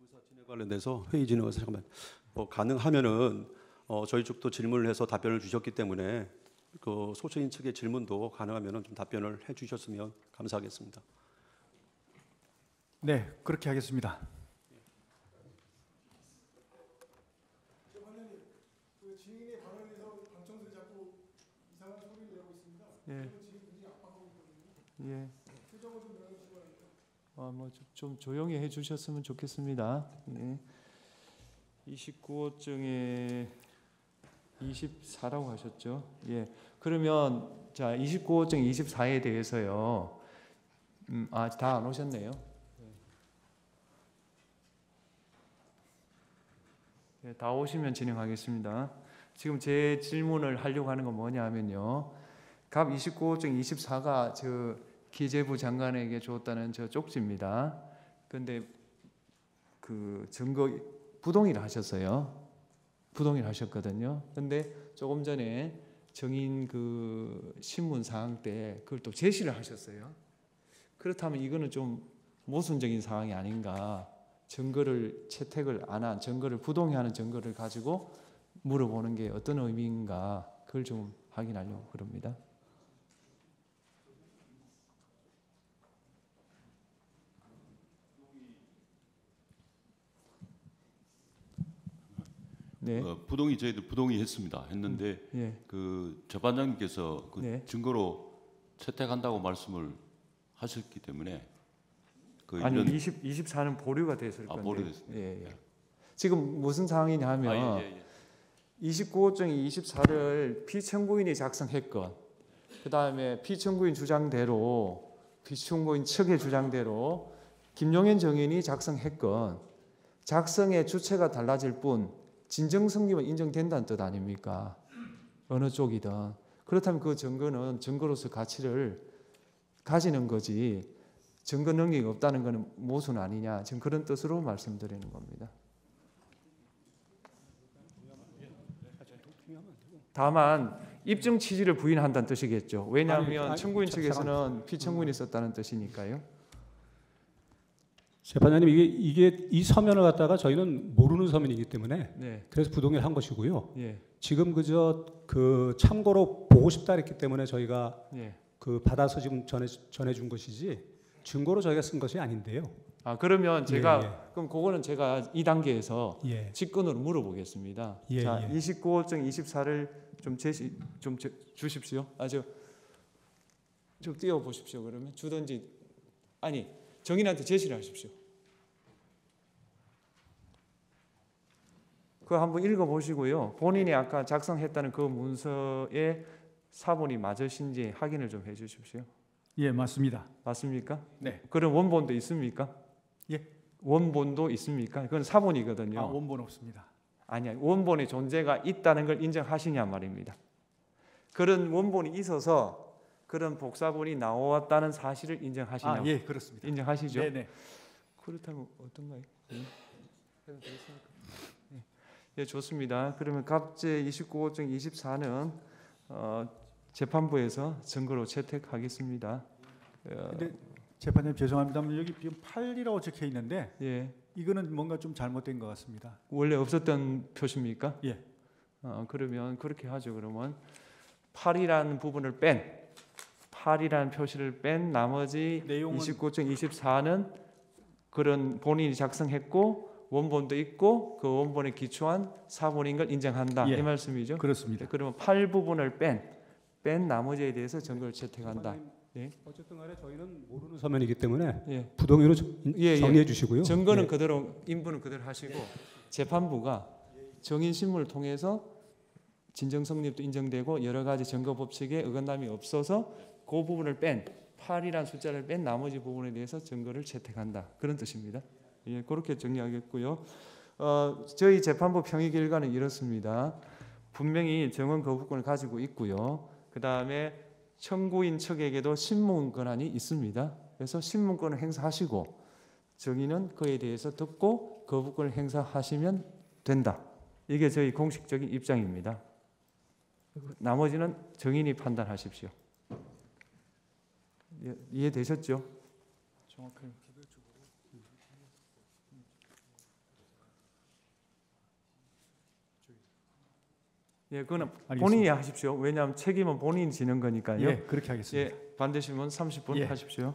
공무사 진행 관련돼서 회의 진행해서 잠깐만 가능하면은 저희 쪽도 질문을 해서 답변을 주셨기 때문에 그 소처인 측의 질문도 가능하면은 좀 답변을 해주셨으면 감사하겠습니다. 네, 그렇게 하겠습니다. 그 증인의 발언에서 방청석이 자꾸 이상한 소리를 내고 있습니다. 예. 지금 굉장히 압박하고 있거든요. 예. 표정을 좀 내주시기 바랍니다. 좀 조용히 해주셨으면 좋겠습니다. 예. 29호증에 24라고 하셨죠? 예. 그러면 자 29호증 24에 대해서요. 다 안 오셨네요. 예, 다 오시면 진행하겠습니다. 지금 제 질문을 하려고 하는 건 뭐냐면요. 갑 29호증 24가 저 기재부 장관에게 줬다는 저 쪽지입니다. 근데 그 증거 부동의를 하셨어요. 부동의를 하셨거든요. 근데 조금 전에 정인 그 신문 사항 때 그걸 또 제시를 하셨어요. 그렇다면 이거는 좀 모순적인 상황이 아닌가. 증거를 채택을 안 한, 증거를 부동의하는 증거를 가지고 물어보는 게 어떤 의미인가. 그걸 좀 확인하려고 그럽니다. 네. 저희들 부동의 했는데 예. 그 재판장님께서 그 네. 증거로 채택한다고 말씀을 하셨기 때문에 아니 24는 보류가 됐을 건데. 보류됐습니다. 예. 지금 무슨 상황이냐 하면 29호증 24를 피청구인이 작성했건 그 다음에 피청구인 주장대로 피청구인 측의 주장대로 김용현 정인이 작성했건 작성의 주체가 달라질 뿐 진정성립은 인정된다는 뜻 아닙니까? 어느 쪽이든. 그렇다면 그 증거는 증거로서 가치를 가지는 거지 증거 능력이 없다는 것은 모순 아니냐. 지금 그런 뜻으로 말씀드리는 겁니다. 다만 입증 취지를 부인한다는 뜻이겠죠. 왜냐하면 청구인 측에서는 피청구인이 썼다는 뜻이니까요. 재판장님 이게 이 서면을 갖다가 저희는 모르는 서면이기 때문에 네. 그래서 부동의를 한 것이고요. 예. 지금 그 참고로 보고 싶다 했기 때문에 저희가 예. 그 받아서 지금 전해준 것이지 증거로 저희가 쓴 것이 아닌데요. 그러면 제가 예. 그럼 그거는 제가 이 단계에서 예. 직권으로 물어보겠습니다. 예, 자, 예. 29호증 24를 좀 주십시오. 좀 띄워 보십시오. 그러면 주든지 아니 정인한테 제시를 하십시오. 그거 한번 읽어보시고요. 본인이 아까 작성했다는 그 문서의 사본이 맞으신지 확인을 좀 해주십시오. 예, 맞습니다. 맞습니까? 네. 그럼 원본도 있습니까? 예. 원본도 있습니까? 그건 사본이거든요. 원본 없습니다. 아니야. 원본의 존재가 있다는 걸 인정하시냐 말입니다. 그런 원본이 있어서 그런 복사본이 나왔다는 사실을 인정하시냐? 예, 그렇습니다. 인정하시죠? 네네. 그렇다면 어떤가요? 해도 되겠습니까? 예, 좋습니다. 그러면 갑제 29호증 24는 재판부에서 증거로 채택하겠습니다. 근데 재판장님 죄송합니다만 여기 지금 8이라고 적혀 있는데 예, 이거는 뭔가 좀 잘못된 것 같습니다. 원래 없었던 표시입니까? 예. 그러면 그렇게 하죠. 그러면 8이라는 부분을 뺀 8이라는 표시를 뺀 나머지 내용은 29호증 24는 그런 본인이 작성했고 원본도 있고 그 원본에 기초한 사본인 걸 인정한다. 예. 이 말씀이죠? 그렇습니다. 그러면 8 부분을 뺀 나머지에 대해서 증거를 채택한다. 예. 어쨌든 간에 저희는 모르는 서면이기 때문에 예. 부동의로 예. 정리해 주시고요. 증거는 예. 그대로 인부는 그대로 하시고 재판부가 정인 신문을 통해서 진정 성립도 인정되고 여러 가지 증거 법칙에 어긋남이 없어서 그 부분을 뺀 8이라는 숫자를 뺀 나머지 부분에 대해서 증거를 채택한다. 그런 뜻입니다. 예, 그렇게 정리하겠고요. 저희 재판부 평의 결과는 이렇습니다. 분명히 정원 거부권을 가지고 있고요. 그 다음에 청구인 측에게도 신문 권한이 있습니다. 그래서 신문권을 행사하시고 정인은 그에 대해서 듣고 거부권을 행사하시면 된다. 이게 저희 공식적인 입장입니다. 나머지는 정인이 판단하십시오. 이해되셨죠? 정확하게. 예, 그거는 알겠습니다. 본인이 하십시오. 왜냐하면 책임은 본인이 지는 거니까요. 예, 그렇게 하겠습니다. 예, 반대시면 30분 예. 하십시오.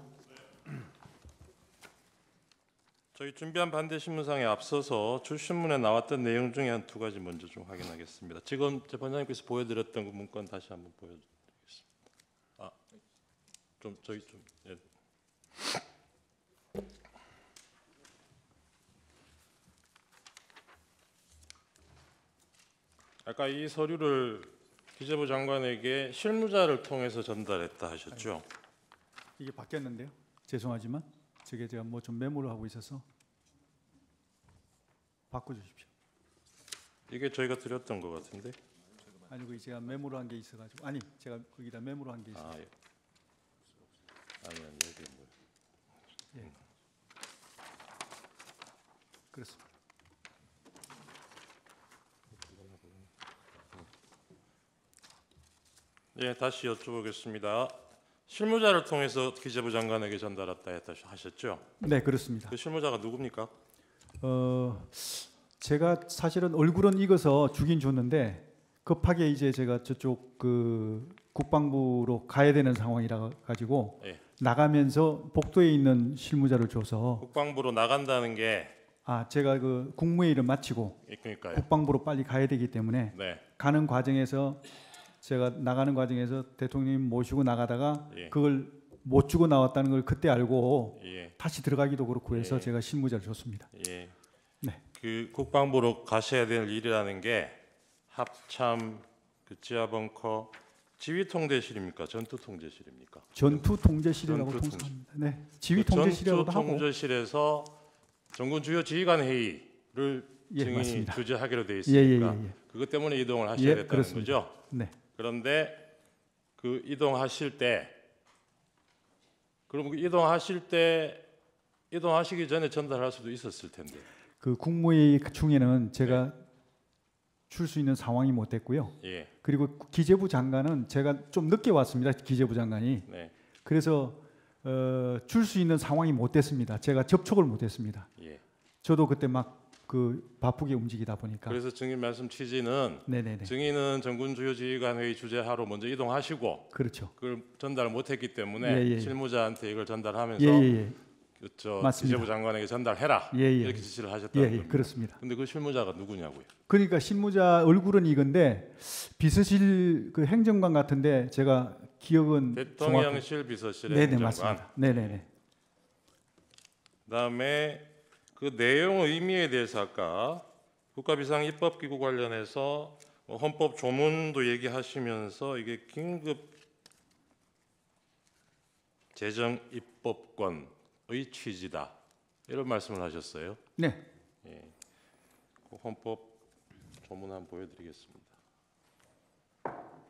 저희 준비한 반대 신문상에 앞서서 주신문에 나왔던 내용 중에 한 두 가지 먼저 좀 확인하겠습니다. 지금 재판장님께서 보여드렸던 그 문건 다시 한번 보여드리겠습니다. 좀 저희 좀 예. 아까 이 서류를 기재부 장관에게 실무자를 통해서 전달했다 하셨죠? 이게 바뀌었는데요. 죄송하지만 저게 제가 뭐 좀 메모를 하고 있어서 바꿔주십시오. 이게 저희가 드렸던 것 같은데. 아니 그 제가 메모를 한 게 있어가지고 아니 제가 거기다 메모를 한 게 있어요. 예. 아니 여기 뭐. 그렇습니다. 예, 다시 여쭤보겠습니다. 실무자를 통해서 기재부 장관에게 전달했다 하셨죠? 네, 그렇습니다. 그 실무자가 누굽니까? 제가 사실은 얼굴은 익어서 주긴 줬는데 급하게 이제 제가 저쪽 그 국방부로 가야 되는 상황이라 가지고 예. 나가면서 복도에 있는 실무자를 줘서 국방부로 나간다는 게 제가 그 국무회의를 마치고 그러니까요. 국방부로 빨리 가야 되기 때문에 네. 가는 과정에서 제가 나가는 과정에서 대통령 모시고 나가다가 예. 그걸 못 주고 나왔다는 걸 그때 알고 예. 다시 들어가기도 그렇고 해서 예. 제가 실무자를 줬습니다. 예. 네. 그 국방부로 가셔야 될 일이라는 게 합참, 그 지하 벙커, 지휘 통제실입니까? 전투 통제실입니까? 전투 통제실이라고 전투 통칭합니다. 네, 지휘 그 통제실이라고도 전투 하고. 통제실에서 전군 주요 지휘관 회의를 예, 증인이 맞습니다. 주재하기로 되어 예, 예, 있으니까 예, 예. 그것 때문에 이동을 하셔야 예, 됐다는 그렇습니다. 거죠. 네, 그런데 그 이동하실 때, 그럼 그 이동하시기 전에 전달할 수도 있었을 텐데. 그 국무회의 중에는 제가 줄 수 있는 상황이 못 됐고요. 예, 그리고 기재부 장관은 제가 좀 늦게 왔습니다. 기재부 장관이. 네, 그래서 줄 수 있는 상황이 못 됐습니다. 제가 접촉을 못 했습니다. 예. 저도 그때 막 그 바쁘게 움직이다 보니까. 그래서 증인 말씀 취지는 네네네. 증인은 전군 주요 지휘관 회의 주재하러 먼저 이동하시고 그렇죠. 그걸 전달을 못했기 때문에 예, 예. 실무자한테 이걸 전달하면서 예예예. 저 맞습니다. 기재부 장관에게 전달해라 예, 예. 이렇게 지시를 하셨다는 예, 예, 겁니다. 그렇습니다. 근데 그 실무자가 누구냐고요? 그러니까 실무자 얼굴은 이건데 비서실 그 행정관 같은데 제가 기억은 대통령실 비서실의 네네 행정관. 맞습니다. 네네네. 그다음에 그 내용 의미에 대해서 아까 국가비상입법기구 관련해서 헌법 조문도 얘기하시면서 이게 긴급 재정 입법권의 취지다 이런 말씀을 하셨어요. 네. 예. 그 헌법 조문 한번 보여드리겠습니다.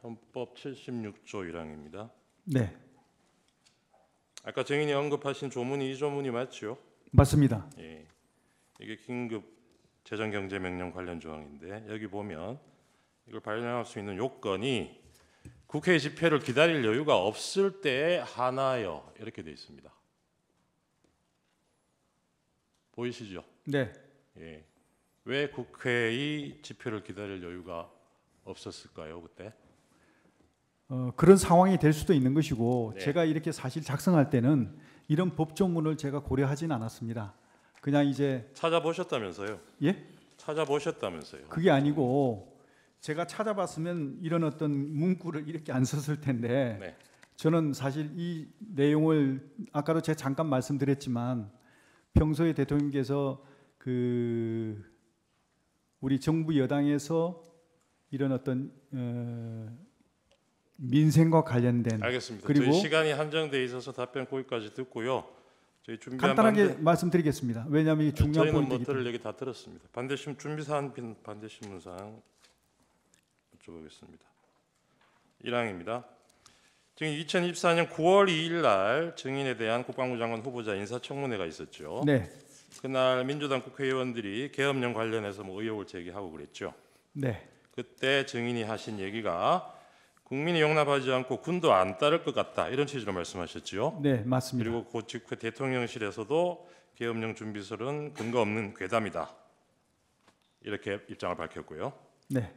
헌법 76조 1항입니다. 네. 아까 증인이 언급하신 조문이 이 조문이 맞죠? 맞습니다. 예. 이게 긴급 재정경제명령 관련 조항인데 여기 보면 이걸 발령할 수 있는 요건이 국회 집회를 기다릴 여유가 없을 때에 하나여 이렇게 되어 있습니다. 보이시죠? 네. 예. 왜 국회의 집회를 기다릴 여유가 없었을까요, 그때? 그런 상황이 될 수도 있는 것이고 네. 제가 이렇게 사실 작성할 때는 이런 법조문을 제가 고려하진 않았습니다. 그냥 이제 찾아보셨다면서요? 예? 찾아보셨다면서요? 그게 아니고 제가 찾아봤으면 이런 어떤 문구를 이렇게 안 썼을 텐데 네. 저는 사실 이 내용을 아까도 제가 잠깐 말씀드렸지만 평소에 대통령께서 그 우리 정부 여당에서 이런 어떤 민생과 관련된 알겠습니다. 그리고 저희 시간이 한정돼 있어서 답변 거기까지 듣고요. 저희 준비한 간단하게 말씀드리겠습니다. 왜냐하면 이게 중요한 저희는 뭐 포인트이기 들을 때문에. 얘기 다 들었습니다. 반대신 준비사안 반대신문상 여쭤보겠습니다. 1항입니다. 지금 2024년 9월 2일 날 증인에 대한 국방부 장관 후보자 인사청문회가 있었죠. 네, 그날 민주당 국회의원들이 계엄령 관련해서 뭐 의혹을 제기하고 그랬죠. 네, 그때 증인이 하신 얘기가 국민이 용납하지 않고 군도 안 따를 것 같다 이런 취지로 말씀하셨죠. 네, 맞습니다. 그리고 그 직후 대통령실에서도 계엄령 준비설은 근거 없는 괴담이다 이렇게 입장을 밝혔고요. 네,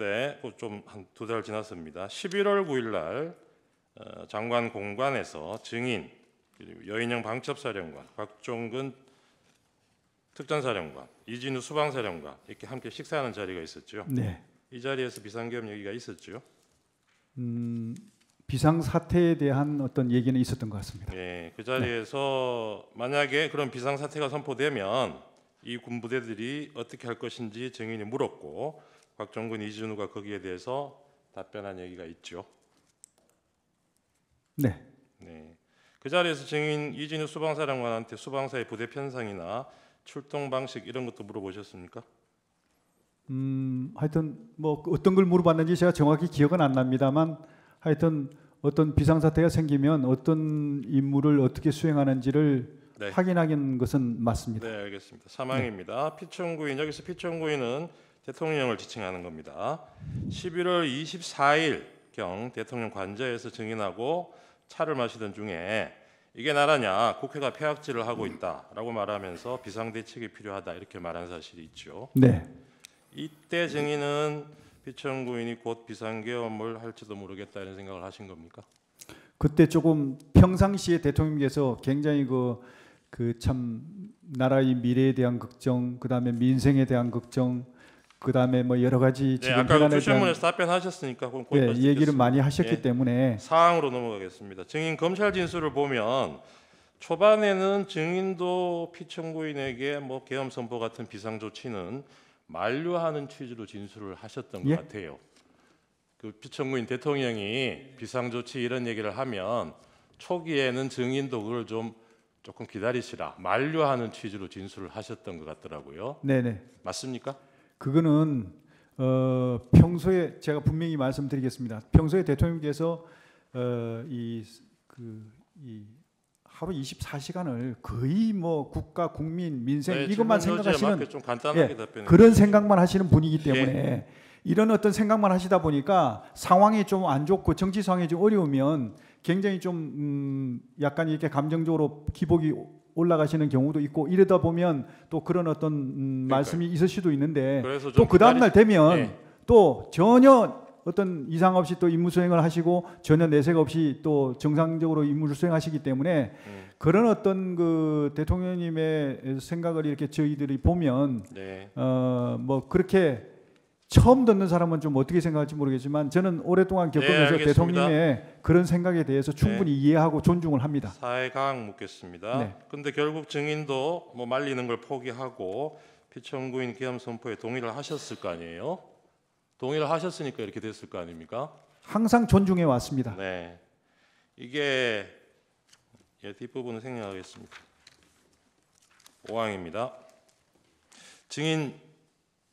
근데 좀 한 2달 지났습니다. 11월 9일 날 장관 공관에서 증인 그리고 여인영 방첩사령관, 곽종근 특전사령관, 이진우 수방사령관 이렇게 함께 식사하는 자리가 있었죠. 네. 이 자리에서 비상계엄 얘기가 있었죠. 비상 사태에 대한 어떤 얘기는 있었던 것 같습니다. 예, 그 자리에서 만약에 그런 비상 사태가 선포되면 이 군부대들이 어떻게 할 것인지 증인이 물었고 곽종근, 이진우가 거기에 대해서 답변한 얘기가 있죠. 네. 네. 그 자리에서 증인 이진우 수방사령관한테 수방사의 부대 편성이나 출동 방식 이런 것도 물어보셨습니까? 하여튼 뭐 어떤 걸 물어봤는지 제가 정확히 기억은 안 납니다만 하여튼 어떤 비상사태가 생기면 어떤 임무를 어떻게 수행하는지를 네. 확인하는 것은 맞습니다. 네, 알겠습니다. 사망입니다. 피청구인 여기서 피청구인은 대통령을 지칭하는 겁니다. 11월 24일경 대통령 관저에서 증인하고 차를 마시던 중에 이게 나라냐 국회가 폐악질을 하고 있다라고 말하면서 비상대책이 필요하다 이렇게 말한 사실이 있죠. 네. 이때 증인은 피청구인이 곧 비상계엄을 할지도 모르겠다 이런 생각을 하신 겁니까? 그때 조금 평상시에 대통령께서 굉장히 그 참 나라의 미래에 대한 걱정, 그다음에 민생에 대한 걱정, 그다음에 뭐 여러 가지 네, 지금 아까 현안에 대한 출신문에서 답변하셨으니까 그럼 예, 거기까지 얘기를 듣겠습니다. 많이 하셨기 예. 때문에 사항으로 넘어가겠습니다. 증인 검찰 진술을 보면 초반에는 증인도 피청구인에게 뭐 계엄 선포 같은 비상 조치는 만류하는 취지로 진술을 하셨던 예? 것 같아요. 그 피청구인 대통령이 비상 조치 이런 얘기를 하면 초기에는 증인도 그걸 조금 기다리시라 만류하는 취지로 진술을 하셨던 것 같더라고요. 네네. 맞습니까? 그거는 평소에 제가 분명히 말씀드리겠습니다. 평소에 대통령께서 이 하루 24시간을 거의 뭐 국가, 국민, 민생 네, 이것만 질문 요지에 생각하시는 맞게 좀 간단하게 예, 답변해 그런 주십시오. 생각만 하시는 분이기 때문에 이런 어떤 생각만 하시다 보니까 상황이 좀 안 좋고 정치 상황이 좀 어려우면 굉장히 좀 약간 이렇게 감정적으로 기복이 올라가시는 경우도 있고 이러다 보면 또 그런 어떤 말씀이 있을 수도 있는데 그래서 또 그 다음 날 되면 예. 또 전혀 어떤 이상 없이 또 임무 수행을 하시고 전혀 내색 없이 또 정상적으로 임무를 수행하시기 때문에 그런 어떤 그 대통령님의 생각을 이렇게 저희들이 보면 네. 뭐 그렇게 처음 듣는 사람은 좀 어떻게 생각할지 모르겠지만 저는 오랫동안 겪으면서 알겠습니다. 대통령의 그런 생각에 대해서 충분히 이해하고 존중을 합니다. 사회강 묻겠습니다. 네. 근데 결국 증인도 뭐 말리는 걸 포기하고 피청구인 계엄 선포에 동의를 하셨을 거 아니에요? 동의를 하셨으니까 이렇게 됐을 거 아닙니까? 항상 존중해 왔습니다. 네. 이게 뒷부분을 생략하겠습니다. 5항입니다. 증인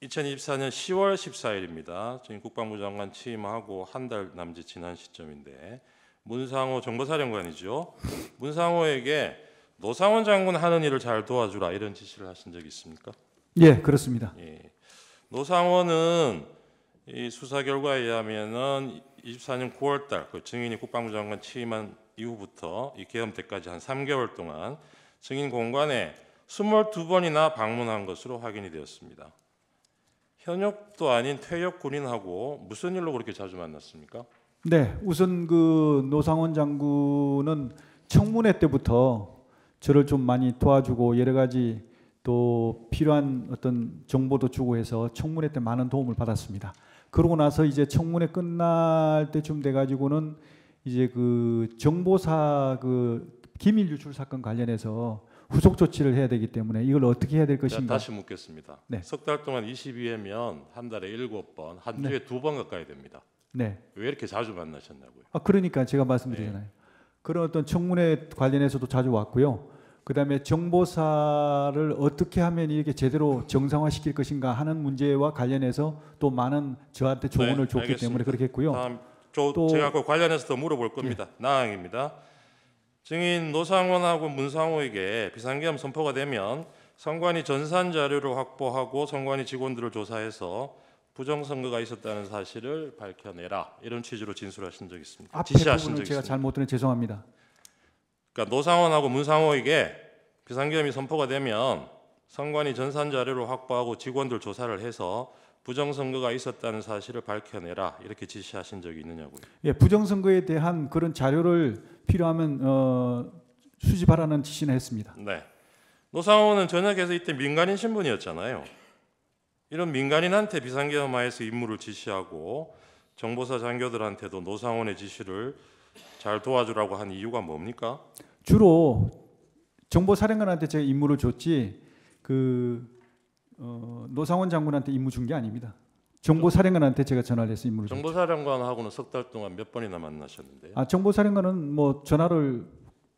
2024년 10월 14일입니다. 증인 국방부 장관 취임하고 한 달 남짓 지난 시점인데 문상호 정보사령관이죠. 문상호에게 노상원 장군 하는 일을 잘 도와주라 이런 지시를 하신 적이 있습니까? 예, 그렇습니다. 예. 노상원은 이 수사 결과에 의하면은 24년 9월달 그 증인이 국방부 장관 취임한 이후부터 이 계엄 때까지 한 3개월 동안 증인 공관에 22번이나 방문한 것으로 확인이 되었습니다. 현역도 아닌 퇴역 군인하고 무슨 일로 그렇게 자주 만났습니까? 네, 우선 그 노상원 장군은 청문회 때부터 저를 좀 많이 도와주고 여러 가지 또 필요한 어떤 정보도 주고 해서 청문회 때 많은 도움을 받았습니다. 그러고 나서 이제 청문회 끝날 때쯤 돼가지고는 이제 그 정보사 그 기밀 유출 사건 관련해서 후속 조치를 해야 되기 때문에 이걸 어떻게 해야 될 것인가. 다시 묻겠습니다. 네. 석 달 동안 22회면 한 달에 7번, 한 주에 2번 가까이 됩니다. 네. 왜 이렇게 자주 만나셨냐고요? 그러니까 제가 말씀드리잖아요. 그런 어떤 청문회 관련해서도 자주 왔고요. 그다음에 정보사를 어떻게 하면 이렇게 제대로 정상화시킬 것인가 하는 문제와 관련해서 또 많은 저한테 조언을 줬기 알겠습니다. 때문에 그렇게 했고요. 다음 또- 제가 그 관련해서 더 물어볼 겁니다. 나항입니다. 증인 노상원하고 문상호에게 비상계엄 선포가 되면 선관위 전산 자료를 확보하고 선관위 직원들을 조사해서 부정선거가 있었다는 사실을 밝혀내라 이런 취지로 진술하신 적 있습니다. 앞에 지시하신 부분을 적 제가 있습니다. 잘못 들은 죄송합니다. 그러니까 노상원하고 문상호에게 비상계엄이 선포가 되면 선관위 전산 자료를 확보하고 직원들 조사를 해서 부정선거가 있었다는 사실을 밝혀내라 이렇게 지시하신 적이 있느냐고요. 예, 부정선거에 대한 그런 자료를 필요하면 수집하라는 지시는 했습니다. 네. 노상원은 전역에서 이때 민간인 신분이었잖아요. 이런 민간인한테 비상계엄하에서 임무를 지시하고 정보사 장교들한테도 노상원의 지시를 잘 도와주라고 한 이유가 뭡니까? 주로 정보사령관한테 제가 임무를 줬지 노상원 장군한테 임무 준 게 아닙니다. 정보사령관한테 제가 전화를 해서 임무를 줬죠. 정보사령관하고는 석 달 동안 몇 번이나 만나셨는데요. 정보사령관은 뭐 전화를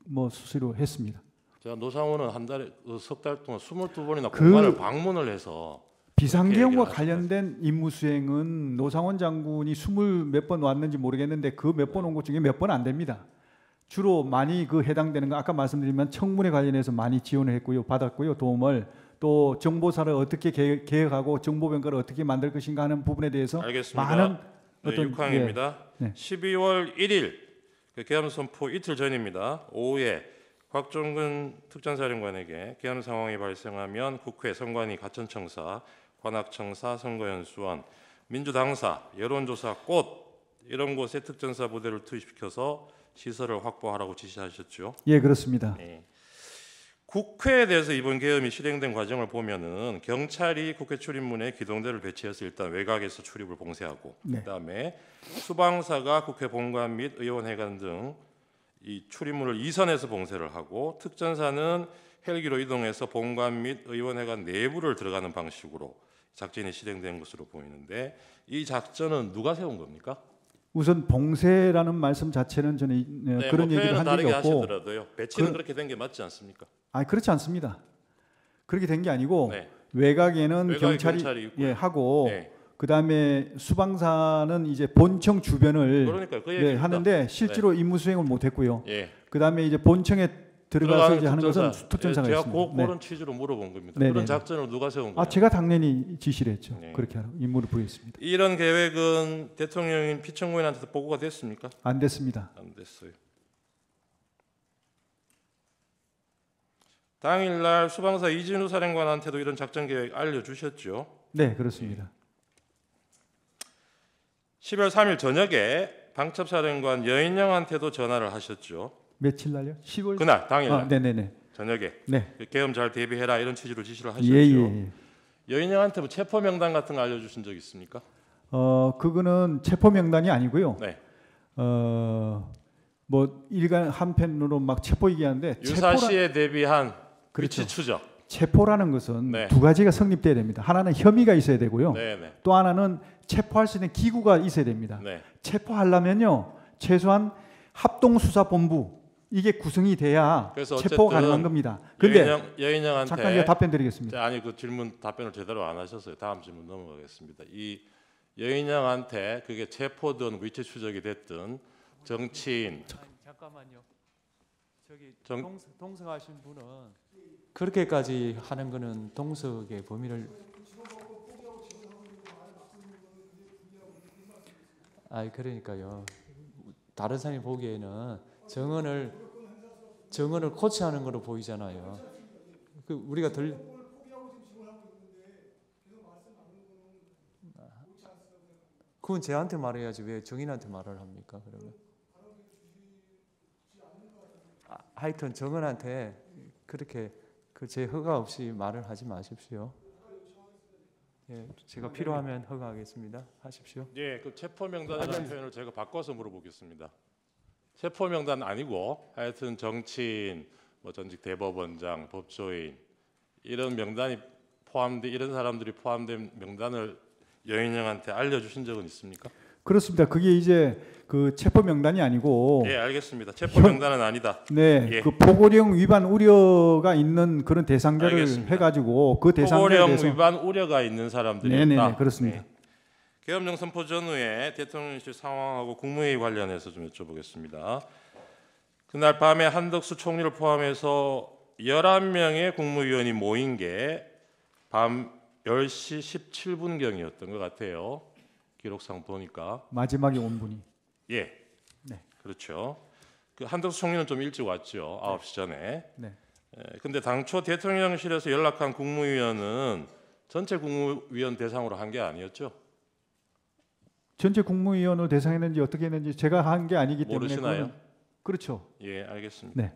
뭐 수시로 했습니다. 제가 노상원은 한 달에 석 달 동안 22번이나 공간을 방문을 해서 비상계엄과 그렇게 관련된 임무 수행은 노상원 장군이 20몇 번 왔는지 모르겠는데 그 몇 번 온 것 중에 몇 번 안 됩니다. 주로 많이 그 해당되는 거 아까 말씀드리면 청문회 관련해서 많이 지원을 했고요, 받았고요, 도움을 또 정보사를 어떻게 개혁하고 정보병가를 어떻게 만들 것인가 하는 부분에 대해서 알겠습니다. 많은 네, 어떤 6항입니다. 네. 12월 1일 계엄 선포 이틀 전입니다. 오후에 곽종근 특전사령관에게 계엄 상황이 발생하면 국회, 선관위, 가천청사, 관악청사, 선거연수원, 민주당사, 여론조사 꽃 이런 곳에 특전사 부대를 투입시켜서 시설을 확보하라고 지시하셨죠. 예, 그렇습니다. 네. 국회에 대해서 이번 계엄이 실행된 과정을 보면은 경찰이 국회 출입문에 기동대를 배치해서 일단 외곽에서 출입을 봉쇄하고 네. 그다음에 수방사가 국회 본관 및 의원회관 등 이 출입문을 이선해서 봉쇄를 하고 특전사는 헬기로 이동해서 본관 및 의원회관 내부를 들어가는 방식으로 작전이 실행된 것으로 보이는데 이 작전은 누가 세운 겁니까? 우선 봉쇄라는 말씀 자체는 저는 네, 그런 뭐 얘기를 한 적이 다르게 없고 하시더라도요. 배치는 그렇게 된 게 맞지 않습니까? 그렇지 않습니다. 그렇게 된 게 아니고 네. 외곽에는 외곽에 경찰이 경찰이 있고요. 예, 하고 네. 그다음에 수방사는 이제 본청 주변을 그러니까 그 네, 얘기입니다. 하는데 실제로 임무 수행을 못 했고요. 예. 그다음에 이제 본청에 들어가서 이제 하는 것은 특전사. 특전사가 제가 있습니다. 그런 취지로 물어본 겁니다. 네, 그런 네. 작전을 누가 세운 거예요? 제가 당연히 지시를 했죠. 네. 그렇게 하라고 임무를 부여했습니다. 이런 계획은 대통령인 피청구인한테도 보고가 됐습니까? 안 됐습니다. 안 됐어요. 당일날 수방사 이진우 사령관한테도 이런 작전 계획 알려주셨죠. 네, 그렇습니다. 10월 3일 저녁에 방첩사령관 여인영한테도 전화를 하셨죠. 며칠 날요? 10월 그날 당일날 네네네. 저녁에 네. 계엄 잘 대비해라 이런 취지로 지시를 하셨죠. 예. 여인영한테 뭐 체포 명단 같은 거 알려주신 적 있습니까? 그거는 체포 명단이 아니고요. 네. 뭐 일간 한편으로 막 체포 얘기하는데 유사시에 대비한 그렇죠. 위치 추적. 체포라는 것은 네. 두 가지가 성립돼야 됩니다. 하나는 혐의가 있어야 되고요. 네네. 또 하나는 체포할 수 있는 기구가 있어야 됩니다. 네. 체포하려면요 최소한 합동수사본부 이게 구성이 돼야 그래서 체포 어쨌든 가능한 겁니다. 근데 여인영한테 잠깐 제가 답변드리겠습니다. 아니 그 질문 답변을 제대로 안 하셨어요. 다음 질문 넘어가겠습니다. 이 여인영한테 그게 체포든 위치 추적이 됐든 정치인 잠깐만요. 저기 정- 동석하신 분은 그렇게까지 하는 거는 동석의 범위를 그러니까요. 다른 사람이 보기에는 정언을 코치하는 거로 보이잖아요. 그 우리가 그건 쟤한테 말해야지 왜 정인한테 말을 합니까? 그러면 하여튼 정은한테 그렇게 제 허가 없이 말을 하지 마십시오. 예, 제가 필요하면 허가하겠습니다. 하십시오. 예, 그 체포 명단이라는 표현을 제가 바꿔서 물어보겠습니다. 체포 명단 아니고 하여튼 정치인, 뭐 전직 대법원장, 법조인 이런 명단이 포함된 이런 사람들이 포함된 명단을 여인영한테 알려주신 적은 있습니까? 그렇습니다. 그게 이제 그 체포 명단이 아니고 예, 알겠습니다. 체포 명단은 아니다. 네, 예. 그 포고령 위반 우려가 있는 그런 대상자를 알겠습니다. 해가지고 그 대상자에 포고령 대해서 위반 우려가 있는 사람들이었다. 네네네 그렇습니다. 계엄령 선포 전후에 대통령실 상황하고 국무회의 관련해서 좀 여쭤보겠습니다. 그날 밤에 한덕수 총리를 포함해서 11명의 국무위원이 모인 게 밤 10시 17분경이었던 것 같아요. 기록상 보니까. 마지막에 온 분이 예. 네. 그렇죠. 그 한덕수 총리는 좀 일찍 왔죠. 9시 전에. 네. 근데 당초 대통령실에서 연락한 국무위원은 전체 국무위원 대상으로 한 게 아니었죠? 전체 국무위원을 대상했는지 어떻게 했는지 제가 한 게 아니기 때문에 모르시나요? 그거는- 그렇죠. 예, 알겠습니다. 네.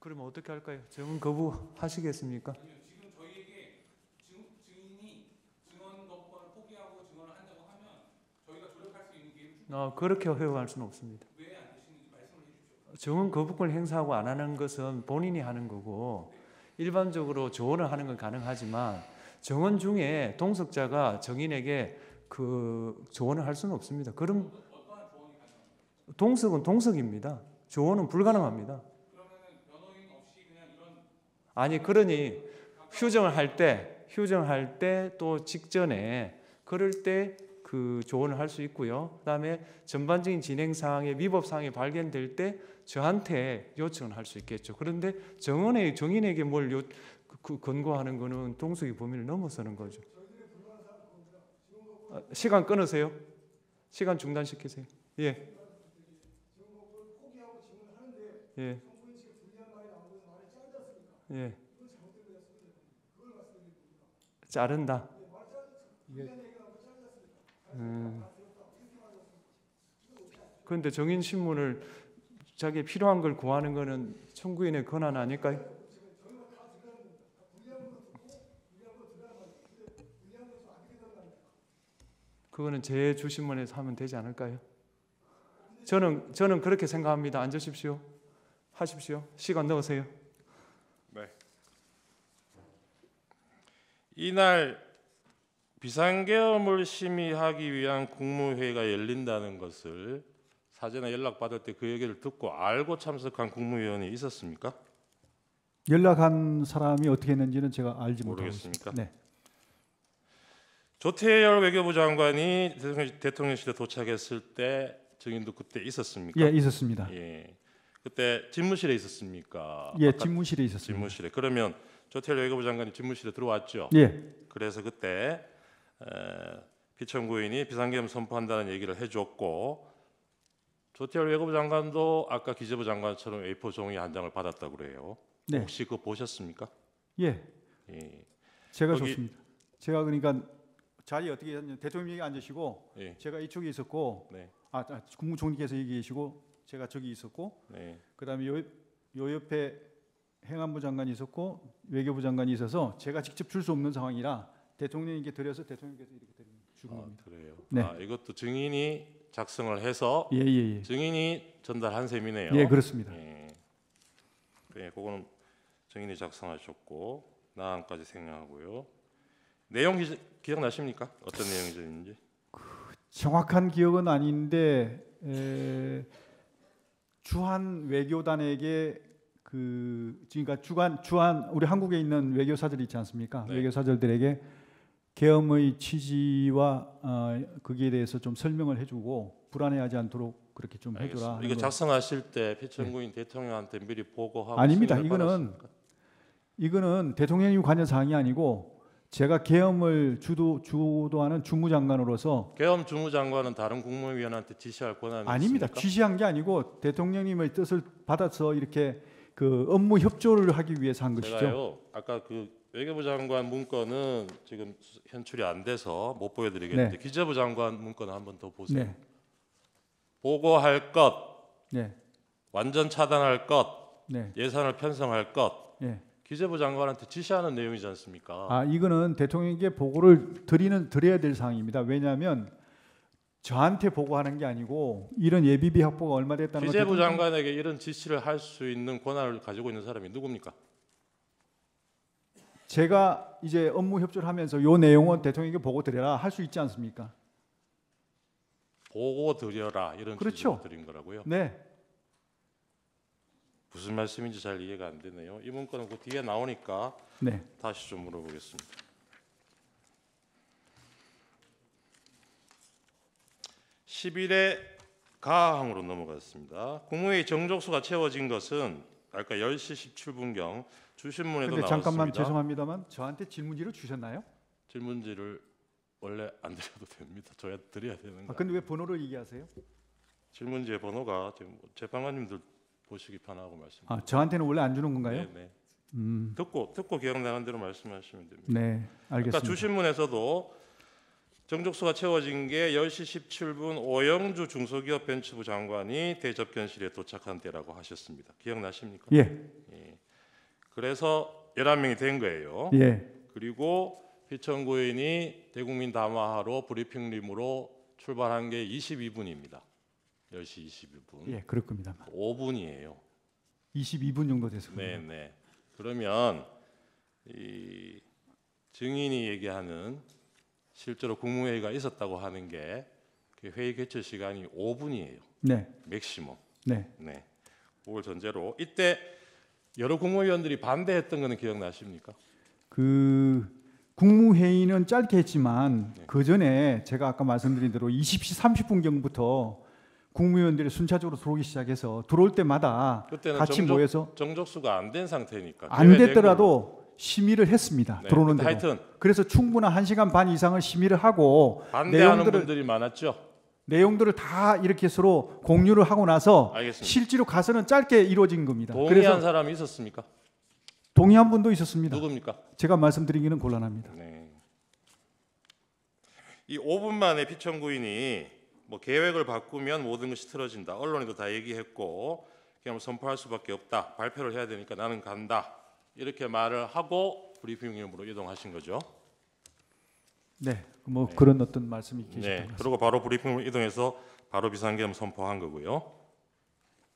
그러면 어떻게 할까요? 증언 거부하시겠습니까? 그렇게 허용할 수는 없습니다. 증언 거부권 행사하고 안 하는 것은 본인이 하는 거고 일반적으로 조언을 하는 건 가능하지만 증언 중에 동석자가 정인에게 그 조언을 할 수는 없습니다. 그럼 동석은 동석입니다. 조언은 불가능합니다. 아니 그러니 휴정을 할 때 또 직전에 그럴 때 그 조언을 할 수 있고요. 그다음에 전반적인 진행 사항에 위법 사항이 발견될 때 저한테 요청을 할 수 있겠죠. 그런데 정인에게 뭘 권고하는 거는 동석이 범위를 넘어서는 거죠. 시간 끊으세요. 시간 중단시키세요. 예. 예. 예. 자른다. 그런데 정인 신문을 자기 필요한 걸 구하는 거는 청구인의 권한 아닐까요? 그거는 제 주신문에서 하면 되지 않을까요? 저는 그렇게 생각합니다. 앉으십시오. 하십시오. 시간 넣으세요. 네. 이날 비상계엄을 심의하기 위한 국무회의가 열린다는 것을 사전에 연락받을 때 그 얘기를 듣고 알고 참석한 국무위원이 있었습니까? 연락한 사람이 어떻게 했는지는 제가 알지 못하고 모르겠습니까? 있습니다. 네. 조태열 외교부 장관이 대통령실에 도착했을 때 정인도 그때 있었습니까? 예, 있었습니다. 예. 그때 집무실에 있었습니까? 예, 아까 집무실에 있었습니다. 집무실에. 그러면 조태열 외교부 장관이 집무실에 들어왔죠. 예, 그래서 그때 피청구인이 비상계엄 선포한다는 얘기를 해줬고 조태열 외교부 장관도 아까 기재부 장관처럼 A4 종이 한 장을 받았다고 그래요. 네. 혹시 그거 보셨습니까? 예, 예. 제가 거기- 좋습니다. 제가 그러니까 자리 어떻게 했냐면 대통령이 앉으시고 예. 제가 이쪽에 있었고, 네. 국무총리께서 여기 계시고 제가 저기 있었고, 네. 그다음에 요 옆에 행안부 장관이 있었고 외교부 장관이 있어서 제가 직접 줄 수 없는 상황이라 대통령에게 드려서 대통령께서 이렇게 주는 겁니다. 그래요. 네. 이것도 증인이 작성을 해서 예, 예, 예. 증인이 전달한 셈이네요. 예, 그렇습니다. 예. 네, 그거는 증인이 작성하셨고 나안까지 생략하고요. 내용 기억나십니까? 어떤 내용이었는지? 정확한 기억은 아닌데 주한 외교단에게 그러니까 주한 우리 한국에 있는 외교사들 있지 않습니까? 네. 외교사들에게 계엄의 취지와 거기에 대해서 좀 설명을 해주고 불안해하지 않도록 그렇게 좀 해줘라. 알겠습니다. 하는 이거 거. 작성하실 때 피청구인 대통령한테 미리 보고하고 아닙니다. 승인을 받았습니까? 이거는 대통령이 관여 사항이 아니고 제가 계엄을 주도하는 주무장관으로서 계엄 주무장관은 다른 국무위원한테 지시할 권한이 아닙니다. 있습니까? 지시한 게 아니고 대통령님의 뜻을 받아서 이렇게 그 업무 협조를 하기 위해서 한 것이죠. 제가요. 아까 그 외교부 장관 문건은 지금 현출이 안 돼서 못 보여드리겠는데 네. 기재부 장관 문건 한번 더 보세요. 네, 보고할 것, 네, 완전 차단할 것, 네, 예산을 편성할 것, 네. 기재부 장관한테 지시하는 내용이지 않습니까? 이거는 대통령에게 보고를 드려야 될 사항입니다. 왜냐하면 저한테 보고하는 게 아니고 이런 예비비 확보가 얼마 됐다는 기재부 걸 장관에게 이런 지시를 할 수 있는 권한을 가지고 있는 사람이 누굽니까? 제가 이제 업무 협조를 하면서 요 내용은 대통령에게 보고 드려라 할 수 있지 않습니까? 보고 드려라 이런 그렇죠. 지시를 드린 거라고요. 네, 무슨 말씀인지 잘 이해가 안 되네요. 이 문건은 그 뒤에 나오니까 네. 다시 좀 물어보겠습니다. 11회 가항으로 넘어갔습니다. 국무회의 정족수가 채워진 것은 아까 10시 17분경 주신문에도 근데 나왔습니다. 잠깐만 죄송합니다만 저한테 질문지를 주셨나요? 질문지를 원래 안 드려도 됩니다. 저야 드려야 되는 거. 근데 왜 번호를 얘기하세요? 질문지의 번호가 지금 재판관님들 보시기 편하고 말씀. 저한테는 원래 안 주는 건가요? 네. 듣고 기억나는 대로 말씀하시면 됩니다. 네, 알겠습니다. 아까 주신문에서도 정족수가 채워진 게 10시 17분 오영주 중소기업벤처부 장관이 대접견실에 도착한 때라고 하셨습니다. 기억나십니까? 예, 그래서 11명이 된 거예요. 예, 그리고 피청구인이 대국민 담화하러 브리핑룸으로 출발한 게 22분입니다. 10시 21분. 예, 그럴 겁니다. 5분이에요. 22분 정도 돼서. 네. 그러면 이 증인이 얘기하는 실제로 국무회의가 있었다고 하는 게 그 회의 개최 시간이 5분이에요. 네, 맥시멈. 네. 네. 그걸 전제로 이때 여러 국무위원들이 반대했던 거는 기억나십니까? 그 국무회의는 짧게 했지만 네. 그 전에 제가 아까 말씀드린 대로 20시 30분경부터 국무위원들이 순차적으로 들어오기 시작해서 들어올 때마다 그때는 같이 모여서 정족수가 안 된 상태니까 안 계획된 됐더라도 심의를 했습니다. 네, 들어오는 근데 대로. 하여튼 그래서 충분한 1시간 반 이상을 심의를 하고 반대하는 분들이 많았죠. 내용들을 다 이렇게 서로 공유를 하고 나서 알겠습니다. 실제로 가서는 짧게 이루어진 겁니다. 동의한 그래서 사람이 있었습니까? 동의한 분도 있었습니다. 누굽니까? 제가 말씀드리기는 곤란합니다. 네. 이 5분 만에 피청구인이 뭐 계획을 바꾸면 모든 것이 틀어진다. 언론에도 다 얘기했고 그냥 선포할 수밖에 없다. 발표를 해야 되니까 나는 간다. 이렇게 말을 하고 브리핑룸으로 이동하신 거죠. 네, 뭐 그런 어떤 말씀이 계셨던 것 네. 같습니다. 그리고 바로 브리핑룸으로 이동해서 바로 비상계엄 선포한 거고요.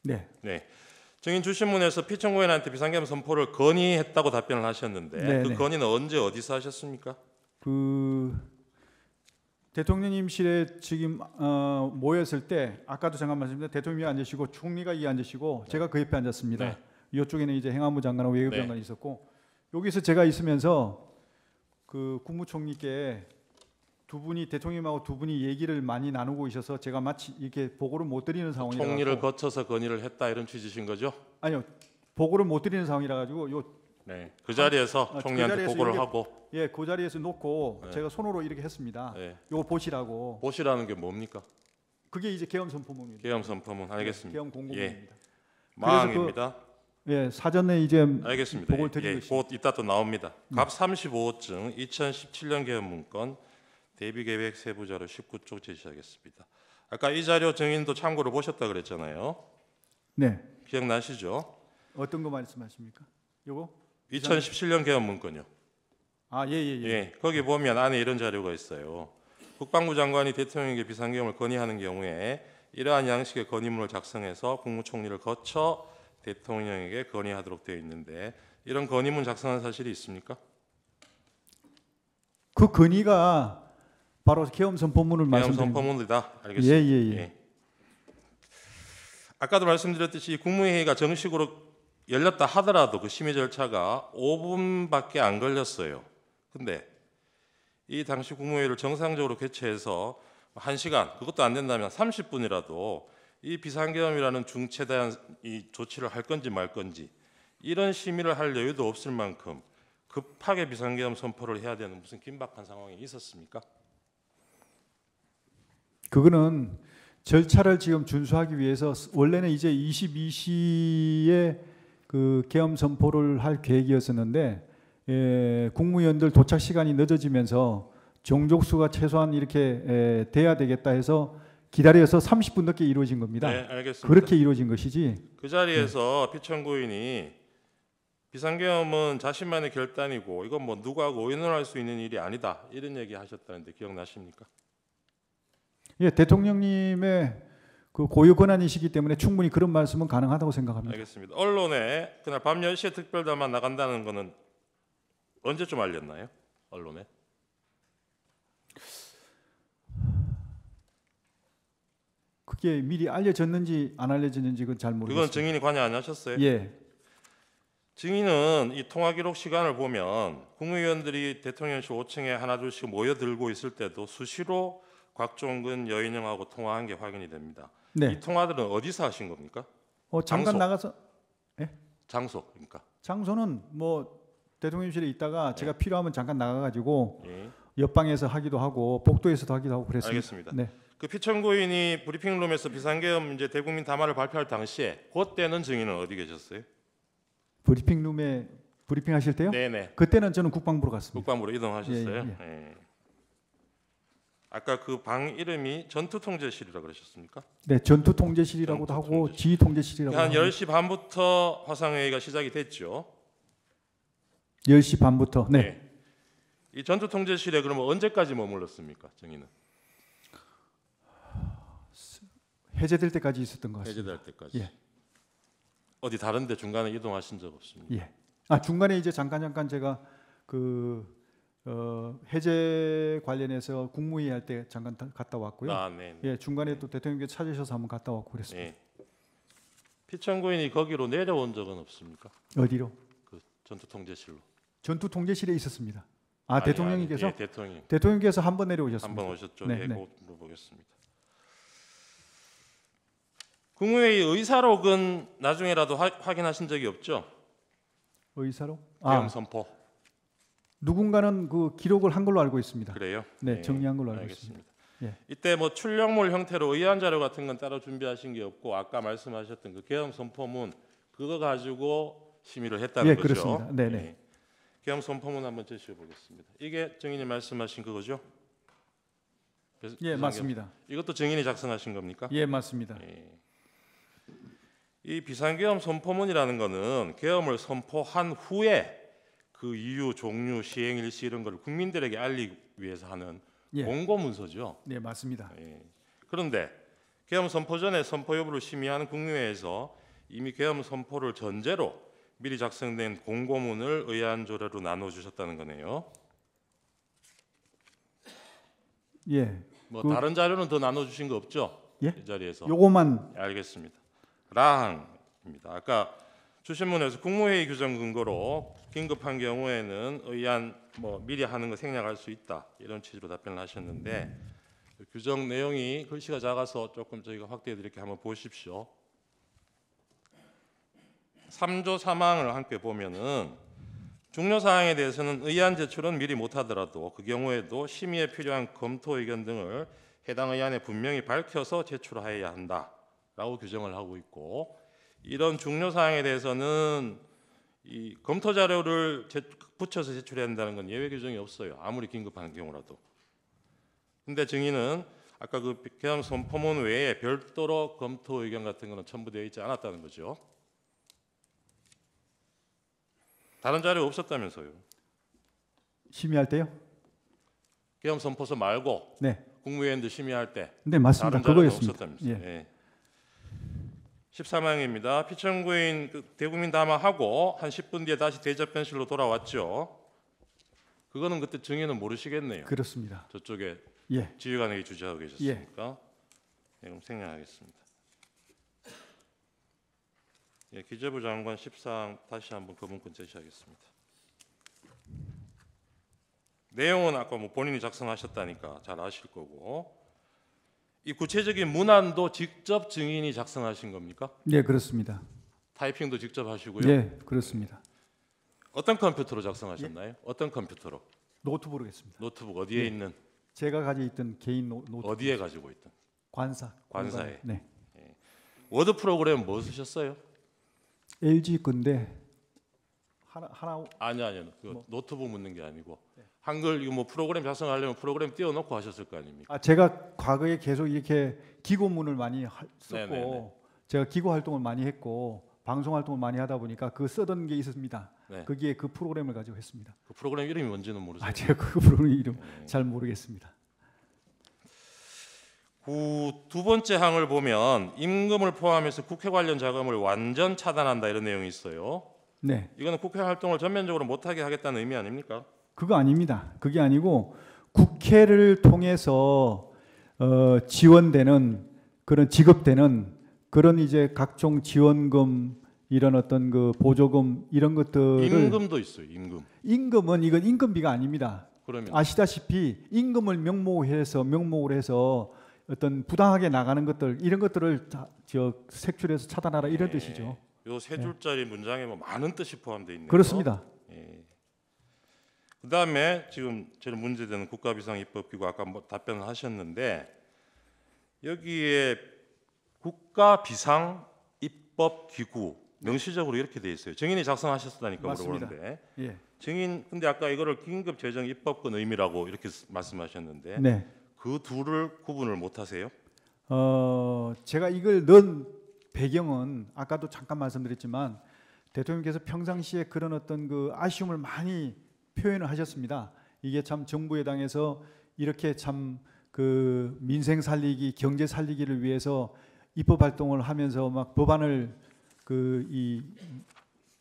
네, 네. 증인 주신문에서 피청구인한테 비상계엄 선포를 건의했다고 답변을 하셨는데 네, 그 네. 건의는 언제 어디서 하셨습니까? 그 대통령님실에 지금 모였을 때 아까도 잠깐 말씀드렸는데 대통령이 앉으시고 총리가 이 앉으시고 제가 그 옆에 앉았습니다. 네. 이쪽에는 이제 행안부 장관하고 외교부 네. 장관이 있었고 여기서 제가 있으면서 그 국무총리께 두 분이 대통령님하고 두 분이 얘기를 많이 나누고 있어서 제가 마치 이렇게 보고를 못 드리는 상황이라 총리를 거쳐서 건의를 했다 이런 취지신 거죠? 아니요 보고를 못 드리는 상황이라 가지고 요 네. 그 자리에서 그 총리한테 자리에서 보고를 이렇게 하고 그 자리에서 놓고 네. 제가 손으로 이렇게 했습니다. 네. 요거 보시라고. 보시라는 게 뭡니까? 그게 이제 계엄 선포문입니다. 계엄 선포문 알겠습니다. 계엄 공고문입니다. 마항입니다. 사전에 이제 알겠습니다. 보고를 드린 것이. 곧 이따 또 나옵니다. 갑 35호증 2017년 계엄 문건 대비계획 세부자료 19쪽 제시하겠습니다. 아까 이 자료 증인도 참고로 보셨다 그랬잖아요. 네. 기억나시죠? 어떤 거 말씀하십니까? 요거? 2017년 계엄 문건요. 예. 거기 보면 안에 이런 자료가 있어요. 국방부 장관이 대통령에게 비상계엄을 건의하는 경우에 이러한 양식의 건의문을 작성해서 국무총리를 거쳐 대통령에게 건의하도록 되어 있는데 이런 건의문 작성한 사실이 있습니까? 그 건의가 바로 계엄 선포문을 계엄 말씀드린 선포문이다. 알겠습니다. 예. 아까도 말씀드렸듯이 국무회의가 정식으로 열렸다 하더라도 그 심의 절차가 5분밖에 안 걸렸어요. 근데 이 당시 국무회의를 정상적으로 개최해서 1시간 그것도 안 된다면 30분이라도 이 비상계엄이라는 중체대한 이 조치를 할 건지 말 건지 이런 심의를 할 여유도 없을 만큼 급하게 비상계엄 선포를 해야 되는 무슨 긴박한 상황이 있었습니까? 그거는 절차를 지금 준수하기 위해서 원래는 이제 22시에 그 계엄 선포를 할 계획이었었는데 국무위원들 도착 시간이 늦어지면서 정족수가 최소한 이렇게 돼야 되겠다 해서 기다려서 30분 늦게 이루어진 겁니다. 네, 알겠습니다. 그렇게 이루어진 것이지. 그 자리에서 피청구인이 비상계엄은 자신만의 결단이고 이건 뭐 누구하고 의논할 수 있는 일이 아니다 이런 얘기 하셨다는데 기억나십니까? 예, 대통령님의 그 고유 권한이시기 때문에 충분히 그런 말씀은 가능하다고 생각합니다. 알겠습니다. 언론에 그날 밤 10시에 특별담화 나간다는 거는 언제쯤 알렸나요? 언론에? 그게 미리 알려졌는지 안 알려졌는지 그건 잘 그건 모르겠습니다. 증인이 관여 안 하셨어요? 예, 증인은 이 통화 기록 시간을 보면 국무위원들이 대통령실 5층에 하나둘씩 모여들고 있을 때도 수시로 곽종근, 여인영하고 통화한 게 확인이 됩니다. 네. 이 통화들은 어디서 하신 겁니까? 잠깐 장소. 나가서 장소 그러니까. 장소는 뭐 대통령실에 있다가 제가 필요하면 잠깐 나가가지고 예. 옆방에서 하기도 하고 복도에서도 하기도 하고 그랬습니다. 알겠습니다. 네, 그 피청구인이 브리핑룸에서 비상계엄 이제 대국민 담화를 발표할 당시에 그때는 증인은 어디 계셨어요? 브리핑룸에 브리핑 하실 때요? 네네. 그때는 저는 국방부로 갔습니다. 국방부로 이동하셨어요. 예, 예. 아까 그 방 이름이 전투통제실이라 그러셨습니까? 네, 전투통제실이라고도 하고 전투통제실. 지휘통제실이라고 한 하고 10시 반부터 화상회의가 시작이 됐죠. 10시 반부터. 네. 이 전투통제실에 그러면 언제까지 머물렀습니까, 증인은? 해제될 때까지 있었던 것 같습니다. 해제될 때까지. 예. 어디 다른데 중간에 이동하신 적 없습니까? 예. 중간에 이제 잠깐 제가 해제 관련해서 국무회의 할 때 잠깐 갔다 왔고요. 아, 네. 예, 중간에 또 대통령께 찾으셔서 한번 갔다 왔고 그랬습니다. 예. 피청구인이 거기로 내려온 적은 없습니까? 어디로? 그 전투통제실로. 전투통제실에 있었습니다. 아니, 대통령님께서 아니, 예, 대통령 대통령께서 한 번 내려오셨습니다. 한번 오셨죠. 네, 예, 네. 그거 물어보겠습니다. 국무회의 의사록은 나중에라도 확인하신 적이 없죠? 의사로? 계엄 선포. 누군가는 그 기록을 한 걸로 알고 있습니다. 그래요? 네, 예, 정리한 걸로 알고 알겠습니다. 있습니다. 예. 이때 뭐 출력물 형태로 의안 자료 같은 건 따로 준비하신 게 없고 아까 말씀하셨던 그 계엄 선포문 그거 가지고 심의를 했다는 예, 거죠. 그렇습니다. 네네. 예. 계엄 선포문 한번 제시해 보겠습니다. 이게 증인이 말씀하신 그거죠? 예, 맞습니다. 이것도 증인이 작성하신 겁니까? 예, 맞습니다. 예. 이 비상계엄 선포문이라는 거는 계엄을 선포한 후에 그 이유, 종류, 시행 일시 이런 걸 국민들에게 알리기 위해서 하는 예. 공고 문서죠. 네, 맞습니다. 예. 그런데 계엄 선포 전에 선포 여부를 심의하는 국무회에서 이미 계엄 선포를 전제로 미리 작성된 공고문을 의안 조례로 나눠 주셨다는 거네요. 예. 뭐 그- 다른 자료는 더 나눠 주신 거 없죠? 예? 이 자리에서. 요거만 알겠습니다. 라항입니다. 아까 주신문에서 국무회의 규정 근거로 긴급한 경우에는 의안 뭐 미리 하는 거 생략할 수 있다 이런 취지로 답변을 하셨는데 그 규정 내용이 글씨가 작아서 조금 저희가 확대해 드릴게요. 한번 보십시오. 3조 3항을 함께 보면은 중요 사항에 대해서는 의안 제출은 미리 못하더라도 그 경우에도 심의에 필요한 검토 의견 등을 해당 의안에 분명히 밝혀서 제출하여야 한다라고 규정을 하고 있고 이런 중요 사항에 대해서는 이 검토 자료를 붙여서 제출해야 한다는 건 예외 규정이 없어요. 아무리 긴급한 경우라도. 근데 증인은 아까 그 계엄 선포문 외에 별도로 검토 의견 같은 거는 첨부되어 있지 않았다는 거죠. 다른 자료 없었다면서요. 심의할 때요? 계엄 선포서 말고 네. 국무위원들 심의할 때 네, 맞습니다. 다른 자료는 그거였습니다. 없었다면서요. 예. 예. 13항입니다. 피청구인 그 대국민 담화하고 한 10분 뒤에 다시 대접변실로 돌아왔죠. 그거는 그때 증인은 모르시겠네요. 그렇습니다. 저쪽에 예. 지휘관에게 주재하고 계셨으니까. 예, 그럼 생략하겠습니다. 예, 기재부 장관 14항 다시 한번 그 문건 제시하겠습니다. 내용은 아까 뭐 본인이 작성하셨다니까 잘 아실 거고 이 구체적인 문안도 직접 증인이 작성하신 겁니까? 네, 그렇습니다. 타이핑도 직접 하시고요. 예, 그렇습니다. 어떤 컴퓨터로 작성하셨나요? 어떤 컴퓨터로? 노트북으로 했습니다. 노트북 어디에 있는? 제가 가지고 있던 개인 노트북. 어디에 가지고 있던? 관사에. 네. 워드 프로그램 뭐 쓰셨어요? LG 건데 하나 아니요. 그 노트북 묻는 게 아니고 한글 이거 뭐 프로그램 작성하려면 프로그램 띄워놓고 하셨을 거 아닙니까? 제가 과거에 계속 이렇게 기고문을 많이 썼고 네네네. 제가 기고 활동을 많이 했고 방송 활동을 많이 하다 보니까 그 쓰던 게 있었습니다. 네. 거기에 그 프로그램을 가지고 했습니다. 그 프로그램 이름이 뭔지는 모르세요? 제가 그 프로그램 이름 잘 모르겠습니다. 두 번째 항을 보면 임금을 포함해서 국회 관련 자금을 완전 차단한다 이런 내용이 있어요. 네, 이거는 국회 활동을 전면적으로 못하게 하겠다는 의미 아닙니까? 그거 아닙니다. 그게 아니고 국회를 통해서 지원되는 그런 지급되는 그런 이제 각종 지원금 이런 어떤 그 보조금 이런 것들을 임금도 있어요. 임금. 임금은 이건 임금비가 아닙니다. 그러면 아시다시피 임금을 명목으로 해서 어떤 부당하게 나가는 것들 이런 것들을 저 색출해서 차단하라 이런 뜻이죠. 요 세 줄짜리 문장에 뭐 많은 뜻이 포함되어 있네요. 그렇습니다. 예. 그다음에 지금 제일 문제되는 국가비상입법기구 아까 뭐 답변을 하셨는데 여기에 국가비상입법기구 명시적으로 이렇게 돼 있어요. 증인이 작성하셨다니까 맞습니다. 물어보는데 예. 증인 근데 아까 이거를 긴급재정입법권 의미라고 이렇게 말씀하셨는데 네. 그 둘을 구분을 못 하세요? 제가 이걸 넣은 배경은 아까도 잠깐 말씀드렸지만 대통령께서 평상시에 그런 어떤 그 아쉬움을 많이 표현을 하셨습니다. 이게 참 정부 여당에서 이렇게 참 그 민생 살리기, 경제 살리기를 위해서 입법 활동을 하면서 막 법안을 그 이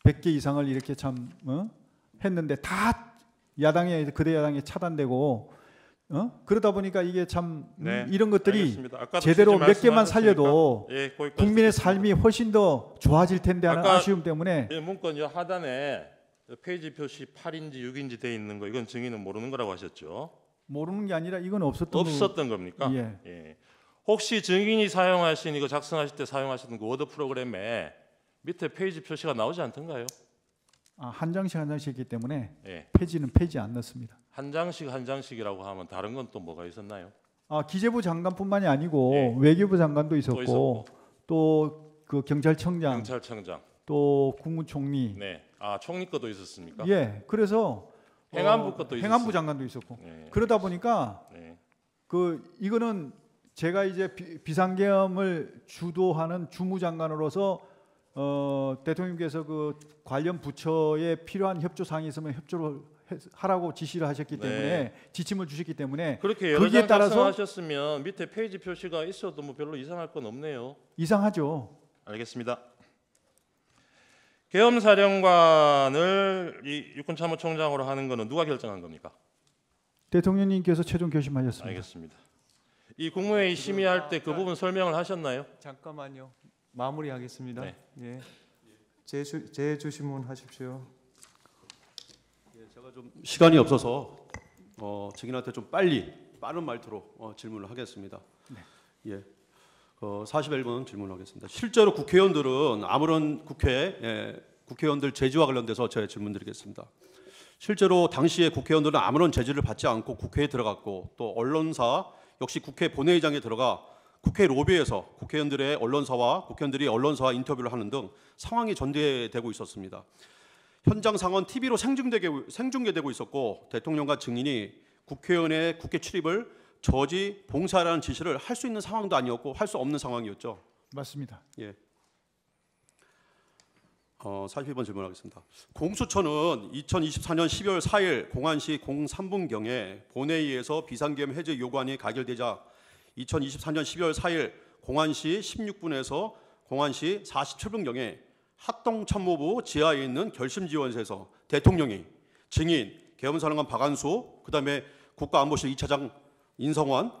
100개 이상을 이렇게 참 했는데 다 그대 야당에 차단되고 그러다 보니까 이게 참 네, 이런 것들이 알겠습니다. 아까도 제대로 취지 몇 개만 말씀하셨으니까. 살려도 예, 거기까지 국민의 듣겠습니다. 삶이 훨씬 더 좋아질 텐데 하는 아까 아쉬움 때문에 예, 문건 요 하단에 페이지 표시 8인지 6인지 돼 있는 거 이건 증인은 모르는 거라고 하셨죠? 모르는 게 아니라 이건 없었던 없었던 겁니까? 예. 예. 혹시 증인이 사용하신 이거 작성하실 때 사용하셨던 그 워드 프로그램에 밑에 페이지 표시가 나오지 않던가요? 한 장씩 한 장씩 있기 때문에 예. 페이지 안 넣습니다. 한 장씩이라고 하면 다른 건 또 뭐가 있었나요? 기재부 장관뿐만이 아니고 예. 외교부 장관도 또 있었고 있었고 또 그 경찰청장 경찰청장. 또 국무총리 네. 아 총리 것도 있었습니까? 예 그래서 행안부 것도 행안부 있었어요. 장관도 있었고 네. 그러다 보니까 네. 이거는 제가 이제 비상계엄을 주도하는 주무장관으로서 대통령께서 그 관련 부처에 필요한 협조 사항이 있으면 협조를 하라고 지시를 하셨기 때문에 네. 지침을 주셨기 때문에 그렇게 여러 거기에 장 따라서 작성하셨으면 밑에 페이지 표시가 있어도 뭐 별로 이상할 건 없네요. 이상하죠. 알겠습니다. 계엄사령관을 이 육군참모총장으로 하는 거는 누가 결정한 겁니까? 대통령님께서 최종 결심하셨습니다. 알겠습니다. 이 국무회의 심의할 때 그 부분 설명을 하셨나요? 잠깐만요. 마무리하겠습니다. 네. 예. 재주시문 하십시오. 제가 좀 시간이 없어서 증인한테 좀 빠른 말투로 질문을 하겠습니다. 예. 41번 질문하겠습니다. 실제로 국회의원들은 아무런 국회의원들 제지와 관련돼서 제 질문드리겠습니다. 실제로 당시에 국회의원들은 아무런 제지를 받지 않고 국회에 들어갔고 또 언론사 역시 국회 본회의장에 들어가 국회 로비에서 국회의원들의 국회의원들이 언론사와 인터뷰를 하는 등 상황이 전개되고 있었습니다. 현장 상황 TV로 생중계되고 있었고 대통령과 증인이 국회의원의 국회 출입을 저지 봉사라는 지시를 할 수 있는 상황도 아니었고 할 수 없는 상황이었죠. 맞습니다. 예. 42번 질문하겠습니다. 공수처는 2024년 12월 4일 공안시 03분경에 본회의에서 비상계엄 해제 요구안이 가결되자 2024년 12월 4일 공안시 16분에서 공안시 47분경에 합동참모부 지하에 있는 결심지원실에서 대통령이 증인, 계엄사령관 박안수, 그다음에 국가안보실 2차장 인성환,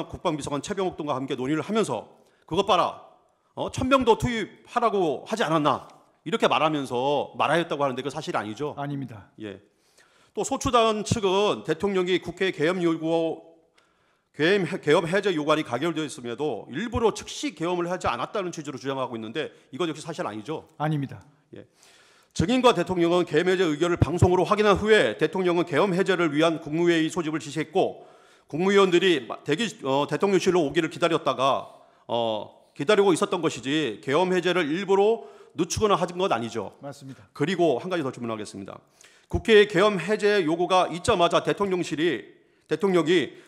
국방비서관 최병욱 등과 함께 논의를 하면서 그것 봐라, 1000명도 투입하라고 하지 않았나 이렇게 말하였다고 하는데 그 사실이 아니죠. 아닙니다. 예. 또 소추단 측은 대통령이 국회 계엄 해제 요구안이 가결되었음에도 일부러 즉시 계엄을 하지 않았다는 취지로 주장하고 있는데 이것 역시 사실 아니죠. 아닙니다. 예. 증인과 대통령은 계엄 해제 의견을 방송으로 확인한 후에 대통령은 계엄 해제를 위한 국무회의 소집을 지시했고 국무위원들이 대통령실로 오기를 기다리고 있었던 것이지 계엄 해제를 일부러 늦추거나 하는 건 아니죠. 맞습니다. 그리고 한 가지 더 질문하겠습니다. 국회의 계엄 해제 요구가 있자마자 대통령이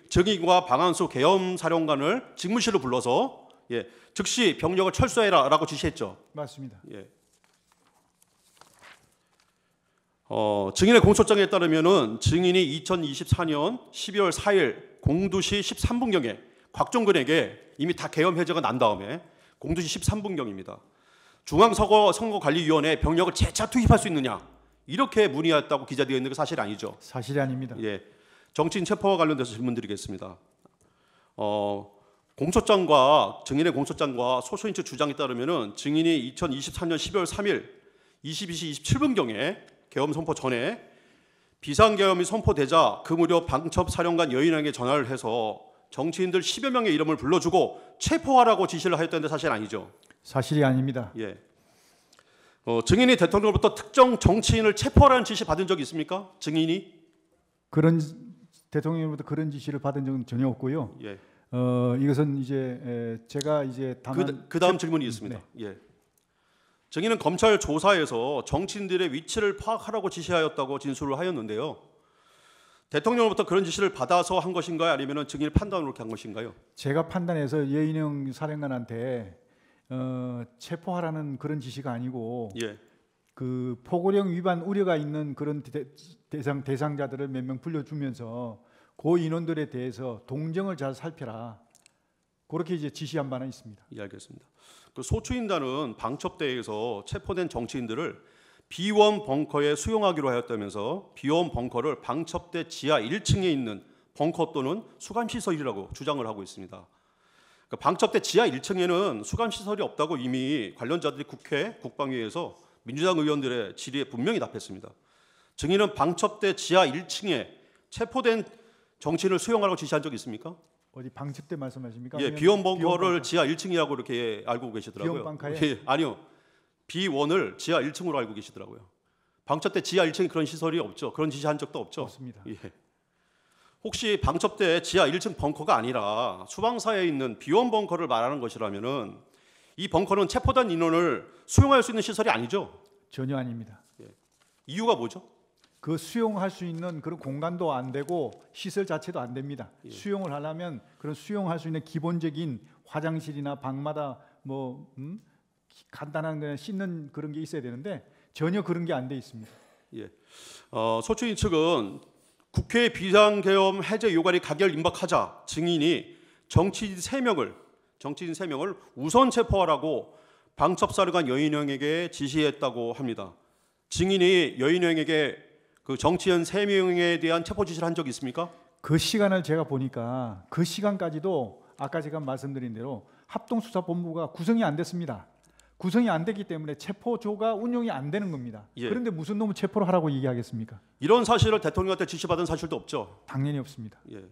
증인과 박안수 계엄사령관을 직무실로 불러서 즉시 병력을 철수해라라고 지시했죠. 맞습니다. 예. 증인의 공소장에 따르면은 증인이 2024년 12월 4일 02시 13분경에 곽종근에게 이미 다 계엄 해제가 난 다음에 02시 13분경입니다. 중앙선거관리위원회에 병력을 재차 투입할 수 있느냐 이렇게 문의했다고 기재되어 있는 게 사실 아니죠. 사실이 아닙니다. 예, 정치인 체포와 관련돼서 질문드리겠습니다. 공소장과 증인의 공소장과 소소인 측 주장에 따르면은 증인이 2023년 12월 3일 22시 27분경에 계엄 선포 전에 비상계엄이 선포되자 그 무렵 방첩사령관 여인에게 전화를 해서 정치인들 10여 명의 이름을 불러주고 체포하라고 지시를 하였다는데 사실 아니죠? 사실이 아닙니다. 예. 증인이 대통령으로부터 특정 정치인을 체포하라는 지시 받은 적이 있습니까? 증인이? 그런 대통령으로부터 그런 지시를 받은 적은 전혀 없고요. 예. 이것은 이제 제가 이제 다만 그 다음 질문이 있습니다. 예. 증인은 검찰 조사에서 정치인들의 위치를 파악하라고 지시하였다고 진술을 하였는데요. 대통령으로부터 그런 지시를 받아서 한 것인가요? 아니면 증인 판단으로 이렇게 한 것인가요? 제가 판단해서 여인영 사령관한테 체포하라는 그런 지시가 아니고 예. 그 포고령 위반 우려가 있는 그런 대상자들을 몇 명 불러주면서 그 인원들에 대해서 동정을 잘 살펴라. 그렇게 이제 지시한 바는 있습니다. 예, 알겠습니다. 그 소추인단은 방첩대에서 체포된 정치인들을 비원 벙커에 수용하기로 하였다면서 비원 벙커를 방첩대 지하 1층에 있는 벙커 또는 수감시설이라고 주장을 하고 있습니다. 그러니까 방첩대 지하 1층에는 수감시설이 없다고 이미 관련자들이 국회, 국방위에서 민주당 의원들의 질의에 분명히 답했습니다. 증인은 방첩대 지하 1층에 체포된 정치인을 수용하라고 지시한 적이 있습니까? 어디 방첩대 말씀하십니까? 예, 비원 벙커를 지하 1층이라고 이렇게 알고 계시더라고요. 비원 벙커에? 예, 아니요. 비원을 지하 1층으로 알고 계시더라고요. 방첩대 지하 1층에 그런 시설이 없죠. 그런 지시한 적도 없죠. 없습니다. 예. 혹시 방첩대 지하 1층 벙커가 아니라 수방사에 있는 비원 벙커를 말하는 것이라면은 이 벙커는 체포된 인원을 수용할 수 있는 시설이 아니죠. 전혀 아닙니다. 이유가 뭐죠? 그 수용할 수 있는 그런 공간도 안 되고 시설 자체도 안 됩니다. 수용을 하려면 그런 수용할 수 있는 기본적인 화장실이나 방마다 뭐 간단한 그냥 씻는 그런 게 있어야 되는데 전혀 그런 게 안 돼 있습니다. 예. 소추인 측은 국회 비상계엄 해제 요구안이 가결 임박하자 증인이 정치인 3명을 우선 체포하라고 방첩사령관 여인영에게 지시했다고 합니다. 증인이 여인영에게 그 정치인 3명에 대한 체포 지시를 한 적이 있습니까? 그 시간을 제가 보니까 그 시간까지도 아까 제가 말씀드린 대로 합동수사본부가 구성이 안 됐습니다. 구성이 안 됐기 때문에 체포조가 운영이 안 되는 겁니다. 예. 그런데 무슨 놈을 체포를 하라고 얘기하겠습니까? 이런 사실을 대통령한테 지시받은 사실도 없죠. 당연히 없습니다. 예.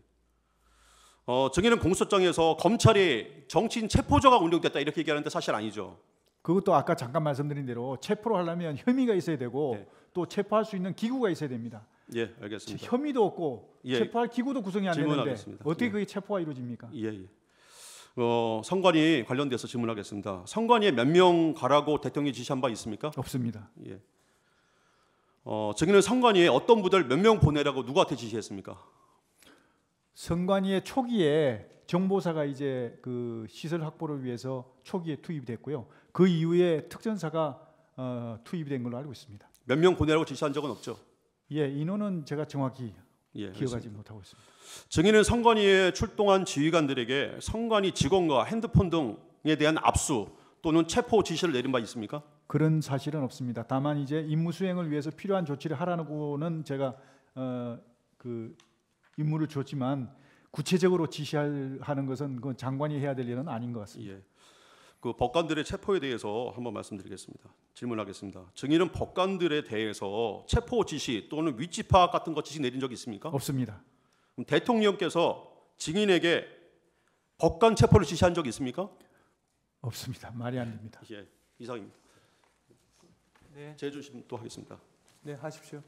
증인은 공소장에서 검찰이 정치인 체포조가 운영됐다 이렇게 얘기하는데 사실 아니죠. 그것도 아까 잠깐 말씀드린 대로 체포를 하려면 혐의가 있어야 되고 네. 또 체포할 수 있는 기구가 있어야 됩니다. 예, 알겠습니다. 혐의도 없고 예. 체포할 기구도 구성이 안 되는데 질문하겠습니다. 어떻게 예. 그게 체포가 이루어집니까? 예, 예. 선관위 관련돼서 질문하겠습니다. 선관위에 몇 명 가라고 대통령이 지시한 바 있습니까? 없습니다. 예. 증인은 선관위에 어떤 부대를 몇 명 보내라고 누구한테 지시했습니까? 선관위의 초기에 정보사가 이제 그 시설 확보를 위해서 초기에 투입이 됐고요. 그 이후에 특전사가 투입이 된 걸로 알고 있습니다. 몇 명 보내라고 지시한 적은 없죠. 예, 인원은 제가 정확히 예, 기억하지 알겠습니다. 못하고 있습니다. 증인은 선관위에 출동한 지휘관들에게 선관위 직원과 핸드폰 등에 대한 압수 또는 체포 지시를 내린 바 있습니까? 그런 사실은 없습니다. 다만 이제 임무 수행을 위해서 필요한 조치를 하라고는 제가 그 임무를 줬지만 구체적으로 지시하는 것은 그 장관이 해야 될 일은 아닌 것 같습니다. 예. 그 법관들의 체포에 대해서 한번 말씀드리겠습니다. 질문하겠습니다. 증인은 법관들에 대해서 체포 지시 또는 위치 파악 같은 거 지시 내린 적이 있습니까? 없습니다. 그럼 대통령께서 증인에게 법관 체포를 지시한 적이 있습니까? 없습니다. 말이 안 됩니다. 예, 이상입니다. 네, 재주심 또 하겠습니다. 네 하십시오.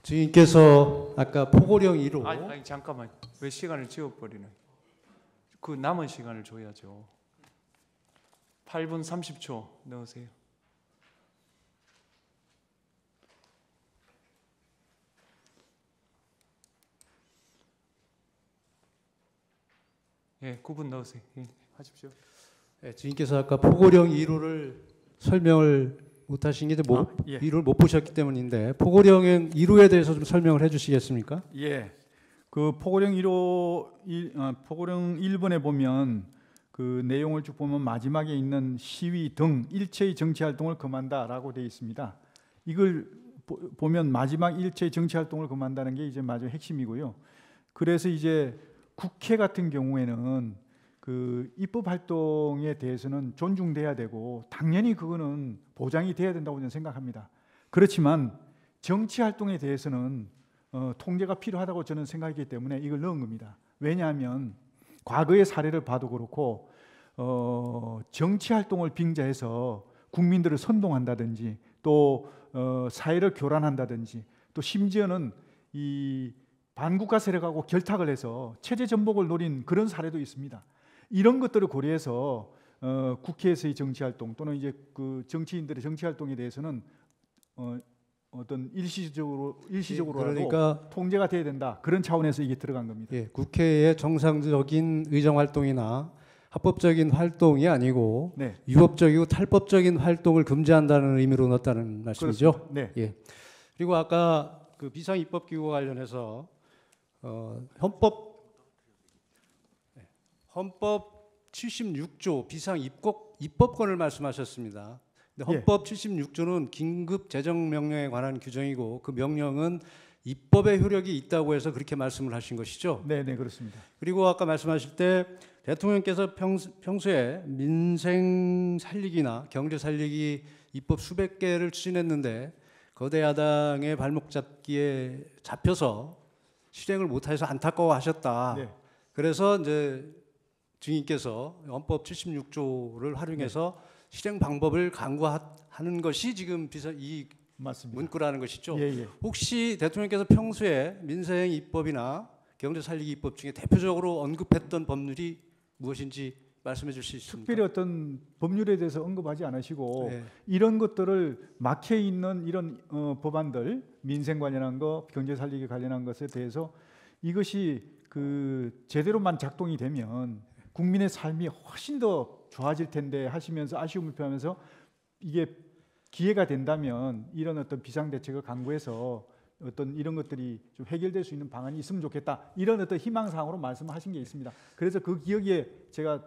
증인께서 아까 포고령 1호 아니 잠깐만, 왜 시간을 지워버리는? 그 남은 시간을 줘야죠. 8분 30초 넣으세요. 예, 9분 넣으세요. 예, 하십시오. 증인께서 아까 포고령 1호를 설명을 못 하신 게 예. 1호를 못 보셨기 때문인데 포고령 1호에 대해서 좀 설명을 해 주시겠습니까? 예. 그 포고령 1호 포고령 1번에 보면 그 내용을 쭉 보면 마지막에 있는 시위 등 일체의 정치 활동을 금한다라고 되어 있습니다. 이걸 보면 마지막 일체 정치 활동을 그만다는 게 이제 마지막 핵심이고요. 그래서 이제 국회 같은 경우에는 그 입법 활동에 대해서는 존중돼야 되고 당연히 그거는 보장이 돼야 된다고 저는 생각합니다. 그렇지만 정치 활동에 대해서는 통제가 필요하다고 저는 생각하기 때문에 이걸 넣은 겁니다. 왜냐하면 과거의 사례를 봐도 그렇고 정치 활동을 빙자해서 국민들을 선동한다든지 또 사회를 교란한다든지 또 심지어는 이 반국가 세력하고 결탁을 해서 체제 전복을 노린 그런 사례도 있습니다. 이런 것들을 고려해서 국회에서의 정치 활동 또는 이제 그 정치인들의 정치 활동에 대해서는 어떤 일시적으로라도 그러니까 통제가 돼야 된다. 그런 차원에서 이게 들어간 겁니다. 예, 국회의 정상적인 의정 활동이나 합법적인 활동이 아니고 네, 유법적이고 탈법적인 활동을 금지한다는 의미로 넣었다는 말씀이죠. 네. 예. 그리고 아까 그 비상입법기구 관련해서 헌법 76조 비상입법권을 말씀하셨습니다. 근데 헌법 76조는 긴급 재정 명령에 관한 규정이고 그 명령은 입법의 효력이 있다고 해서 그렇게 말씀을 하신 것이죠. 네, 네, 그렇습니다. 그리고 아까 말씀하실 때 대통령께서 평소에 민생 살리기나 경제 살리기 입법 수백 개를 추진했는데 거대 야당의 발목 잡기에 잡혀서 실행을 못해서 안타까워하셨다. 네. 그래서 이제 증인께서 헌법 76조를 활용해서 실행 방법을 강구하는 것이 지금 이 맞습니다. 문구라는 것이죠. 예, 예. 혹시 대통령께서 평소에 민생 입법이나 경제 살리기 입법 중에 대표적으로 언급했던 법률이 무엇인지 말씀해 주실 수 있습니까? 특별히 어떤 법률에 대해서 언급하지 않으시고 네. 이런 것들을 막혀 있는 이런 법안들 민생 관련한 거, 경제 살리기 관련한 것에 대해서 이것이 그 제대로만 작동이 되면 국민의 삶이 훨씬 더 좋아질 텐데 하시면서 아쉬움을 표하면서 이게 기회가 된다면 이런 어떤 비상 대책을 강구해서 어떤 이런 것들이 좀 해결될 수 있는 방안이 있으면 좋겠다. 이런 어떤 희망사항으로 말씀하신 게 있습니다. 그래서 그 기억에 제가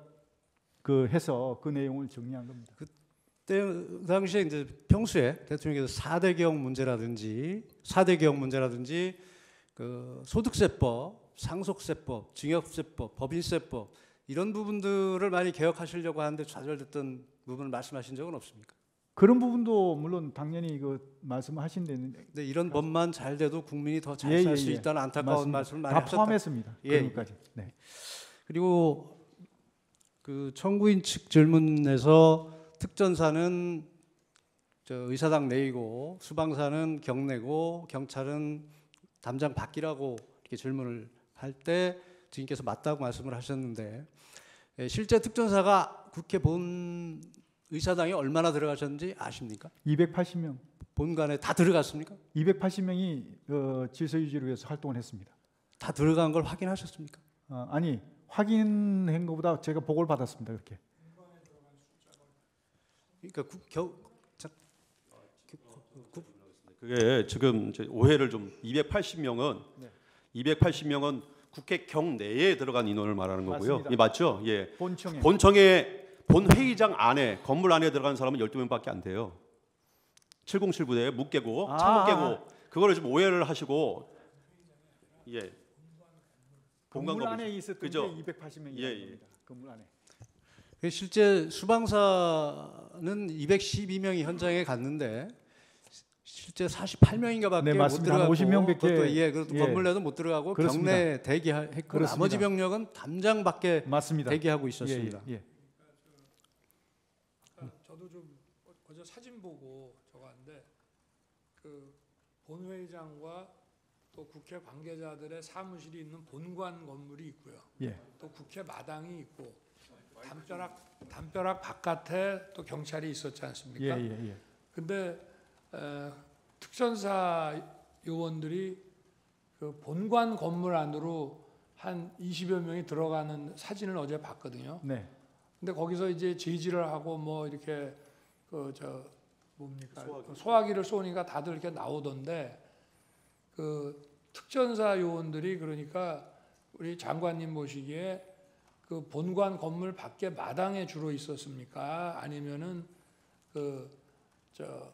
해서 그 내용을 정리한 겁니다. 그때 당시에 이제 평소에 대통령께서 4대 개혁 문제라든지 그 소득세법, 상속세법, 증여세법, 법인세법 이런 부분들을 많이 개혁하시려고 하는데 좌절됐던 부분을 말씀하신 적은 없습니까? 그런 부분도 물론 당연히 말씀하신 데는 근데 이런 법만 잘 돼도 국민이 더 잘 예, 살 예, 수 예. 있다는 안타까운 맞습니다. 말씀을 많이 다 하셨다. 포함했습니다. 예, 그런 것까지. 네. 그리고 그 청구인 측 질문에서 특전사는 의사당 내이고 수방사는 경내고 경찰은 담장 밖이라고 이렇게 질문을 할 때 증인께서 맞다고 말씀을 하셨는데 실제 특전사가 국회 본 의사당에 얼마나 들어가셨는지 아십니까? 280명. 본관에 다 들어갔습니까? 280명이 질서 유지를 위해서 활동을 했습니다. 다 들어간 걸 확인하셨습니까? 아니 확인한 것보다 제가 보고를 받았습니다. 그렇게. 그러니까 그게 지금 이제 오해를 좀 280명은 국회 경내에 들어간 인원을 말하는 거고요. 맞습니다. 이 맞죠? 예. 본청에 본 회의장 안에 건물 안에 들어간 사람은 12명밖에 안 돼요. 7079대 묵 깨고 창문 깨고 그거를 좀 오해를 하시고 예. 건물 안에 있었던 그죠? 게 280명이라는 예, 예. 겁니다. 건물 안에. 실제 수방사는 212명이 현장에 갔는데 실제 48명인가밖에 네, 못 맞습니다. 들어가고 50명 밖에 그것도 예. 건물 내도 못 들어가고 그렇습니다. 경내 대기했고 그렇습니다. 나머지 병력은 담장 밖에 맞습니다. 대기하고 있었습니다. 예, 예. 저도 좀 어제 사진 보고 저거 하는데 그 본회의장과 또 국회 관계자들의 사무실이 있는 본관 건물이 있고요. 예. 또 국회 마당이 있고 담벼락 바깥에 또 경찰이 있었지 않습니까? 예, 예, 예. 근데 특전사 요원들이 그 본관 건물 안으로 한 20여 명이 들어가는 사진을 어제 봤거든요. 네. 근데 거기서 이제 제지를 하고 뭐 이렇게 소화기를 쏘니까 다들 이렇게 나오던데 그 특전사 요원들이 그러니까 우리 장관님 보시기에 그 본관 건물 밖에 마당에 주로 있었습니까? 아니면은 그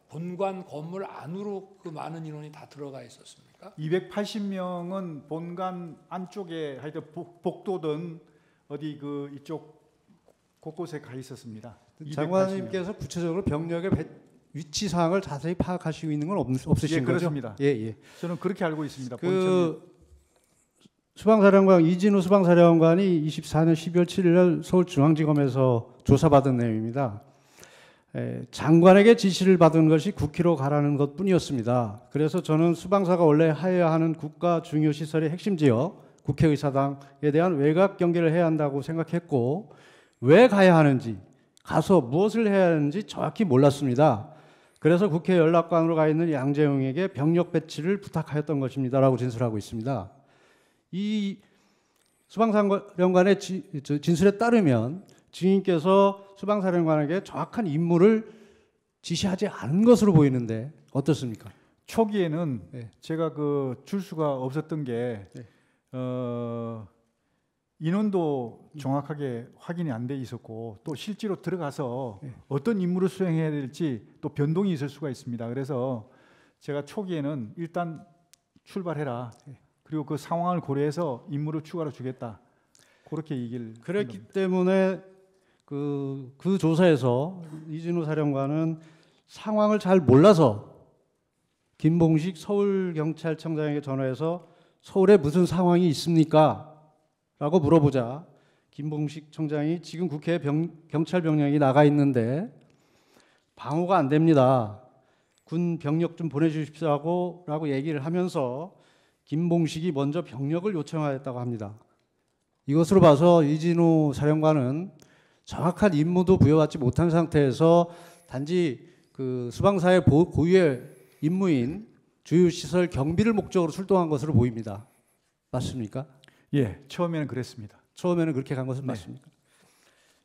본관 건물 안으로 그 많은 인원이 다 들어가 있었습니까? 280명은 본관 안쪽에 하여튼 복도든 어디 그 이쪽 곳곳에 가 있었습니다. 280명. 장관님께서 구체적으로 병력의 위치 사항을 자세히 파악하시고 있는 건 없으신 예, 거죠? 그렇습니다. 예, 예. 저는 그렇게 알고 있습니다. 그 수방사령관 이진우 수방사령관이 24년 12월 7일 날 서울중앙지검에서 조사받은 내용입니다. 장관에게 지시를 받은 것이 9km 가라는 것뿐이었습니다. 그래서 저는 수방사가 원래 하여야 하는 국가 중요 시설의 핵심 지역 국회의사당에 대한 외곽 경계를 해야 한다고 생각했고 왜 가야 하는지 가서 무엇을 해야 하는지 정확히 몰랐습니다. 그래서 국회 연락관으로 가 있는 양재용에게 병력 배치를 부탁하였던 것입니다라고 진술하고 있습니다. 이 수방사령관의 진술에 따르면 증인께서 수방사령관에게 정확한 임무를 지시하지 않은 것으로 보이는데 어떻습니까? 초기에는 네. 제가 그 줄 수가 없었던 게 네. 인원도 정확하게 확인이 안 돼 있었고 또 실제로 들어가서 네. 어떤 임무를 수행해야 될지 또 변동이 있을 수가 있습니다. 그래서 제가 초기에는 일단 출발해라. 그리고 그 상황을 고려해서 임무를 추가로 주겠다. 그렇게 얘기를 그랬기 때문에 그 조사에서 이진우 사령관은 상황을 잘 몰라서 김봉식 서울경찰청장에게 전화해서 서울에 무슨 상황이 있습니까? 라고 물어보자 김봉식 청장이 지금 국회에 경찰 병력이 나가 있는데 방어가 안 됩니다. 군 병력 좀 보내주십시오 라고 얘기를 하면서 김봉식이 먼저 병력을 요청하였다고 합니다. 이것으로 봐서 이진우 사령관은 정확한 임무도 부여받지 못한 상태에서 단지 그 수방사의 고유의 임무인 주요시설 경비를 목적으로 출동한 것으로 보입니다. 맞습니까? 예, 처음에는 그랬습니다. 처음에는 그렇게 간 것은 네. 맞습니까?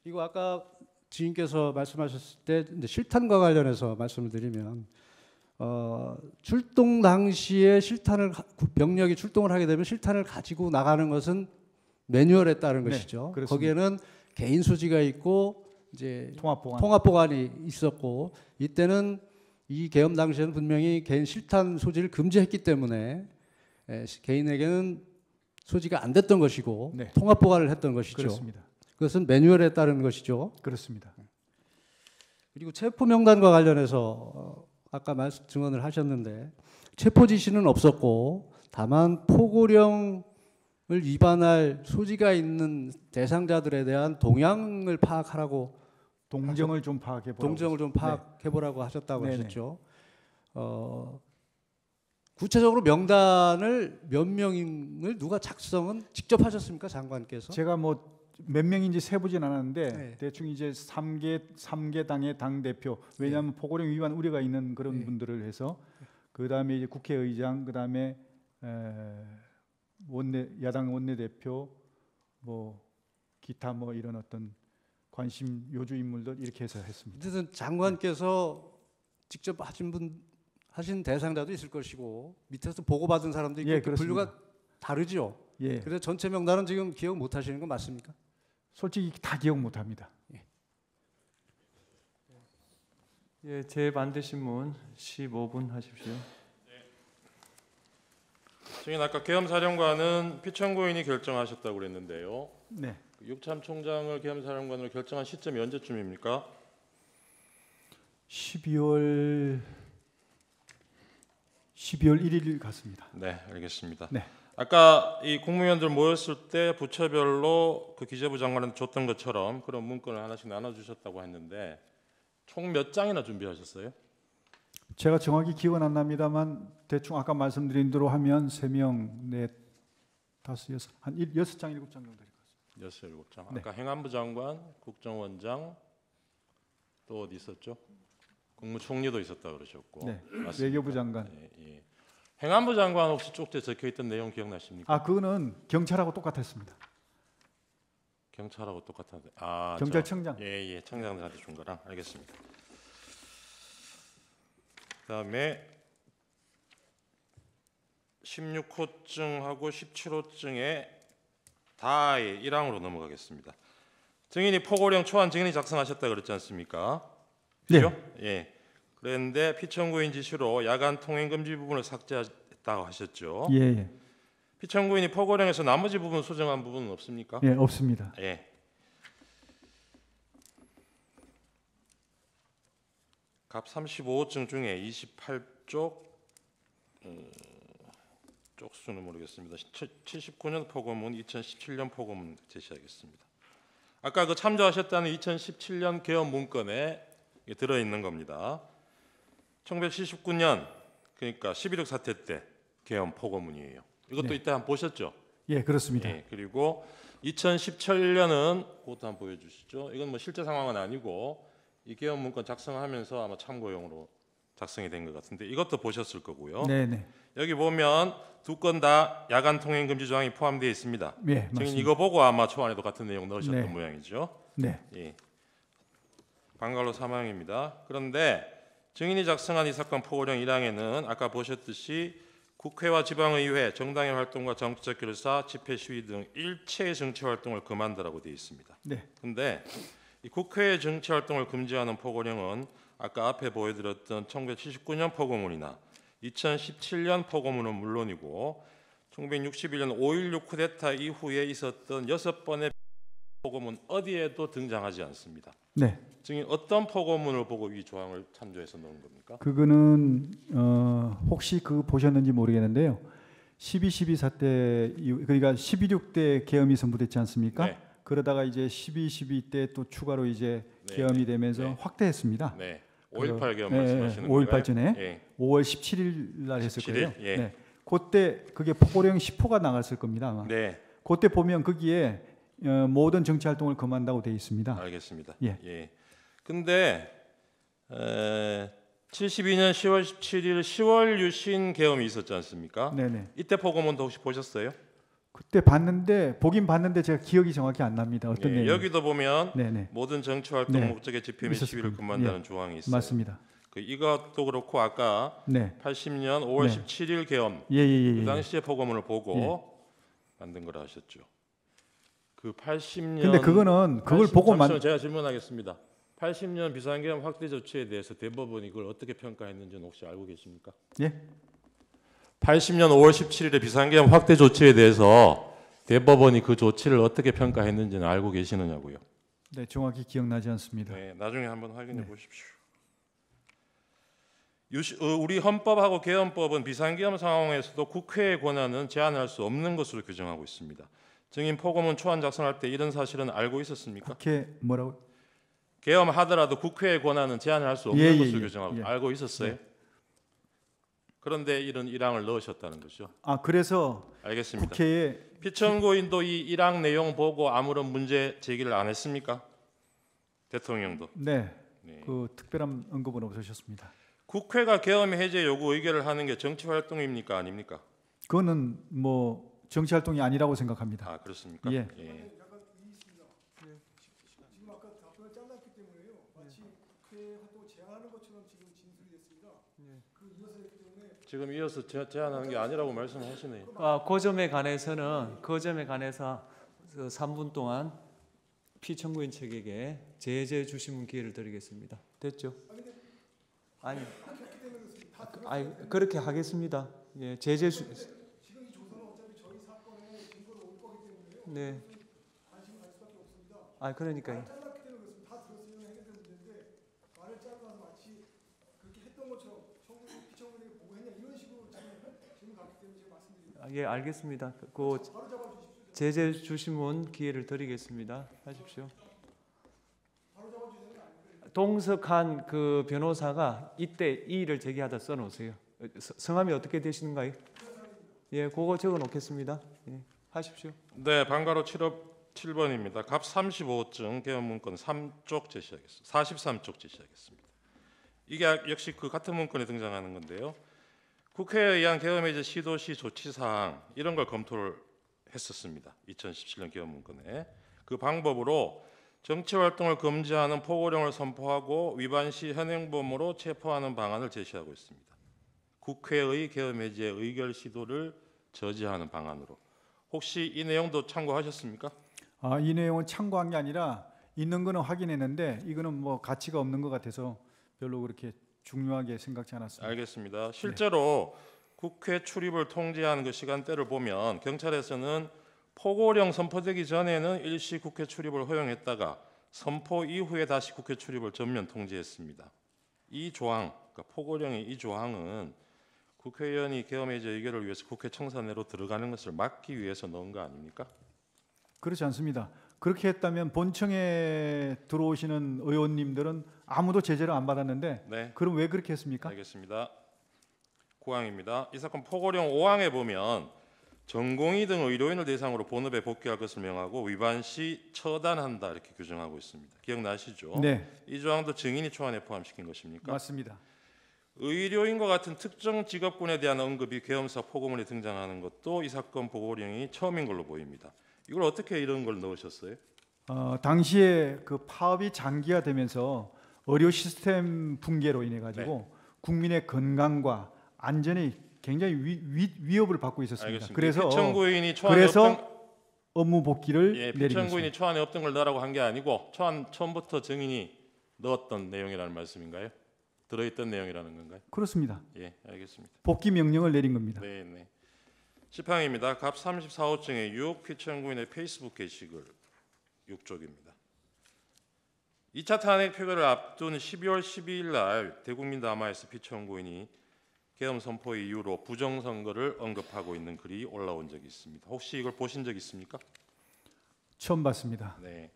이거 아까 지인께서 말씀하셨을 때 이제 실탄과 관련해서 말씀을 드리면 출동 당시에 병력이 출동을 하게 되면 실탄을 가지고 나가는 것은 매뉴얼에 따른 네, 것이죠. 그렇습니다. 거기에는 개인 소지가 있고 이제 통합보관. 통합보관이 있었고 이때는 이 계엄 당시에는 분명히 개인 실탄 소지를 금지했기 때문에 개인에게는 소지가 안 됐던 것이고 네. 통합보관을 했던 것이죠. 그렇습니다. 그것은 매뉴얼에 따른 것이죠. 그렇습니다. 그리고 체포 명단과 관련해서 아까 증언을 하셨는데 체포 지시는 없었고 다만 포고령을 위반할 소지가 있는 대상자들에 대한 동향을 파악하라고 동정을 좀 파악해 보라고. 동정을 좀 파악해 보라고 하셨다고 네네. 하셨죠. 구체적으로 명단을 몇 명을 누가 작성은 직접 하셨습니까, 장관께서? 제가 뭐 몇 명인지 세보진 않았는데 네. 대충 이제 3개 당의 당 대표 왜냐하면 포고령 위반 우려가 있는 그런 네. 분들을 해서 그 다음에 이제 국회의장 그 다음에 야당 원내대표 뭐 기타 뭐 이런 어떤 관심 요주 인물들 이렇게 해서 했습니다. 어쨌든 장관께서 직접 하신 대상자도 있을 것이고 밑에서 보고받은 사람도 있고 예, 그 그렇습니다. 분류가 다르죠. 예, 그래서 전체 명단은 지금 기억 못 하시는 건 맞습니까? 솔직히 다 기억 못합니다. 예, 제 반대 신문 15분 하십시오. 증인 아까 계엄사령관은 피청구인이 결정하셨다고 그랬는데요. 네, 육참 총장을 계엄사령관으로 결정한 시점이 언제쯤입니까? 12월 1일 같습니다. 네, 알겠습니다. 네. 아까 이 국무위원들 모였을 때 부처별로 그 기재부 장관한테 줬던 것처럼 그런 문건을 하나씩 나눠주셨다고 했는데 총 몇 장이나 준비하셨어요? 제가 정확히 기억은 안 납니다만 대충 아까 말씀드린 대로 하면 3명, 4, 5, 6, 한 6장, 7장 정도 될 것 같습니다. 6, 7장. 네. 아까 행안부 장관, 국정원장 또 어디 있었죠? 국무총리도 있었다 그러셨고. 네, 맞습니까? 외교부 장관. 예, 예. 행안부 장관 혹시 쪽지에 적혀있던 내용 기억나십니까? 아, 그거는 경찰하고 똑같았습니다. 경찰하고 똑같은데. 아, 경찰청장. 예, 청장들한테 준 거랑 알겠습니다. 그다음에 16호증하고 17호증에 다의 1항으로 넘어가겠습니다. 증인이 포고령 초안 증인이 작성하셨다 그랬지 않습니까? 네. 그죠? 예. 그런데 피청구인 지시로 야간 통행 금지 부분을 삭제했다고 하셨죠. 예, 예. 피청구인이 포고령에서 나머지 부분 수정한 부분은 없습니까? 예, 없습니다. 예. 갑 35호증 중에 28쪽 쪽수는 모르겠습니다. 79년 포고문, 2017년 포고문 제시하겠습니다. 아까 그 참조하셨다는 2017년 개헌 문건에 들어 있는 겁니다. 1979년 그러니까 11.6 사태 때 개헌 포고문이에요. 이것도 네. 이때 한번 보셨죠? 예, 그렇습니다. 예, 그리고 2017년은 그것도 한번 보여주시죠. 이건 뭐 실제 상황은 아니고 이 개헌 문건 작성하면서 아마 참고용으로 작성이 된 것 같은데 이것도 보셨을 거고요. 네, 네. 여기 보면 두 건 다 야간 통행 금지 조항이 포함되어 있습니다. 예, 지금 맞습니다. 이거 보고 아마 초안에도 같은 내용 넣으셨던 네. 모양이죠. 네. 예. 방갈로 사망입니다. 그런데 증인이 작성한 이 사건 포고령 1항에는 아까 보셨듯이 국회와 지방의회, 정당의 활동과 정치적 결사, 집회 시위 등 일체의 정치 활동을 금한다라고 되어 있습니다. 네. 그런데 이 국회의 정치 활동을 금지하는 포고령은 아까 앞에 보여드렸던 1979년 포고문이나 2017년 포고문은 물론이고 1961년 5.16 쿠데타 이후에 있었던 6번의 포고문 어디에도 등장하지 않습니다. 네. 증인 어떤 포고문을 보고 이 조항을 참조해서 넣은 겁니까? 그거는 혹시 그 보셨는지 모르겠는데요. 12.12 사태 이후, 그러니까 12.6 때 계엄이 선포됐지 않습니까? 네. 그러다가 이제 12.12 때 또 추가로 이제 네, 계엄이 되면서 네. 확대했습니다. 네. 5.18 계엄 예, 말씀하시는 5.18 건가요? 전에 예. 5월 17일 날 했을 17일? 거예요. 예. 네. 그때 그게 포고령 10호가 나갔을 겁니다. 아마. 네. 그때 보면 거기에 모든 정치 활동을 금한다고 되어 있습니다. 알겠습니다. 예. 예. 근데 72년 10월 17일 10월 유신 계엄이 있었지 않습니까? 네네. 이때 포고문도 혹시 보셨어요? 그때 봤는데 보긴 봤는데 제가 기억이 정확히 안 납니다. 어떤 예, 내용? 여기도 보면 네네. 모든 정치 활동 네. 목적의 집회 및 있었을 시위를 겁니다. 금한다는 조항이 있어요. 맞습니다. 그 이것도 그렇고 아까 네. 80년 5월 네. 17일 계엄 예예예. 그 당시에 포고문을 보고 만든 거라 하셨죠. 그 80년 근데 그거는 그걸 보고 잠시만요. 제가 질문하겠습니다. 80년 비상계엄 확대 조치에 대해서 대법원이 그걸 어떻게 평가했는지는 혹시 알고 계십니까? 예? 80년 5월 17일의 비상계엄 확대 조치에 대해서 대법원이 그 조치를 어떻게 평가했는지는 알고 계시느냐고요. 네, 정확히 기억나지 않습니다. 네, 나중에 한번 확인해 네. 보십시오. 우리 헌법하고 개헌법은 비상계엄 상황에서도 국회의 권한은 제한할 수 없는 것으로 규정하고 있습니다. 증인 포고문 초안 작성할 때 이런 사실은 알고 있었습니까? 국회 뭐라고? 계엄하더라도 국회의 권한은 제한을 할 수 없는 예, 것으로 예, 규정하고 예. 알고 있었어요. 네. 그런데 이런 1항을 넣으셨다는 거죠. 아, 그래서 알겠습니다. 국회에 피청구인도 이 1항 내용 보고 아무런 문제 제기를 안 했습니까? 대통령도. 네, 네. 그 특별한 언급은 없으셨습니다. 국회가 계엄 해제 요구 의결을 하는 게 정치 활동입니까 아닙니까? 그거는 뭐 정치 활동이 아니라고 생각합니다. 아 그렇습니까? 예. 지금 이어서 제안하는 게 아니라고 말씀하시네요. 그 점에 관해서는 그 점에 관해서 3분 동안 피청구인 측에게 제재 주시면 기회를 드리겠습니다. 됐죠? 아니, 아니 그렇게 하겠습니다. 예, 제재 주. 지금 이 조서는 어차피 저희 사건의 증거로 올 거기 때문에요. 네. 관심 갈 수밖에 없습니다. 아 그러니까요. 예, 알겠습니다. 그 제재 주시면 기회를 드리겠습니다. 하십시오. 동석한 그 변호사가 이때 이의를 제기하다 써놓으세요. 성함이 어떻게 되시는가요? 예, 그거 적어 놓겠습니다. 예, 하십시오. 네, 방가로 7번입니다. 갑 35증 개헌 문건 3쪽 제시하겠습니다. 43쪽 제시하겠습니다. 이게 역시 그 같은 문건에 등장하는 건데요. 국회에 의한 계엄 해제 시도 시 조치 사항 이런 걸 검토를 했었습니다. 2017년 계엄 문건에 그 방법으로 정치 활동을 금지하는 포고령을 선포하고 위반 시 현행범으로 체포하는 방안을 제시하고 있습니다. 국회의 계엄 해제 의결 시도를 저지하는 방안으로. 혹시 이 내용도 참고하셨습니까? 아, 이 내용은 참고한 게 아니라 있는 거는 확인했는데 이거는 뭐 가치가 없는 것 같아서 별로 그렇게 중요하게 생각지 않았습니다. 알겠습니다. 실제로 국회 출입을 통제하는 그 시간대를 보면 경찰에서는 포고령 선포되기 전에는 일시 국회 출입을 허용했다가 선포 이후에 다시 국회 출입을 전면 통제했습니다. 이 조항, 그러니까 포고령의 이 조항은 국회의원이 계엄해제 의결을 위해서 국회 청사내로 들어가는 것을 막기 위해서 넣은 거 아닙니까? 그렇지 않습니다. 그렇게 했다면 본청에 들어오시는 의원님들은 아무도 제재를 안 받았는데 네, 그럼 왜 그렇게 했습니까? 알겠습니다. 9항입니다. 이 사건 포고령 5항에 보면 전공의 등 의료인을 대상으로 본업에 복귀할 것을 명하고 위반 시 처단한다 이렇게 규정하고 있습니다. 기억나시죠? 네, 이 조항도 증인이 초안에 포함시킨 것입니까? 맞습니다. 의료인과 같은 특정 직업군에 대한 언급이 계엄사 포고문에 등장하는 것도 이 사건 보고령이 처음인 걸로 보입니다. 이걸 어떻게 이런 걸 넣으셨어요? 당시에 그 파업이 장기화되면서 의료 시스템 붕괴로 인해 가지고 국민의 건강과 안전이 굉장히 위협을 받고 있었습니다. 알겠습니다. 그래서 피청구인이 초안에 없던 업무 복귀를 피청구인이 내리겠습니다. 초안에 없던 걸 넣으라고 한 게 아니고 초안 처음부터 증인이 넣었던 내용이라는 말씀인가요? 들어있던 내용이라는 건가요? 그렇습니다. 예, 알겠습니다. 복귀 명령을 내린 겁니다. 네, 네. 10항입니다. 갑 34호증의 6 피청구인의 페이스북 게시글 6쪽입니다. 2차 탄핵 표결을 앞둔 12월 12일 날 대국민 담화에서 피청구인이 계엄 선포 이후로 부정선거를 언급하고 있는 글이 올라온 적이 있습니다. 혹시 이걸 보신 적 있습니까? 처음 봤습니다. 네.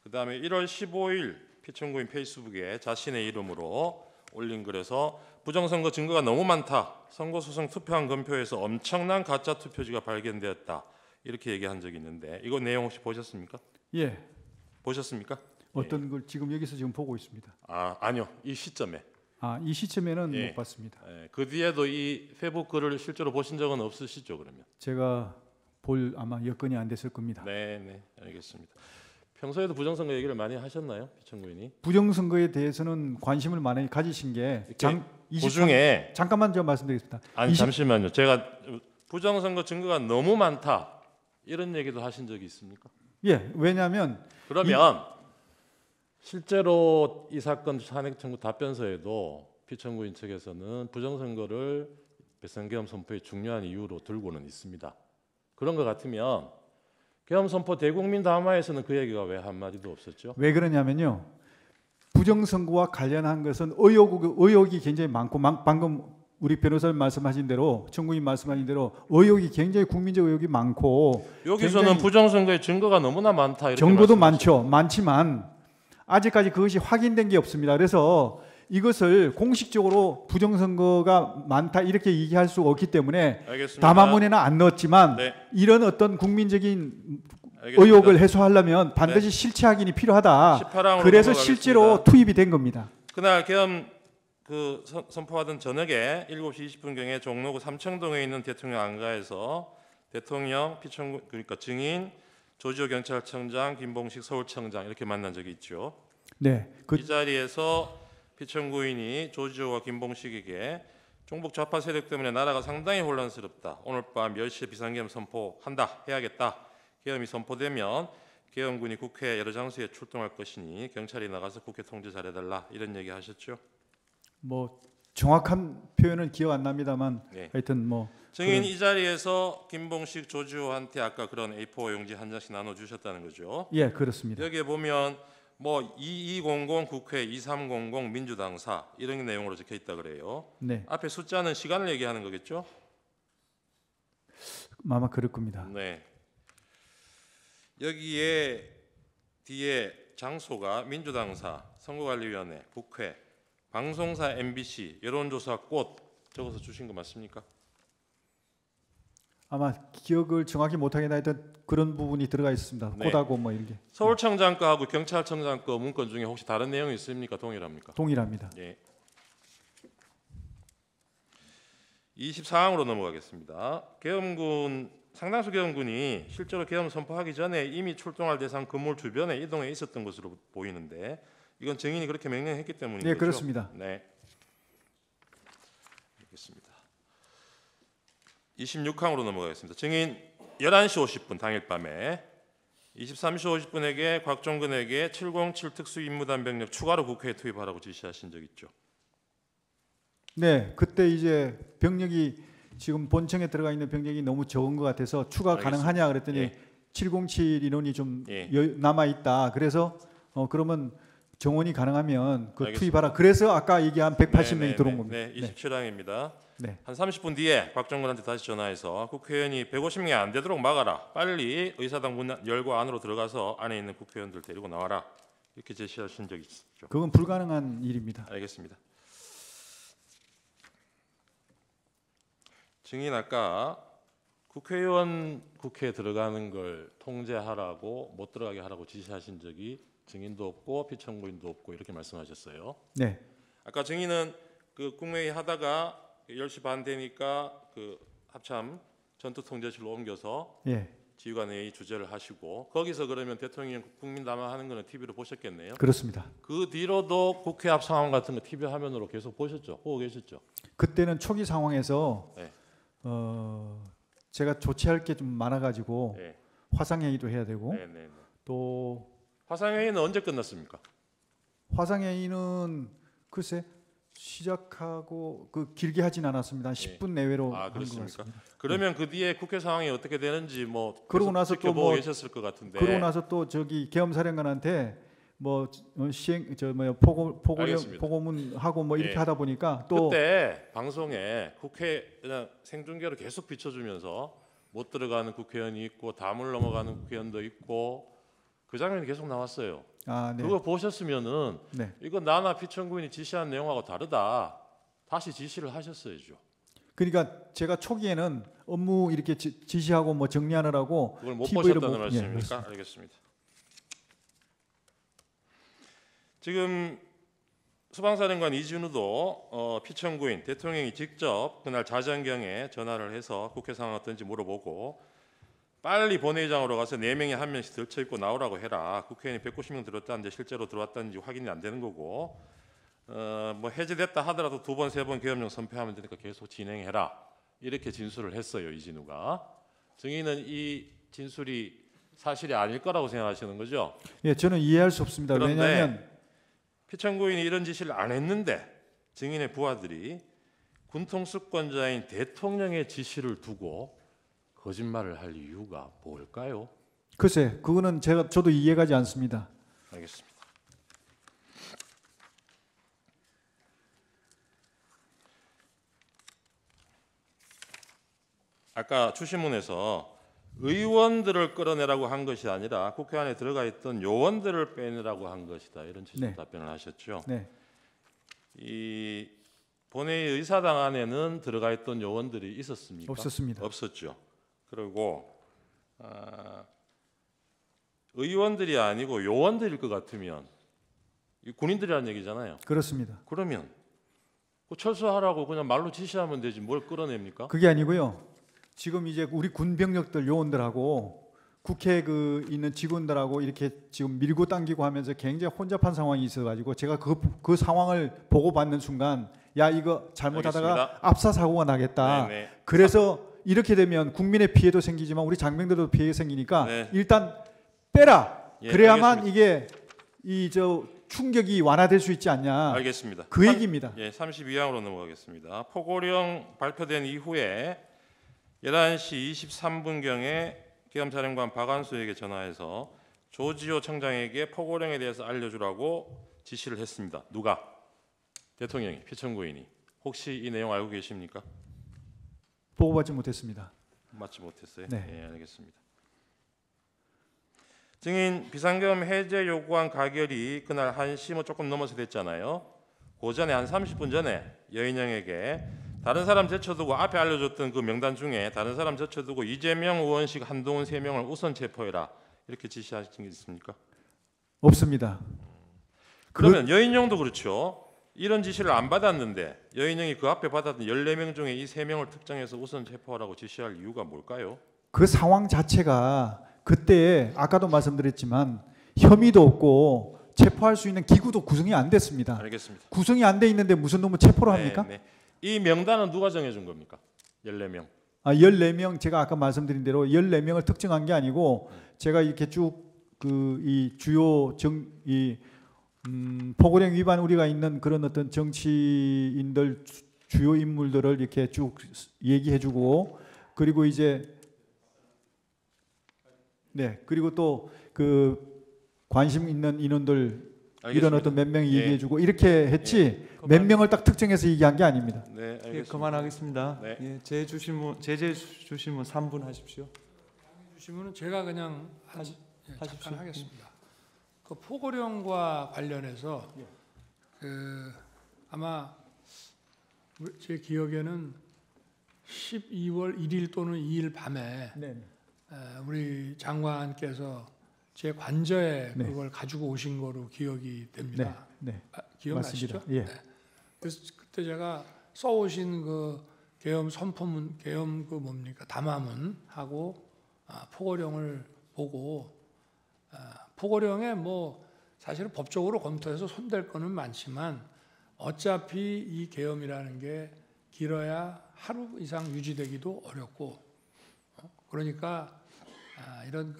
그다음에 1월 15일 피청구인 페이스북에 자신의 이름으로 올린 글에서 부정선거 증거가 너무 많다. 선거소송 투표한 검표에서 엄청난 가짜 투표지가 발견되었다. 이렇게 얘기한 적이 있는데 이거 내용 혹시 보셨습니까? 예, 보셨습니까? 어떤 걸 지금 여기서 지금 보고 있습니다. 아니요. 이 시점에. 이 시점에는 예. 못 봤습니다. 그 뒤에도 이 페북 글을 실제로 보신 적은 없으시죠, 그러면? 제가 볼 아마 여건이 안 됐을 겁니다. 네, 네. 알겠습니다. 평소에도 부정선거 얘기를 많이 하셨나요, 피청구인이? 부정선거에 대해서는 관심을 많이 가지신 게 그중에 잠깐만 좀 말씀드리겠습니다. 잠시만요. 제가 부정선거 증거가 너무 많다 이런 얘기도 하신 적이 있습니까? 예, 왜냐하면 그러면 실제로 이 사건 탄핵 청구 답변서에도 피청구인 측에서는 부정선거를 배선계엄 선포의 중요한 이유로 들고는 있습니다. 그런 것 같으면 계엄 선포 대국민 담화에서는 그 얘기가 왜 한마디도 없었죠? 왜 그러냐면요, 부정선거와 관련한 것은 의혹이 굉장히 많고 방금 우리 변호사님 말씀하신 대로 청구인 말씀하신 대로 의혹이 굉장히 국민적 의혹이 많고 여기서는 부정선거의 증거가 너무나 많다 이렇게 정보도 말씀하셨죠. 많지만 아직까지 그것이 확인된 게 없습니다. 그래서 이것을 공식적으로 부정선거가 많다 이렇게 얘기할 수 없기 때문에 알겠습니다. 담화문에는 안 넣었지만 네. 이런 어떤 국민적인 알겠습니다. 의혹을 해소하려면 반드시 실체 확인이 필요하다. 18항으로 그래서 넘어가겠습니다. 실제로 투입이 된 겁니다. 그날 계엄 선포하던 저녁에 7시 20분경에 종로구 삼청동에 있는 대통령 안가에서 대통령, 피청구 그러니까 증인, 조지호 경찰청장, 김봉식 서울청장 이렇게 만난 적이 있죠. 네, 이 자리에서 피청구인이 조지호와 김봉식에게 종북 좌파 세력 때문에 나라가 상당히 혼란스럽다. 오늘 밤 10시에 비상계엄 선포한다. 해야겠다. 계엄이 선포되면 계엄군이 국회 여러 장소에 출동할 것이니 경찰이 나가서 국회 통제 잘해달라. 이런 얘기 하셨죠. 뭐 정확한 표현은 기억 안 납니다만 네. 하여튼 뭐 증인 이 자리에서 김봉식, 조지호한테 아까 그런 A4 용지 한 장씩 나눠주셨다는 거죠. 예, 그렇습니다. 여기에 보면 뭐 2200 국회 2300 민주당사 이런 내용으로 적혀 있다 그래요. 네, 앞에 숫자는 시간을 얘기하는 거겠죠? 아마 그럴 겁니다. 네. 여기에 뒤에 장소가 민주당사, 선거관리위원회, 국회, 방송사 MBC, 여론조사 꽃 적어서 주신 거 맞습니까? 아마 기억을 정확히 못하긴 하여튼 그런 부분이 들어가 있습니다. 네. 꽃하고 뭐 이런 게 서울청장 거하고 경찰청장 거 문건 중에 혹시 다른 내용이 있습니까? 동일합니까? 동일합니다. 예. 24항으로 넘어가겠습니다. 계엄군 상당수 계엄군이 실제로 계엄 선포하기 전에 이미 출동할 대상 건물 주변에 이동해 있었던 것으로 보이는데 이건 증인이 그렇게 명령했기 때문인 네, 거죠? 그렇습니다. 네. 알겠습니다. 26항으로 넘어가겠습니다. 증인 11시 50분 당일 밤에 23시 50분에게 곽종근에게 707 특수임무단 병력 추가로 국회에 투입하라고 지시하신 적 있죠? 네, 그때 이제 병력이 지금 본청에 들어가 있는 병력이 너무 적은 것 같아서 추가 알겠습니다. 가능하냐 그랬더니 예. 707 인원이 좀 예. 남아 있다. 그래서 그러면 정원이 가능하면 그 알겠습니다. 투입하라. 그래서 아까 얘기한 180명이 들어온 겁니다. 네, 27항입니다. 네. 한 30분 뒤에 박정근한테 다시 전화해서 국회의원이 150명이 안 되도록 막아라. 빨리 의사당 문 열고 안으로 들어가서 안에 있는 국회의원들 데리고 나와라. 이렇게 제시하신 적이 있죠. 그건 불가능한 일입니다. 알겠습니다. 증인 아까 국회의원 국회에 들어가는 걸 통제하라고 못 들어가게 하라고 지시하신 적이 증인도 없고 피청구인도 없고 이렇게 말씀하셨어요. 네. 아까 증인은 그 국무회의 하다가 10시 반 되니까 그 합참 전투통제실로 옮겨서 예. 지휘관회의 주재를 하시고 거기서 그러면 대통령 국민 담화하는 거는 TV로 보셨겠네요. 그렇습니다. 그 뒤로도 국회 앞 상황 같은 거 TV 화면으로 계속 보셨죠? 보고 계셨죠? 그때는 초기 상황에서 네. 제가 조치할 게 좀 많아가지고 네. 화상회의도 해야 되고 네, 네, 네. 또 화상회의는 언제 끝났습니까? 화상회의는 글쎄 시작하고 그 길게 하진 않았습니다. 한 네. 10분 내외로 아, 한 것 그렇습니까? 같습니다. 그러면 그 뒤에 국회 상황이 어떻게 되는지 뭐 그러고 계속 나서 또 지켜보고 뭐 계셨을 것 같은데. 그러고 나서 또 저기 계엄사령관한테 뭐 시행 알겠습니다. 보고문 하고 뭐 이렇게 예. 하다 보니까 또 그때 방송에 국회 그냥 생중계로 계속 비춰주면서 못 들어가는 국회의원이 있고 담을 넘어가는 국회의원도 있고 그 장면이 계속 나왔어요. 아, 네. 그거 보셨으면은 네. 이거 나나 피청구인이 지시한 내용하고 다르다. 다시 지시를 하셨어야죠. 그러니까 제가 초기에는 업무 이렇게 지시하고 뭐 정리하느라고 그걸 못 TV를 보셨다는 못- 예, 말씀입니까? 그렇습니다. 알겠습니다. 지금 수방사령관 이진우도 피청구인 대통령이 직접 그날 자정경에 전화를 해서 국회 상황 어떤지 물어보고 빨리 본회의장으로 가서 4명이 한 명씩 들쳐 입고 나오라고 해라. 국회의원이 190명 들었다는데 실제로 들어왔다는지 확인이 안 되는 거고 뭐 해제됐다 하더라도 2번, 3번 계엄령 선포하면 되니까 계속 진행해라. 이렇게 진술을 했어요. 이진우가. 증인은 이 진술이 사실이 아닐 거라고 생각하시는 거죠? 예, 저는 이해할 수 없습니다. 그런데 왜냐하면 피청구인이 이런 지시를 안 했는데 증인의 부하들이 군통수권자인 대통령의 지시를 두고 거짓말을 할 이유가 뭘까요? 글쎄 그거는 저도 이해가지 않습니다. 알겠습니다. 아까 추신문에서 의원들을 끌어내라고 한 것이 아니라 국회 안에 들어가 있던 요원들을 빼내라고 한 것이다. 이런 취지의 네. 답변을 하셨죠. 네. 이 본회의 의사당 안에는 들어가 있던 요원들이 있었습니까? 없었습니다. 없었죠. 그리고 의원들이 아니고 요원들일 것 같으면 이 군인들이라는 얘기잖아요. 그렇습니다. 그러면 그 철수하라고 그냥 말로 지시하면 되지 뭘 끌어냅니까? 그게 아니고요. 지금 이제 우리 군 병력들 요원들하고 국회 그 있는 직원들하고 이렇게 지금 밀고 당기고 하면서 굉장히 혼잡한 상황이 있어가지고 제가 그 상황을 보고 받는 순간 야 이거 잘못하다가 알겠습니다. 압사 사고가 나겠다. 네네. 그래서 이렇게 되면 국민의 피해도 생기지만 우리 장병들도 피해 생기니까 네. 일단 빼라. 예, 그래야만 알겠습니다. 이게 이 저 충격이 완화될 수 있지 않냐. 알겠습니다. 그 얘기입니다. 예, 32항으로 넘어가겠습니다. 포고령 발표된 이후에 11시 23분경에 계엄사령관 박안수에게 전화해서 조지호 청장에게 포고령에 대해서 알려주라고 지시를 했습니다. 누가? 대통령이, 피청구인이. 혹시 이 내용 알고 계십니까? 보고받지 못했습니다. 맞지 못했어요? 네. 예, 알겠습니다. 증인 비상계엄 해제 요구한 가결이 그날 1시 뭐 조금 넘어서 됐잖아요. 그 전에 한 30분 전에 여인영에게 다른 사람 제쳐두고 앞에 알려줬던 그 명단 중에 다른 사람 제쳐두고 이재명, 우원식, 한동훈 3명을 우선 체포해라. 이렇게 지시하신 게 있습니까? 없습니다. 그러면 여인영도 그렇죠. 이런 지시를 안 받았는데 여인영이 그 앞에 받았던 14명 중에 이 3명을 특정해서 우선 체포하라고 지시할 이유가 뭘까요? 그 상황 자체가 그때 아까도 말씀드렸지만 혐의도 없고 체포할 수 있는 기구도 구성이 안 됐습니다. 알겠습니다. 구성이 안 돼 있는데 무슨 놈을 체포를 합니까? 네, 네. 이 명단은 누가 정해준 겁니까? 14명. 14명 제가 아까 말씀드린 대로 14명을 특정한 게 아니고 제가 이렇게 쭉 그 이 주요 포고령 위반 우리가 있는 그런 어떤 정치인들 주요 인물들을 이렇게 쭉 얘기해주고 그리고 이제 네 그리고 또 그 관심 있는 인원들 이런 알겠습니다. 어떤 몇 명이 예. 얘기해주고 이렇게 했지 몇 명을 딱 특정해서 얘기한 게 아닙니다. 네, 예, 알겠습니다. 그만하겠습니다. 네. 예, 제재 주시면 3분 하십시오. 주시면은 제가 그냥 하십시오. 잠깐 하겠습니다. 그 포고령과 관련해서 그 아마 제 기억에는 12월 1일 또는 2일 밤에 네. 우리 장관께서 제 관저에 네. 그걸 가지고 오신 거로 기억이 됩니다. 네. 기억나시죠? 맞습니다. 예. 네. 그래서 그때 제가 써오신 그 계엄 선포문, 계엄 그 뭡니까 담화문하고 포고령을 보고 포고령에 뭐 사실은 법적으로 검토해서 손댈 거는 많지만 어차피 이 계엄이라는 게 길어야 하루 이상 유지되기도 어렵고 그러니까 이런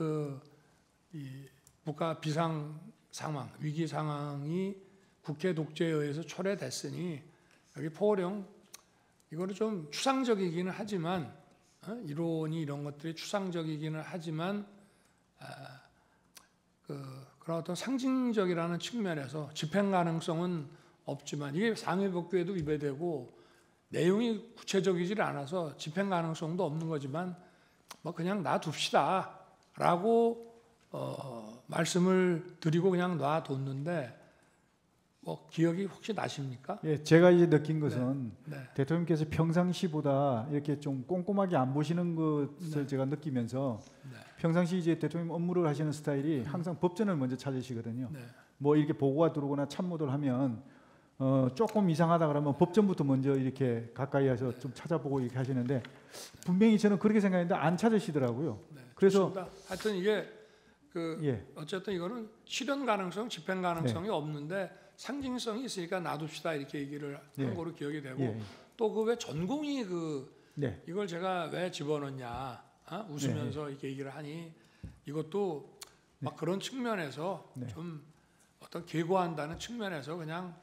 이 국가 비상 상황, 위기 상황이 국회 독재에 의해서 초래됐으니 여기 포고령 이거는 좀 추상적이기는 하지만 이론이 이런 것들이 추상적이기는 하지만 그런 어떤 상징적이라는 측면에서 집행 가능성은 없지만 이게 상해법규에도 위배되고 내용이 구체적이질 않아서 집행 가능성도 없는 거지만 뭐 그냥 놔둡시다라고 말씀을 드리고 그냥 놔뒀는데 뭐 기억이 혹시 나십니까? 예, 제가 이제 느낀 것은 네. 대통령께서 평상시보다 이렇게 좀 꼼꼼하게 안 보시는 것을 제가 느끼면서 네. 평상시 이제 대통령 업무를 하시는 스타일이 항상 법전을 먼저 찾으시거든요. 네. 뭐 이렇게 보고가 들어오거나 참모들 하면 조금 이상하다 그러면 법전부터 먼저 이렇게 가까이 해서 좀 찾아보고 이렇게 하시는데 분명히 저는 그렇게 생각했는데 안 찾으시더라고요. 네, 그래서 좋습니다. 하여튼 이게 예, 어쨌든 이거는 실현 가능성, 집행 가능성이 없는데 상징성이 있으니까 놔둡시다 이렇게 얘기를 예. 한 거로 기억이 되고 예, 또 그 왜 전공이 네, 이걸 제가 왜 집어넣냐 웃으면서 이렇게 얘기를 하니 이것도 막 그런 측면에서 네. 좀 어떤 계고한다는 측면에서 그냥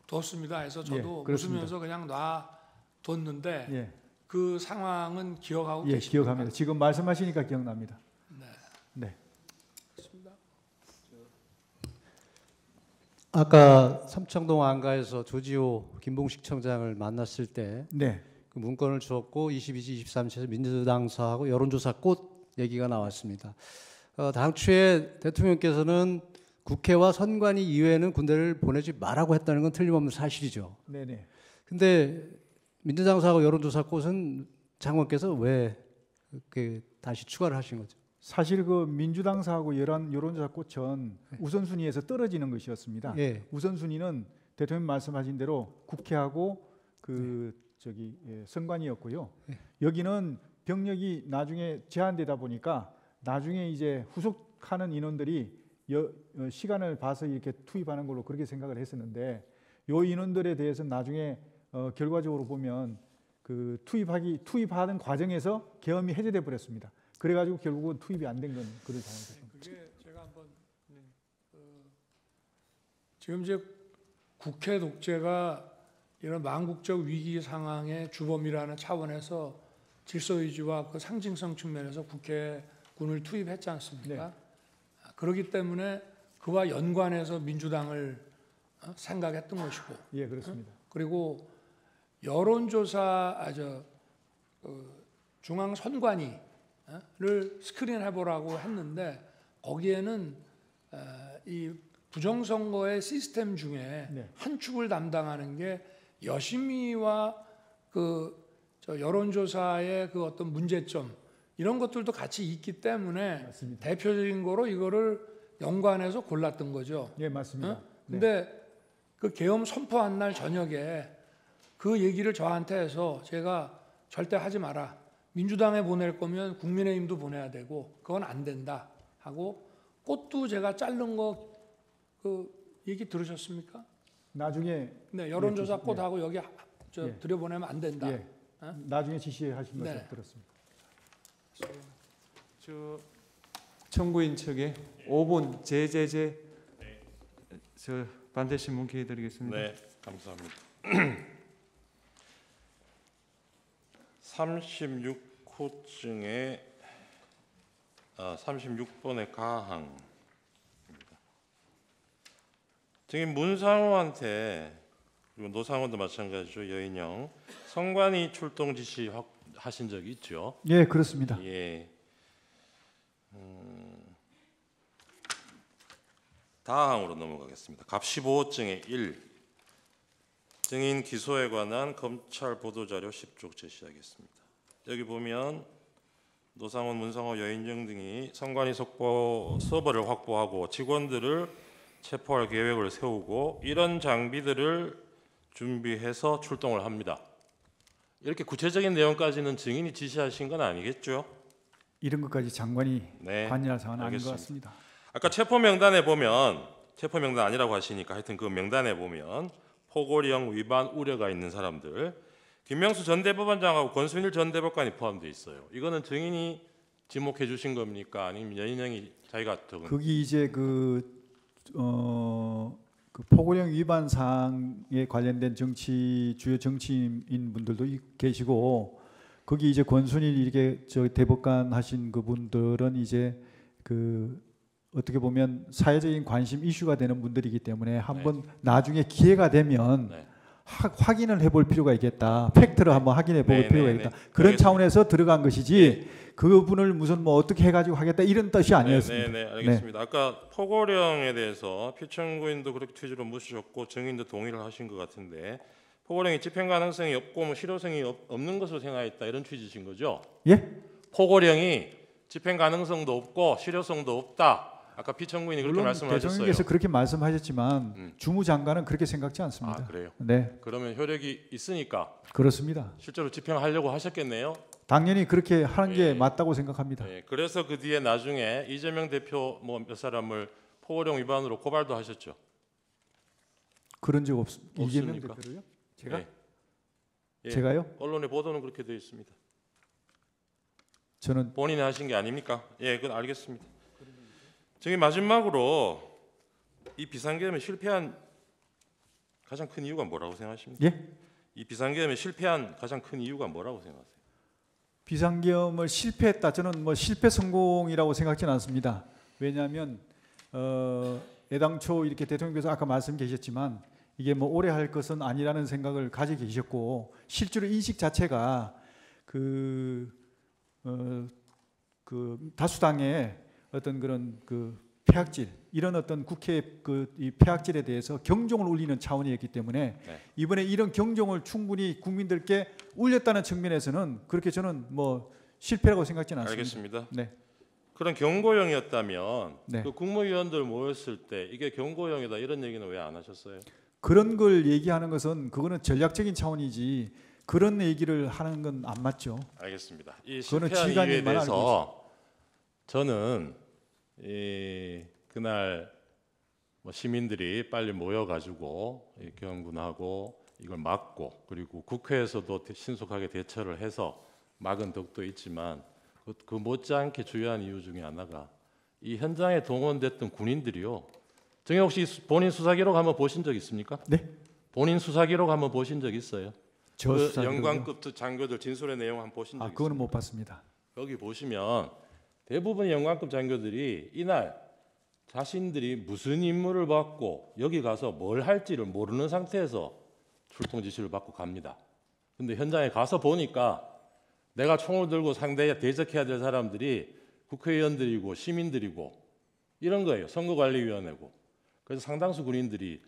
뒀습니다 해서 저도 그렇습니다. 웃으면서 그냥 놔뒀는데 예, 그 상황은 기억하고 예, 계십니까? 기억합니다. 지금 말씀하시니까 기억납니다. 네. 네, 그렇습니다. 아까 삼청동 안가에서 조지호 김봉식 청장을 만났을 때 네, 그 문건을 주었고 22지 23지에서 민주당사하고 여론조사 꽃 얘기가 나왔습니다. 당초에 대통령께서는 국회와 선관위 이외에는 군대를 보내지 말라고 했다는 건 틀림없는 사실이죠. 네, 네. 근데 민주당사하고 여론조사 꽃은 장관께서 왜 그렇게 다시 추가를 하신 거죠? 사실 그 민주당사하고 여론조사 꽃은 우선순위에서 떨어지는 것이었습니다. 예. 우선순위는 대통령 말씀하신 대로 국회하고 선관위였고요. 여기는 병력이 나중에 제한되다 보니까 나중에 이제 후속하는 인원들이 시간을 봐서 이렇게 투입하는 걸로 그렇게 생각을 했었는데 요 인원들에 대해서는 나중에 결과적으로 보면 그 투입하는 과정에서 계엄이 해제돼 버렸습니다. 그래가지고 결국은 투입이 안 된 건 그런 상황이죠. 그게 제가 한번 지금 이제 국회 독재가 이런 망국적 위기 상황의 주범이라는 차원에서 질서 유지와 그 상징성 측면에서 국회에 군을 투입했지 않습니까? 그렇기 때문에 그와 연관해서 민주당을 생각했던 것이고, 예, 그렇습니다. 그리고 여론조사 중앙 선관위를 스크린해보라고 했는데 거기에는 이 부정선거의 시스템 중에 네. 한 축을 담당하는 게 여심위와 여론조사의 그 어떤 문제점 이런 것들도 같이 있기 때문에 맞습니다. 대표적인 거로 이거를 연관해서 골랐던 거죠. 예, 맞습니다. 근데 그 계엄 선포한 날 저녁에 그 얘기를 저한테 해서 제가 절대 하지 마라. 민주당에 보낼 거면 국민의힘도 보내야 되고 그건 안 된다 하고 꽃도 제가 자른 거 그 얘기 들으셨습니까? 나중에 네, 여론조사 예, 꽃하고 여기 예. 들여보내면 안 된다. 예, 나중에 지시하신 것을 네. 들었습니다. 저 청구인 측에 5분 제제 반대 신문 기회 드리겠습니다. 네, 감사합니다. 36호증의 36번의 가항. 증인 문상호한테 그리고 노상원도 마찬가지죠. 여인영 성관이 출동 지시 하신 적이 있죠. 예, 그렇습니다. 예. 다항으로 넘어가겠습니다. 갑 15호증의 1 증인 기소에 관한 검찰 보도자료 10쪽 제시하겠습니다. 여기 보면 노상원, 문상호, 여인영 등이 성관이 서버를 확보하고 직원들을 체포할 계획을 세우고 이런 장비들을 준비해서 출동을 합니다. 이렇게 구체적인 내용까지는 증인이 지시하신 건 아니겠죠? 이런 것까지 장관이 네, 관여할 사안은 아닌 것 알겠습니다. 같습니다. 아까 체포 명단에 보면 체포 명단 아니라고 하시니까 하여튼 그 명단에 보면 포고령 위반 우려가 있는 사람들 김명수 전 대법원장하고 권순일 전 대법관이 포함되어 있어요. 이거는 증인이 지목해 주신 겁니까? 아니면 여인영이 자기가 적은? 거기 이제 그 포고령 위반 사항에 관련된 주요 정치인 분들도 계시고 거기 이제 권순일 이렇게 대법관 하신 그분들은 이제 그 어떻게 보면 사회적인 관심 이슈가 되는 분들이기 때문에 한번 나중에 기회가 되면 확인을 해볼 필요가 있겠다. 팩트를 한번 확인해 볼 필요가 있다. 그런 차원에서 들어간 것이지 그분을 무슨 뭐 어떻게 해가지고 하겠다 이런 뜻이 아니었습니다. 네, 알겠습니다. 아까 포고령에 대해서 피청구인도 그렇게 취지로 묻으셨고 증인도 동의를 하신 것 같은데 포고령이 집행 가능성이 없고 뭐 실효성이 없는 것으로 생각했다 이런 취지신 거죠? 예? 포고령이 집행 가능성도 없고 실효성도 없다. 아까 피청구인이 그렇게 말씀하셨어요. 대통령께서 그렇게 말씀하셨지만 주무장관은 그렇게 생각지 않습니다. 아, 그래요? 네, 그러면 효력이 있으니까 그렇습니다. 실제로 집행하려고 하셨겠네요. 당연히 그렇게 하는 게 맞다고 생각합니다. 네, 그래서 그 뒤에 나중에 이재명 대표 뭐 몇 사람을 포고령 위반으로 고발도 하셨죠. 그런 적 없습니다. 이재명 없습니까? 대표로요? 제가? 예. 제가요? 언론의 보도는 그렇게 되어 있습니다. 저는 본인이 하신 게 아닙니까? 예, 그건 알겠습니다. 저기 마지막으로 이 비상계엄에 실패한 가장 큰 이유가 뭐라고 생각하십니까? 예? 이 비상계엄에 실패한 가장 큰 이유가 뭐라고 생각하세요? 비상계엄을 실패했다. 저는 뭐 실패 성공이라고 생각지는 않습니다. 왜냐하면 애당초 이렇게 대통령께서 아까 말씀 계셨지만 이게 뭐 오래 할 것은 아니라는 생각을 가지고 계셨고 실제로 인식 자체가 그 다수당의 어떤 그런 그 폐악질 이런 어떤 국회 이 폐악질에 대해서 경종을 울리는 차원이었기 때문에 이번에 이런 경종을 충분히 국민들께 울렸다는 측면에서는 그렇게 저는 뭐 실패라고 생각지는 않습니다. 알겠습니다. 네. 그런 경고형이었다면 네. 그 국무위원들 모였을 때 이게 경고형이다 이런 얘기는 왜 안 하셨어요? 그런 걸 얘기하는 것은 그거는 전략적인 차원이지 그런 얘기를 하는 건 안 맞죠. 알겠습니다. 이 그거는 실패한 이유에 지휘관님만 알고 대해서 저는 그날 뭐 시민들이 빨리 모여가지고 경군하고 이걸 막고 그리고 국회에서도 신속하게 대처를 해서 막은 덕도 있지만 그 못지않게 중요한 이유 중에 하나가 이 현장에 동원됐던 군인들이요. 정희 혹시 본인 수사기록 한번 보신 적 있습니까? 네. 본인 수사기록 한번 보신 적 있어요? 저 그 수사기록이요? 영관급 장교들 진술의 내용 한번 보신 적 있어요? 그거는 못 봤습니다. 여기 보시면 대부분의 영관급 장교들이 이날 자신들이 무슨 임무를 받고 여기 가서 뭘 할지를 모르는 상태에서 출동 지시를 받고 갑니다. 근데 현장에 가서 보니까 내가 총을 들고 상대에 대적해야 될 사람들이 국회의원들이고 시민들이고 이런 거예요. 선거관리위원회고. 그래서 상당수 군인들이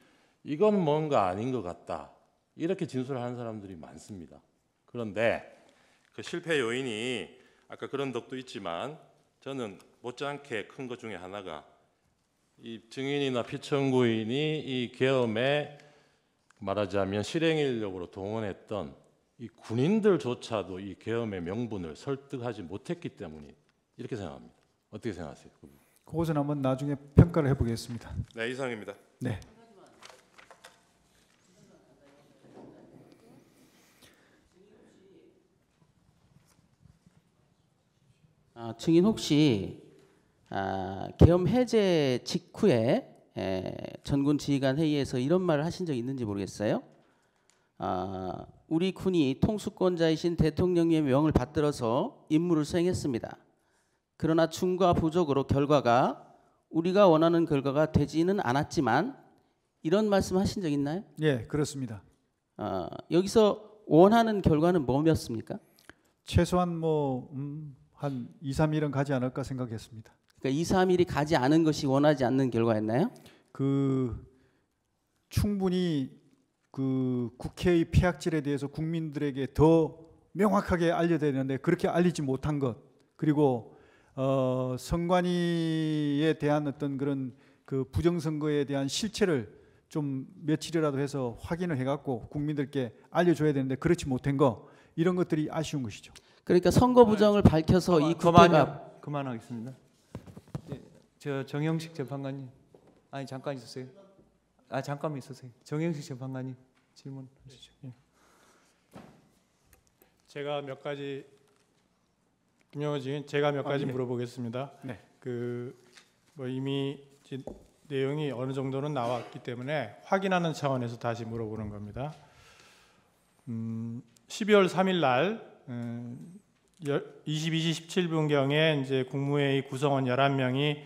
이건 뭔가 아닌 것 같다. 이렇게 진술을 하는 사람들이 많습니다. 그런데 그 실패 요인이 아까 그런 덕도 있지만 저는 못지않게 큰 것 중에 하나가 이 증인이나 피청구인이 이 계엄에 말하자면 실행 인력으로 동원했던 이 군인들조차도 이 계엄의 명분을 설득하지 못했기 때문이 이렇게 생각합니다. 어떻게 생각하세요? 그것은 한번 나중에 평가를 해보겠습니다. 네, 이상입니다. 네. 증인 혹시 계엄 해제 직후에 전군 지휘관 회의에서 이런 말을 하신 적 있는지 모르겠어요. 우리 군이 통수권자이신 대통령님의 명을 받들어서 임무를 수행했습니다. 그러나 충과 부족으로 결과가 우리가 원하는 결과가 되지는 않았지만 이런 말씀하신 적 있나요? 예, 그렇습니다. 여기서 원하는 결과는 뭐였습니까? 최소한 한 2, 3일은 가지 않을까 생각했습니다. 그러니까 2, 3일이 가지 않은 것이 원하지 않는 결과였나요? 충분히 국회의 폐악질에 대해서 국민들에게 더 명확하게 알려야 되는데 그렇게 알리지 못한 것, 그리고 선관위에 대한 어떤 그런 부정선거에 대한 실체를 좀 며칠이라도 해서 확인을 해갖고 국민들께 알려줘야 되는데 그렇지 못한 거, 이런 것들이 아쉬운 것이죠. 그러니까 선거 부정을 밝혀서 이 국회가 그만하겠습니다. 저 정영식 재판관님, 아니 잠깐 있으세요. 잠깐만 있으세요. 정영식 재판관님 질문하시죠. 예. 제가 몇 가지 김영호 증인, 제가 몇 가지 예. 물어보겠습니다. 네. 이미 내용이 어느 정도는 나왔기 때문에 확인하는 차원에서 다시 물어보는 겁니다. 12월 3일 날 22시 17분경에 이제 국무회의 구성원 11명이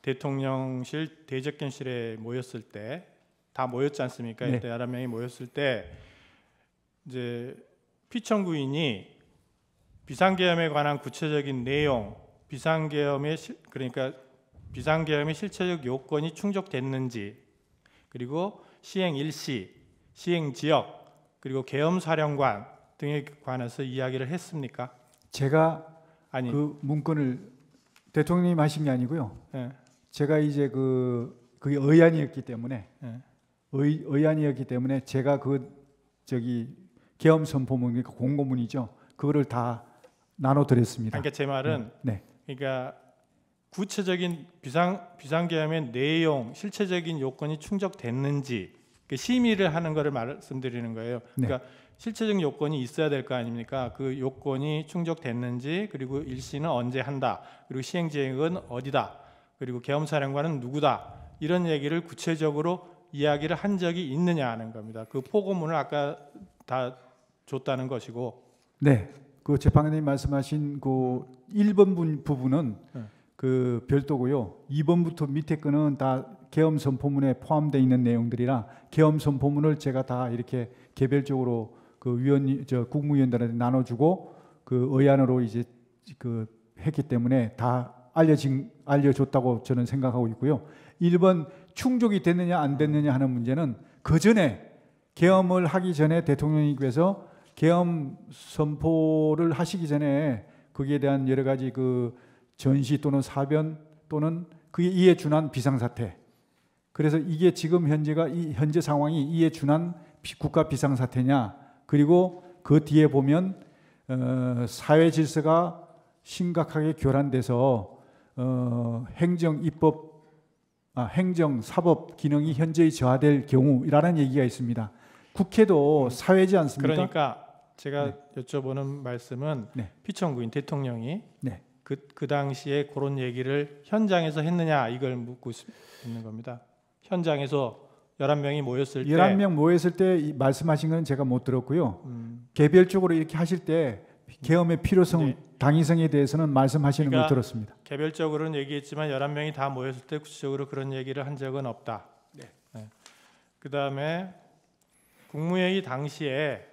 대통령실 대접견실에 모였을 때, 다 모였지 않습니까? 네. 이때 11명이 모였을 때 이제 피청구인이 비상계엄에 관한 구체적인 내용, 그러니까 비상계엄의 실체적 요건이 충족됐는지, 그리고 시행 일시, 시행 지역, 그리고 계엄사령관 등에 관해서 이야기를 했습니까? 제가 아니, 그 문건을 대통령님 하신 게 아니고요. 예. 제가 이제 그게 의안이었기 때문에 예. 의안이었기 때문에 제가 계엄 선포문, 그러니까 공고문이죠. 그거를 다 나눠드렸습니다. 그러니까 제 말은 네. 그러니까 구체적인 비상계엄의 내용, 실체적인 요건이 충족됐는지 심의를 하는 것을 말씀드리는 거예요. 그러니까 실체적 요건이 있어야 될 거 아닙니까? 그 요건이 충족됐는지, 그리고 일시는 언제 한다, 그리고 시행지역은 어디다, 그리고 계엄사령관은 누구다, 이런 얘기를 구체적으로 이야기를 한 적이 있느냐 하는 겁니다. 그 포고문을 아까 다 줬다는 것이고. 네. 그 재판관님 말씀하신 그 1번 부분은 그 별도고요. 2번부터 밑에 거는 다 계엄 선포문에 포함되어 있는 내용들이라 계엄 선포문을 제가 다 이렇게 개별적으로 국무위원들한테 나눠주고 그 의안으로 이제 했기 때문에 다 알려줬다고 저는 생각하고 있고요. 1번 충족이 됐느냐 안 됐느냐 하는 문제는 그 전에 계엄을 하기 전에 대통령님께서 계엄 선포를 하시기 전에 거기에 대한 여러 가지 전시 또는 사변 또는 그게 이에 준한 비상사태. 그래서 이게 지금 현재 상황이 이에 준한 국가 비상사태냐. 그리고 그 뒤에 보면 사회 질서가 심각하게 교란돼서 행정, 사법 기능이 현저히 저하될 경우라는 얘기가 있습니다. 국회도 사회지 않습니까? 그러니까 제가 여쭤보는 말씀은 피청구인 대통령이 그 당시에 그런 얘기를 현장에서 했느냐, 이걸 묻고 있는 겁니다. 현장에서 11명이 모였을 때 11명 모였을 때 말씀하신 건 제가 못 들었고요. 개별적으로 이렇게 하실 때 계엄의 필요성, 당위성에 대해서는 말씀하시는 걸 들었습니다. 개별적으로는 얘기했지만 11명이 다 모였을 때 구체적으로 그런 얘기를 한 적은 없다. 그다음에 국무회의 당시에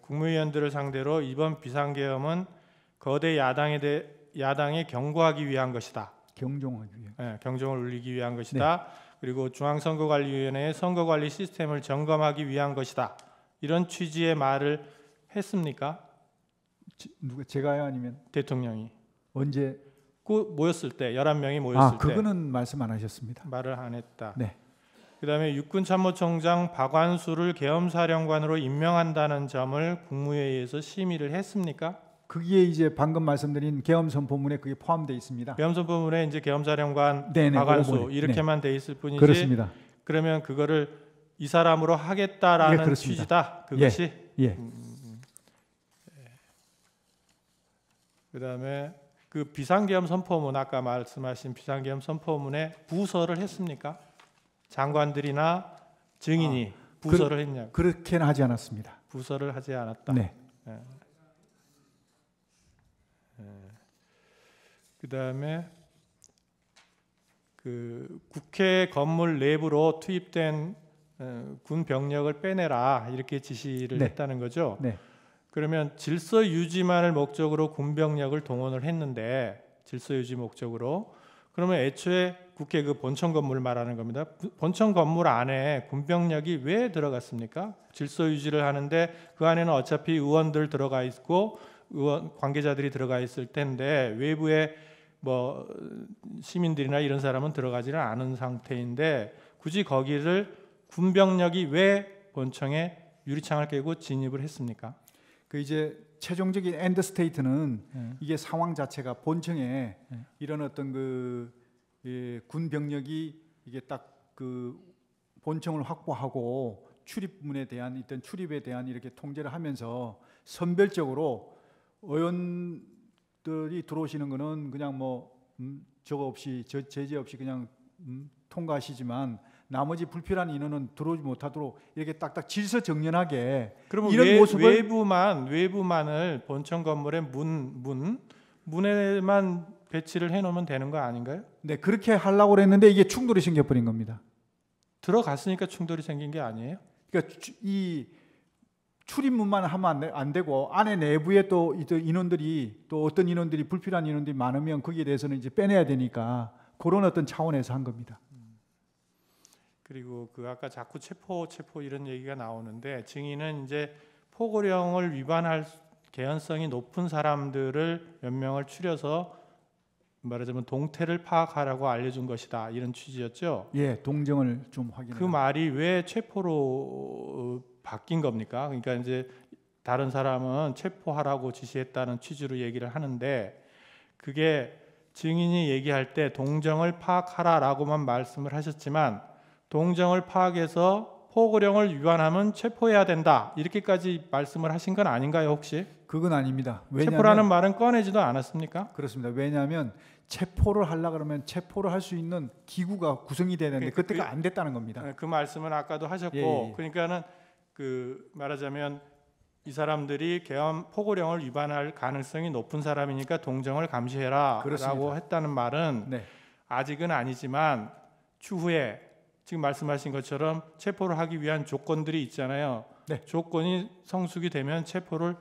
국무위원들을 상대로 이번 비상계엄은 거대 야당에 경고하기 위한 것이다. 경종하기 위한. 경종을 울리기 위한 것이다. 그리고 중앙선거관리위원회의 선거관리 시스템을 점검하기 위한 것이다. 이런 취지의 말을 했습니까? 제가요, 아니면 대통령이? 언제? 모였을 때 11명이 모였을 때. 그거는 말씀 안 하셨습니다. 말을 안 했다. 네. 그다음에 육군참모총장 박완수를 계엄사령관으로 임명한다는 점을 국무회의에서 심의를 했습니까? 그게 이제 방금 말씀드린 계엄 선포문에 그게 포함되어 있습니다. 계엄 선포문에 이제 계엄사령관 네네, 박완수 이렇게만 돼 있을 뿐이지. 그렇습니다. 그러면 그거를 이 사람으로 하겠다라는 취지다. 그것이. 그다음에 그 비상계엄 선포문, 아까 말씀하신 비상계엄 선포문에 부서를 했습니까? 장관들이나 증인이 부서를 했냐고. 그렇게는 하지 않았습니다. 부서를 하지 않았다. 네. 그다음에 그 국회 건물 내부로 투입된 군 병력을 빼내라 이렇게 지시를 네. 했다는 거죠. 네. 그러면 질서 유지만을 목적으로 군 병력을 동원을 했는데 질서 유지 목적으로 그러면 애초에 국회 그 본청 건물 말하는 겁니다. 본청 건물 안에 군 병력이 왜 들어갔습니까? 질서 유지를 하는데 그 안에는 어차피 의원들 들어가 있고 의원 관계자들이 들어가 있을 텐데 외부에 뭐 시민들이나 이런 사람은 들어가지는 않은 상태인데 굳이 거기를 군병력이 왜 본청에 유리창을 깨고 진입을 했습니까? 그 이제 최종적인 엔드 스테이트는 이게 상황 자체가 본청에 이런 어떤 군 병력이 이게 딱 그 본청을 확보하고 출입문에 대한 일단 출입에 대한 이렇게 통제를 하면서 선별적으로 의원들이 들어오시는 거는 그냥 뭐 저거 없이 제재 없이 그냥 통과하시지만 나머지 불필요한 인원은 들어오지 못하도록 이렇게 딱딱 질서정연하게 그러면 이런 모습을 외부만을 본청 건물의 문에만 배치를 해놓으면 되는 거 아닌가요? 네, 그렇게 하려고 했는데 이게 충돌이 생겨버린 겁니다. 들어갔으니까 충돌이 생긴 게 아니에요? 그러니까 이 출입문만 하면 안 되고 안에 내부에 또 인원들이 또 어떤 인원들이 불필요한 인원들이 많으면 거기에 대해서는 이제 빼내야 되니까 그런 어떤 차원에서 한 겁니다. 그리고 그 아까 자꾸 체포 이런 얘기가 나오는데 증인은 이제 포고령을 위반할 개연성이 높은 사람들을 몇 명을 추려서 말하자면 동태를 파악하라고 알려준 것이다 이런 취지였죠. 예, 동정을 좀 확인해. 그 말이 왜 체포로 바뀐 겁니까? 그러니까 이제 다른 사람은 체포하라고 지시했다는 취지로 얘기를 하는데 그게 증인이 얘기할 때 동정을 파악하라라고만 말씀을 하셨지만 동정을 파악해서 포고령을 위반하면 체포해야 된다 이렇게까지 말씀을 하신 건 아닌가요 혹시? 그건 아닙니다. 왜냐하면, 체포라는 말은 꺼내지도 않았습니까? 그렇습니다. 왜냐하면 체포를 하려 그러면 체포를 할 수 있는 기구가 구성이 돼야 되는데 그때가 안 됐다는 겁니다. 그 말씀은 아까도 하셨고 예. 그러니까는 그 말하자면 이 사람들이 계엄 포고령을 위반할 가능성이 높은 사람이니까 동정을 감시해라라고 했다는 말은 네. 아직은 아니지만 추후에 지금 말씀하신 것처럼 체포를 하기 위한 조건들이 있잖아요. 네. 조건이 성숙이 되면 체포를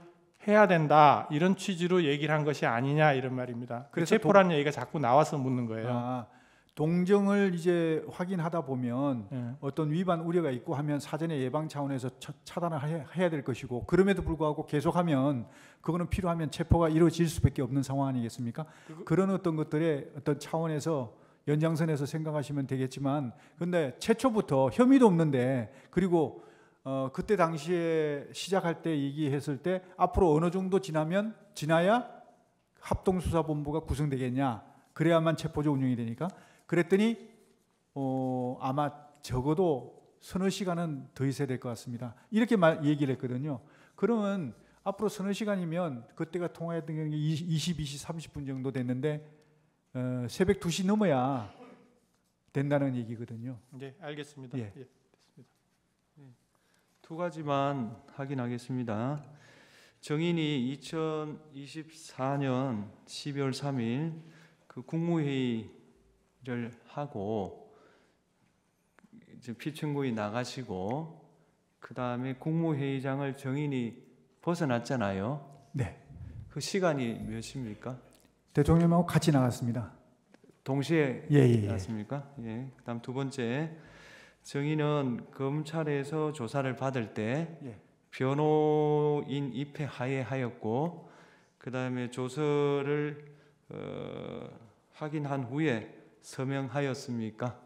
해야 된다 이런 취지로 얘기를 한 것이 아니냐 이런 말입니다. 그래서 체포라는 얘기가 자꾸 나와서 묻는 거예요. 동정을 이제 확인하다 보면 어떤 위반 우려가 있고 하면 사전에 예방 차원에서 차단을 해야 될 것이고 그럼에도 불구하고 계속하면 그거는 필요하면 체포가 이루어질 수밖에 없는 상황 아니겠습니까? 그런 어떤 것들의 어떤 차원에서 연장선에서 생각하시면 되겠지만 근데 최초부터 혐의도 없는데 그리고 그때 당시에 시작할 때 얘기했을 때 앞으로 어느 정도 지나야 합동수사본부가 구성되겠냐 그래야만 체포조 운영이 되니까 그랬더니 아마 적어도 서너 시간은 더 있어야 될 것 같습니다. 이렇게 얘기를 했거든요. 그러면 앞으로 서너 시간이면 그때가 통화했던 게 22시 30분 정도 됐는데 새벽 2시 넘어야 된다는 얘기거든요. 네, 알겠습니다. 예. 예, 됐습니다. 두 가지만 확인하겠습니다. 정인이 2024년 12월 3일 그 국무회의를 하고 이제 피청구에 나가시고 그 다음에 국무회의장을 정인이 벗어났잖아요. 네. 그 시간이 몇 시입니까? 대통령하고 같이 나갔습니다. 동시에 예. 나갔습니까? 예. 그다음 두 번째 정인은 검찰에서 조사를 받을 때 변호인 입회 하에 하였고 그 다음에 조서를 확인한 후에 서명하였습니까?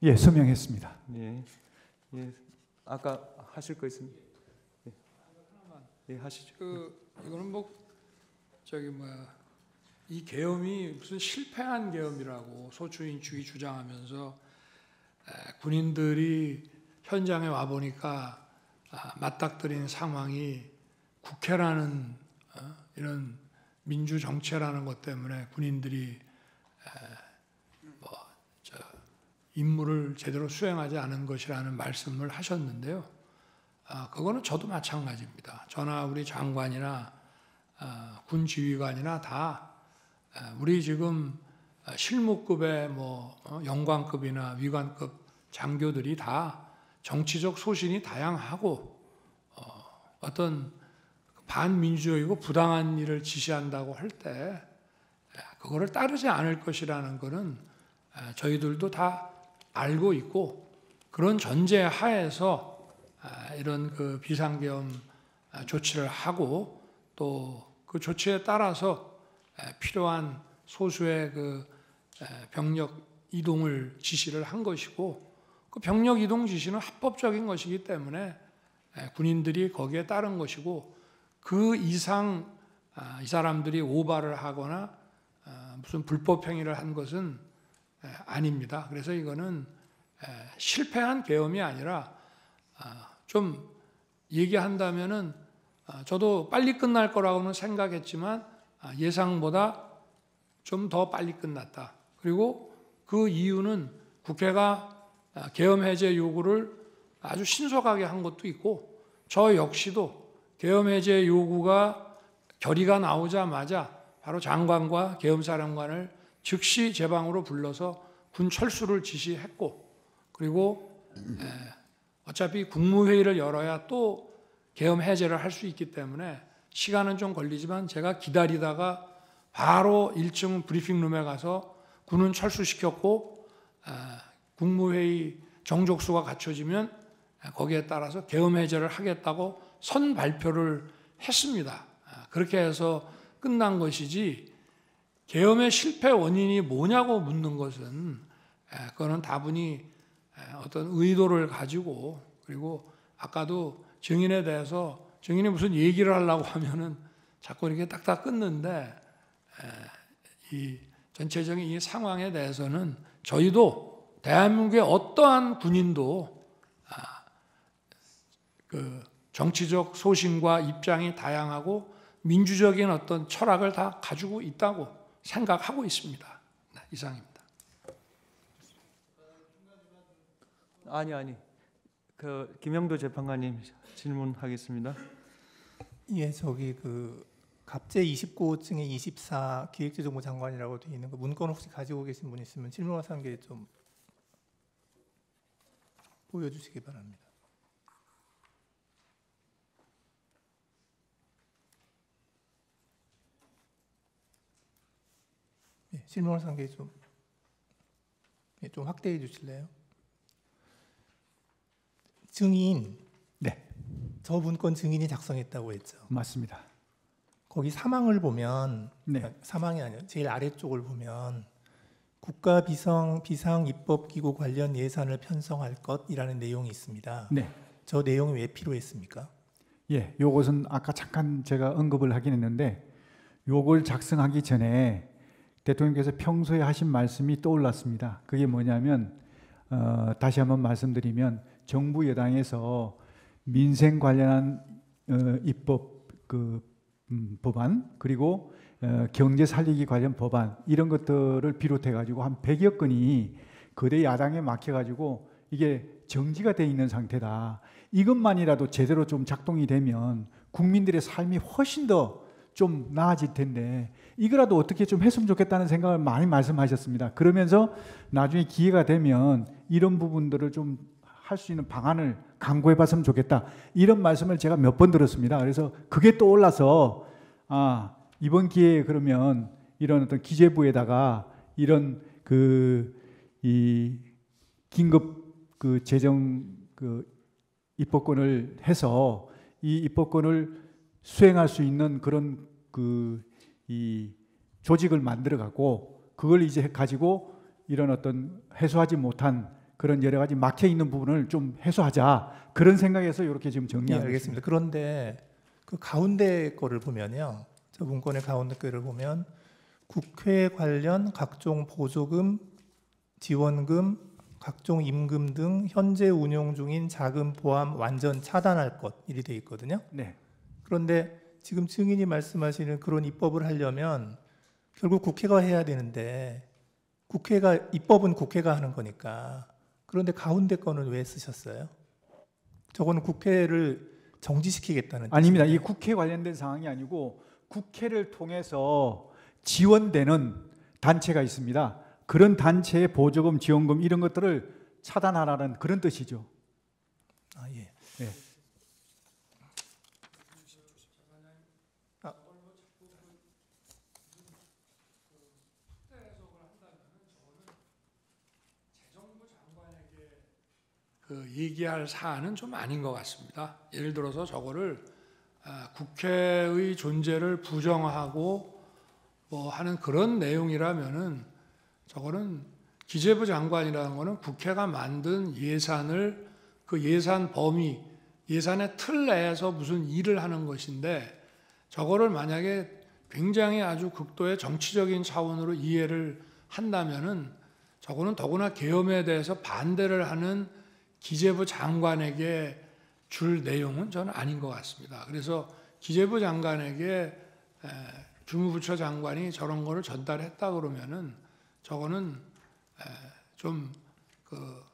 예, 서명했습니다. 예. 아까 하실 거 있습니까? 예, 하시죠. 이거는 이 계엄이 무슨 실패한 계엄이라고 소추인 측이 주장하면서 군인들이 현장에 와 보니까 맞닥뜨린 상황이 국회라는 이런 민주 정체라는 것 때문에 군인들이 임무를 제대로 수행하지 않은 것이라는 말씀을 하셨는데요. 그거는 저도 마찬가지입니다. 저나 우리 장관이나 군 지휘관이나 다 우리 지금 실무급의 뭐 영관급이나 위관급 장교들이 다 정치적 소신이 다양하고 어떤 반민주적이고 부당한 일을 지시한다고 할 때 그거를 따르지 않을 것이라는 것은 저희들도 다 알고 있고, 그런 전제 하에서 이런 그 비상계엄 조치를 하고 또 그 조치에 따라서 필요한 소수의 그 병력 이동을 지시를 한 것이고, 그 병력 이동 지시는 합법적인 것이기 때문에 군인들이 거기에 따른 것이고, 그 이상 이 사람들이 오바를 하거나 무슨 불법 행위를 한 것은 아닙니다. 그래서 이거는 실패한 계엄이 아니라 좀 얘기한다면은 저도 빨리 끝날 거라고는 생각했지만 예상보다 좀 더 빨리 끝났다. 그리고 그 이유는 국회가 계엄 해제 요구를 아주 신속하게 한 것도 있고, 저 역시도 계엄 해제 요구가 결의가 나오자마자 바로 장관과 계엄사령관을 즉시 제 방으로 불러서 군 철수를 지시했고, 그리고 어차피 국무회의를 열어야 또 계엄 해제를 할 수 있기 때문에 시간은 좀 걸리지만 제가 기다리다가 바로 1층 브리핑룸에 가서 군은 철수시켰고 국무회의 정족수가 갖춰지면 거기에 따라서 계엄 해제를 하겠다고 선 발표를 했습니다. 그렇게 해서 끝난 것이지, 계엄의 실패 원인이 뭐냐고 묻는 것은 그거는 다분히 어떤 의도를 가지고, 그리고 아까도 증인에 대해서 증인이 무슨 얘기를 하려고 하면은 자꾸 이렇게 딱딱 끊는데, 이 전체적인 이 상황에 대해서는 저희도 대한민국의 어떠한 군인도 그 정치적 소신과 입장이 다양하고 민주적인 어떤 철학을 다 가지고 있다고 생각하고 있습니다. 네, 이상입니다. 아니. 그 김영도 재판관님 질문하겠습니다. 예, 저기 그 갑제 29호증에 24 기획재정부 장관이라고 되어 있는 그 문건 혹시 가지고 계신 분 있으면 질문하신 게 좀 보여주시기 바랍니다. 예, 질문하신 게 좀 확대해 주실래요? 증인. 네. 저 문건 증인이 작성했다고 했죠. 맞습니다. 거기 사망을 보면, 네. 사망이 아니라 제일 아래쪽을 보면 국가 비상 입법 기구 관련 예산을 편성할 것이라는 내용이 있습니다. 네. 저 내용이 왜 필요했습니까? 예, 요것은 아까 잠깐 제가 언급을 하긴 했는데, 요걸 작성하기 전에 대통령께서 평소에 하신 말씀이 떠올랐습니다. 그게 뭐냐면 다시 한번 말씀드리면, 정부 여당에서 민생 관련한 입법 법안, 그리고 경제 살리기 관련 법안, 이런 것들을 비롯해 가지고 한 100여 건이 거대 야당에 막혀 가지고 이게 정지가 돼 있는 상태다. 이것만이라도 제대로 좀 작동이 되면 국민들의 삶이 훨씬 더 좀 나아질 텐데, 이거라도 어떻게 좀 했으면 좋겠다는 생각을 많이 말씀하셨습니다. 그러면서 나중에 기회가 되면 이런 부분들을 좀 할 수 있는 방안을 강구해 봤으면 좋겠다, 이런 말씀을 제가 몇 번 들었습니다. 그래서 그게 떠올라서 이번 기회에 그러면 이런 어떤 기재부에다가 이런 이 긴급 재정 입법권을 해서 이 입법권을 수행할 수 있는 그런 이 조직을 만들어 갖고, 그걸 이제 가지고 이런 어떤 해소하지 못한 그런 여러 가지 막혀 있는 부분을 좀 해소하자, 그런 생각에서 이렇게 지금 정리하고 알겠습니다. 그런데 그 가운데 거를 보면요, 저 문건의 가운데 거를 보면 국회 관련 각종 보조금, 지원금, 각종 임금 등 현재 운용 중인 자금 포함 완전 차단할 것, 이리 돼 있거든요. 네. 그런데 지금 증인이 말씀하시는 그런 입법을 하려면 결국 국회가 해야 되는데, 입법은 국회가 하는 거니까. 그런데 가운데 거는 왜 쓰셨어요? 저거는 국회를 정지시키겠다는 아닙니다. 뜻인가요? 이 국회 관련된 상황이 아니고 국회를 통해서 지원되는 단체가 있습니다. 그런 단체의 보조금, 지원금 이런 것들을 차단하라는 그런 뜻이죠. 아, 예. 예. 그 얘기할 사안은 좀 아닌 것 같습니다. 예를 들어서 저거를 국회의 존재를 부정하고 뭐 하는 그런 내용이라면은 저거는 기재부 장관이라는 거는 국회가 만든 예산을 그 예산 범위, 예산의 틀 내에서 무슨 일을 하는 것인데 저거를 만약에 굉장히 아주 극도의 정치적인 차원으로 이해를 한다면은 저거는 더구나 계엄에 대해서 반대를 하는 기재부 장관에게 줄 내용은 저는 아닌 것 같습니다. 그래서 기재부 장관에게 주무부처 장관이 저런 거를 전달했다 그러면은 저거는 좀 그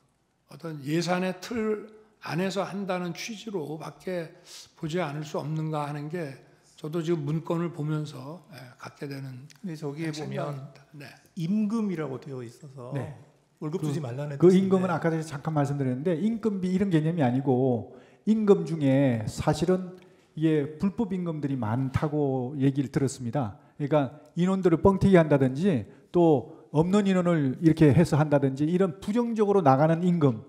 어떤 예산의 틀 안에서 한다는 취지로밖에 보지 않을 수 없는가 하는 게 저도 지금 문건을 보면서 갖게 되는. 근데 저기에 보면 네. 임금이라고 되어 있어서 네. 월급 주지 말라는 그 뜻인데. 임금은 아까 전에 잠깐 말씀드렸는데 임금비 이런 개념이 아니고 임금 중에 사실은 이게 불법 임금들이 많다고 얘기를 들었습니다. 그러니까 인원들을 뻥튀기 한다든지 또 없는 인원을 이렇게 해서 한다든지 이런 부정적으로 나가는 임금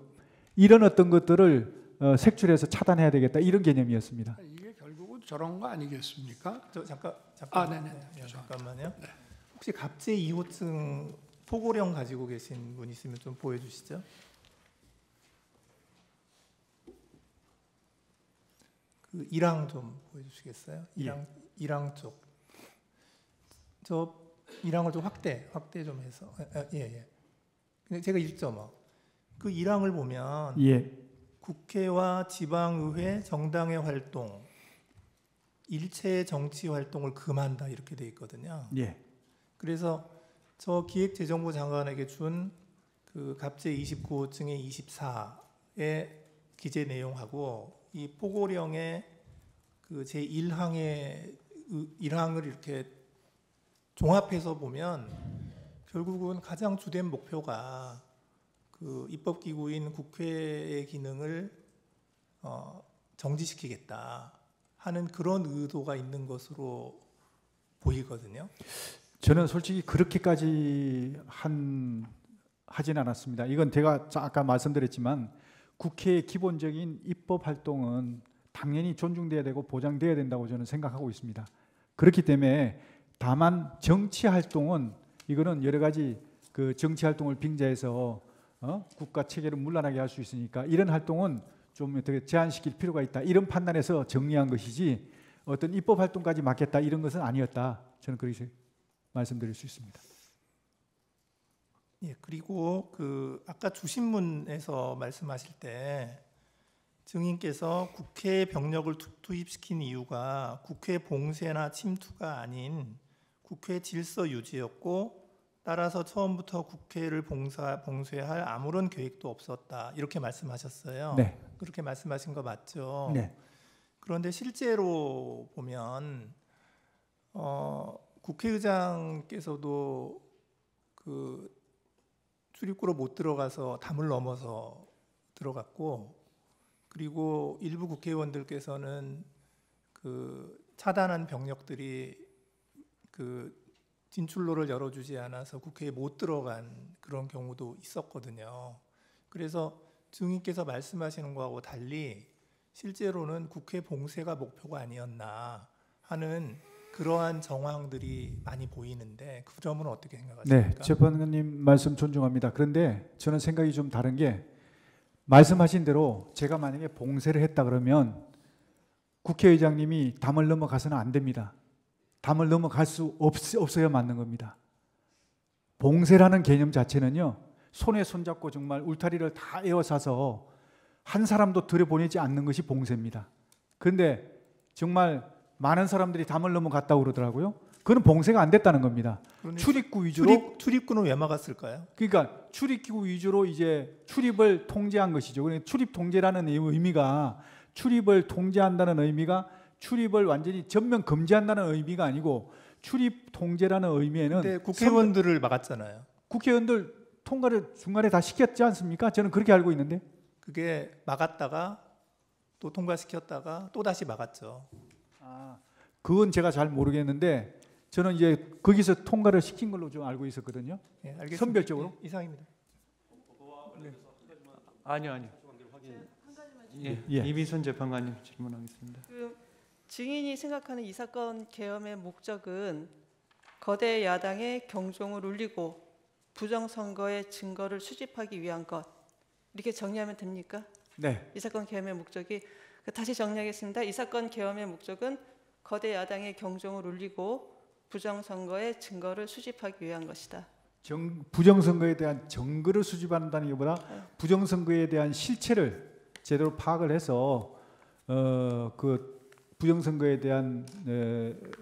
이런 어떤 것들을 색출해서 차단해야 되겠다 이런 개념이었습니다. 이게 결국은 저런 거 아니겠습니까? 저 잠깐. 네네. 잠깐만요. 네. 혹시 갑제 2호층 포고령 가지고 계신 분 있으면 좀 보여주시죠. 그 1항 좀 보여주시겠어요? 1항 쪽. 저 1항을 좀 확대 좀 해서. 예. 근데 제가 읽죠, 그 1항을 보면 국회와 지방의회, 정당의 활동, 일체의 정치 활동을 금한다 이렇게 돼 있거든요. 예. 그래서 저 기획재정부 장관에게 준 그 갑제 29호증의 24의 기재 내용하고 이 포고령의 그 제 1항의 1항을 이렇게 종합해서 보면 결국은 가장 주된 목표가 그 입법기구인 국회의 기능을 정지시키겠다 하는 그런 의도가 있는 것으로 보이거든요. 저는 솔직히 그렇게까지 하진 않았습니다. 이건 제가 아까 말씀드렸지만 국회의 기본적인 입법 활동은 당연히 존중돼야 되고 보장돼야 된다고 저는 생각하고 있습니다. 그렇기 때문에 다만 정치 활동은 이거는 여러 가지 그 정치 활동을 빙자해서 국가 체계를 문란하게 할 수 있으니까 이런 활동은 좀 어떻게 제한시킬 필요가 있다 이런 판단에서 정리한 것이지 어떤 입법 활동까지 맡겠다 이런 것은 아니었다. 저는 그렇게 말씀드릴 수 있습니다. 예, 그리고 그 아까 주신문에서 말씀하실 때 증인께서 국회에 병력을 투입시킨 이유가 국회 봉쇄나 침투가 아닌 국회 질서 유지였고 따라서 처음부터 국회를 봉쇄할 아무런 계획도 없었다 이렇게 말씀하셨어요. 네. 그렇게 말씀하신 거 맞죠? 네. 그런데 실제로 보면 국회의장께서도 그 출입구로 못 들어가서 담을 넘어서 들어갔고 그리고 일부 국회의원들께서는 그 차단한 병력들이 그 진출로를 열어주지 않아서 국회에 못 들어간 그런 경우도 있었거든요. 그래서 증인께서 말씀하시는 거하고 달리 실제로는 국회 봉쇄가 목표가 아니었나 하는 그러한 정황들이 많이 보이는데 그 점은 어떻게 생각하십니까? 네, 재판관님 말씀 존중합니다. 그런데 저는 생각이 좀 다른 게 말씀하신 대로 제가 만약에 봉쇄를 했다 그러면 국회의장님이 담을 넘어가서는 안 됩니다. 담을 넘어갈 수 없어야 맞는 겁니다. 봉쇄라는 개념 자체는요. 손에 손잡고 정말 울타리를 다 에워싸서 한 사람도 들여보내지 않는 것이 봉쇄입니다. 그런데 정말 많은 사람들이 담을 넘어갔다고 그러더라고요. 그건 봉쇄가 안 됐다는 겁니다. 그러니 출입구 위주로 출입구는 왜 막았을까요? 그러니까 출입구 위주로 이제 출입을 통제한 것이죠. 그러니까 출입 통제라는 의미가 출입을 통제한다는 의미가 출입을 완전히 전면 금지한다는 의미가 아니고 출입 통제라는 의미에는 근데 국회의원들을 막았잖아요. 국회의원들 통과를 중간에 다 시켰지 않습니까? 저는 그렇게 알고 있는데. 그게 막았다가 또 통과시켰다가 또 다시 막았죠. 그건 제가 잘 모르겠는데 저는 이제 거기서 통과를 시킨 걸로 좀 알고 있었거든요. 예, 알겠습니다. 선별적으로. 예, 이상입니다. 아니요. 예, 예. 이미선 재판관님 질문하겠습니다. 그 증인이 생각하는 이 사건 계엄의 목적은 거대 야당의 경종을 울리고 부정선거의 증거를 수집하기 위한 것, 이렇게 정리하면 됩니까? 네. 이 사건 계엄의 목적이, 다시 정리하겠습니다. 이 사건 계엄의 목적은 거대 야당의 경종을 울리고 부정선거의 증거를 수집하기 위한 것이다. 부정선거에 대한 증거를 수집한다는 것보다 부정선거에 대한 실체를 제대로 파악을 해서 그 부정선거에 대한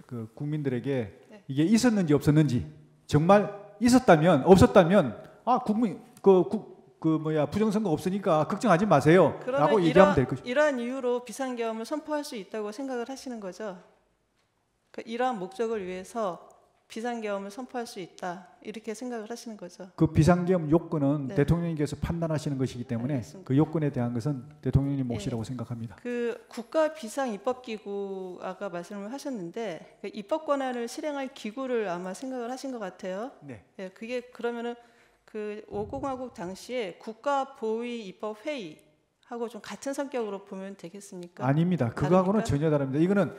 그 국민들에게 네. 이게 있었는지 없었는지, 정말 있었다면 없었다면 국민 부정선거 없으니까 걱정하지 마세요라고 얘기하면 될 것이죠. 이러한 이유로 비상계엄을 선포할 수 있다고 생각을 하시는 거죠? 그러니까 이러한 목적을 위해서 비상계엄을 선포할 수 있다, 이렇게 생각을 하시는 거죠? 그 비상계엄 요건은 네. 대통령님께서 판단하시는 것이기 때문에 알겠습니다. 그 요건에 대한 것은 대통령님 몫이라고 생각합니다. 그 국가 비상 입법기구 아까 말씀을 하셨는데 그 입법 권한을 실행할 기구를 아마 생각을 하신 것 같아요. 네. 예, 그게 그러면은 그 5공화국 당시에 국가 보위 입법 회의하고 좀 같은 성격으로 보면 되겠습니까? 아닙니다. 그거하고는 다릅니까? 전혀 다릅니다. 이거는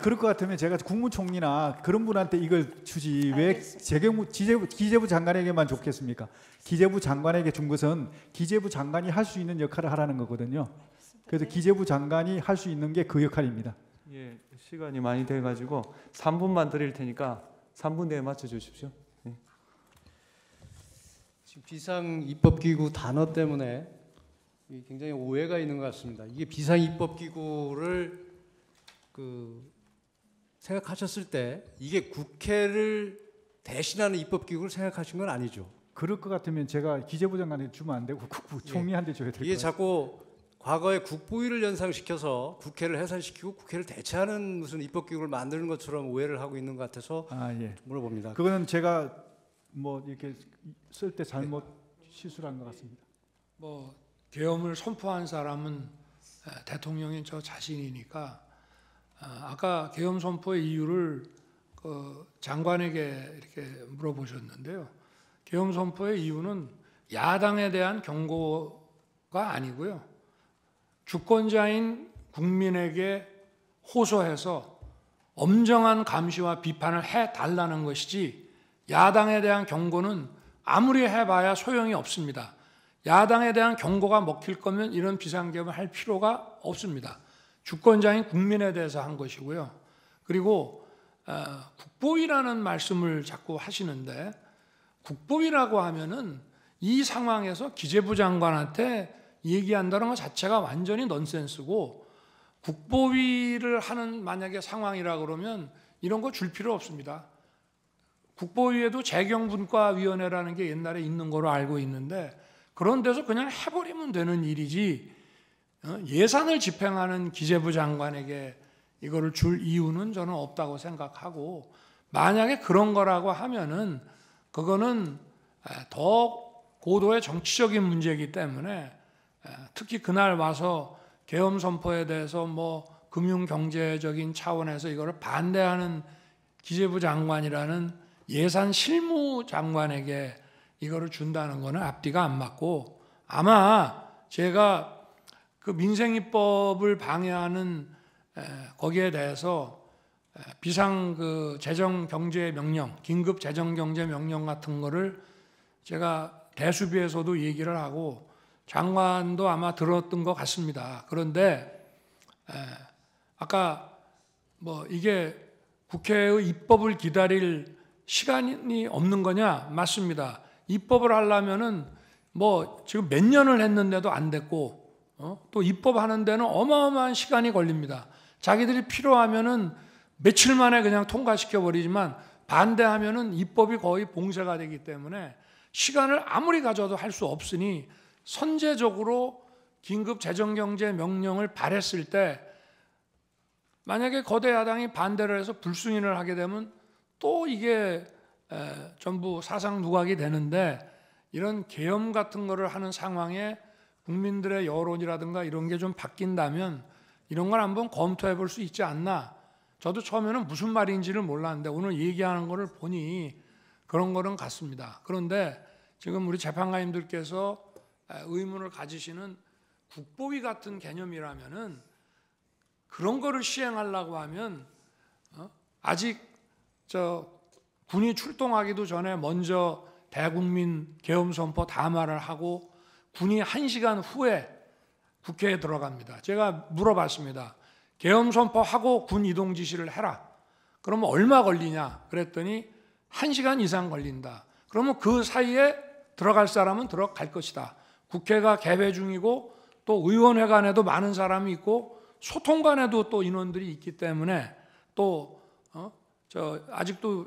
그럴 것 같으면 제가 국무총리나 그런 분한테 이걸 주지 왜 기재부 장관에게만 줬겠습니까? 기재부 장관에게 준 것은 기재부 장관이 할 수 있는 역할을 하라는 거거든요. 그래서 기재부 장관이 할 수 있는 게 그 역할입니다. 예, 시간이 많이 돼가지고 3분만 드릴 테니까 3분 내에 맞춰 주십시오. 예. 지금 비상 입법기구 단어 때문에 굉장히 오해가 있는 것 같습니다. 이게 비상 입법기구를 생각하셨을 때 이게 국회를 대신하는 입법기구를 생각하신 건 아니죠. 그럴 것 같으면 제가 기재부 장관에 주면 안 되고 국무총리한테 줘야 될 것 같아요. 이게 자꾸 과거에 국보위를 연상시켜서 국회를 해산시키고 국회를 대체하는 무슨 입법기구를 만드는 것처럼 오해를 하고 있는 것 같아서 예. 물어봅니다. 그거는 제가 이렇게 쓸 때 잘못 실수를 한 것 같습니다. 계엄을 선포한 사람은 대통령인 저 자신이니까 아까 계엄 선포의 이유를 그 장관에게 이렇게 물어보셨는데요. 계엄 선포의 이유는 야당에 대한 경고가 아니고요. 주권자인 국민에게 호소해서 엄정한 감시와 비판을 해달라는 것이지 야당에 대한 경고는 아무리 해봐야 소용이 없습니다. 야당에 대한 경고가 먹힐 거면 이런 비상계엄을 할 필요가 없습니다. 주권자인 국민에 대해서 한 것이고요. 그리고 국보위라는 말씀을 자꾸 하시는데 국보위라고 하면은 이 상황에서 기재부 장관한테 얘기한다는 것 자체가 완전히 넌센스고 국보위를 하는 만약에 상황이라 그러면 이런 거 줄 필요 없습니다. 국보위에도 재경분과위원회라는 게 옛날에 있는 거로 알고 있는데 그런 데서 그냥 해버리면 되는 일이지 예산을 집행하는 기재부 장관에게 이거를 줄 이유는 저는 없다고 생각하고 만약에 그런 거라고 하면은 그거는 더 고도의 정치적인 문제이기 때문에 특히 그날 와서 계엄 선포에 대해서 금융 경제적인 차원에서 이거를 반대하는 기재부 장관이라는 예산 실무 장관에게 이거를 준다는 거는 앞뒤가 안 맞고 아마 제가 그 민생입법을 방해하는 거기에 대해서 비상 그 재정 경제 명령, 긴급 재정 경제 명령 같은 거를 제가 대수비에서도 얘기를 하고 장관도 아마 들었던 것 같습니다. 그런데 아까 이게 국회의 입법을 기다릴 시간이 없는 거냐? 맞습니다. 입법을 하려면은 지금 몇 년을 했는데도 안 됐고 또 입법하는 데는 어마어마한 시간이 걸립니다. 자기들이 필요하면은 며칠 만에 그냥 통과시켜 버리지만 반대하면은 입법이 거의 봉쇄가 되기 때문에 시간을 아무리 가져도 할 수 없으니 선제적으로 긴급 재정경제 명령을 발했을 때 만약에 거대 야당이 반대를 해서 불승인을 하게 되면 또 이게 전부 사상 누각이 되는데, 이런 계엄 같은 거를 하는 상황에 국민들의 여론이라든가 이런 게 좀 바뀐다면 이런 걸 한번 검토해 볼 수 있지 않나. 저도 처음에는 무슨 말인지를 몰랐는데 오늘 얘기하는 거를 보니 그런 거는 같습니다. 그런데 지금 우리 재판관님들께서 의문을 가지시는 국보위 같은 개념이라면은 그런 거를 시행하려고 하면 아직 군이 출동하기도 전에 먼저 대국민 계엄 선포 담화를 하고 군이 1시간 후에 국회에 들어갑니다. 제가 물어봤습니다. 계엄 선포하고 군 이동 지시를 해라. 그러면 얼마 걸리냐? 그랬더니 1시간 이상 걸린다. 그러면 그 사이에 들어갈 사람은 들어갈 것이다. 국회가 개회 중이고 또 의원회관에도 많은 사람이 있고 소통관에도 또 인원들이 있기 때문에 또 아직도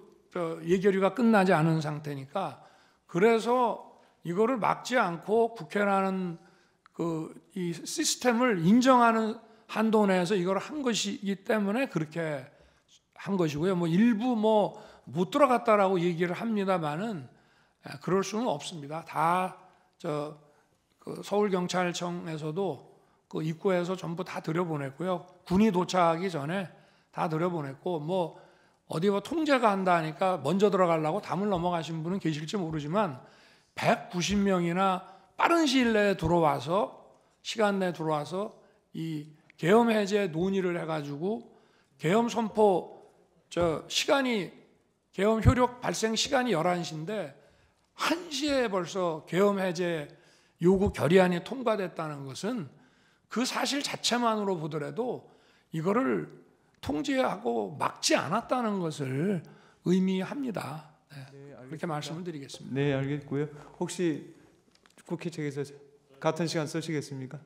예결위가 끝나지 않은 상태니까, 그래서 이거를 막지 않고 국회라는 이 시스템을 인정하는 한도 내에서 이걸 한 것이기 때문에 그렇게 한 것이고요. 뭐 일부 못 들어갔다라고 얘기를 합니다만은 그럴 수는 없습니다. 다 서울경찰청에서도 그 입구에서 전부 다 들여보냈고요. 군이 도착하기 전에 다 들여보냈고, 어디 통제가 한다 하니까 먼저 들어가려고 담을 넘어가신 분은 계실지 모르지만 190명이나 빠른 시일 내에 들어와서, 시간 내에 들어와서 이 계엄 해제 논의를 해가지고 계엄 선포 계엄 효력 발생 시간이 11시인데 1시에 벌써 계엄 해제 요구 결의안이 통과됐다는 것은 그 사실 자체만으로 보더라도 이거를 통제하고 막지 않았다는 것을 의미합니다. 네, 그렇게 말씀을 드리겠습니다. 네, 알겠고요. 혹시 국회 측에서 같은 시간 쓰시겠습니까?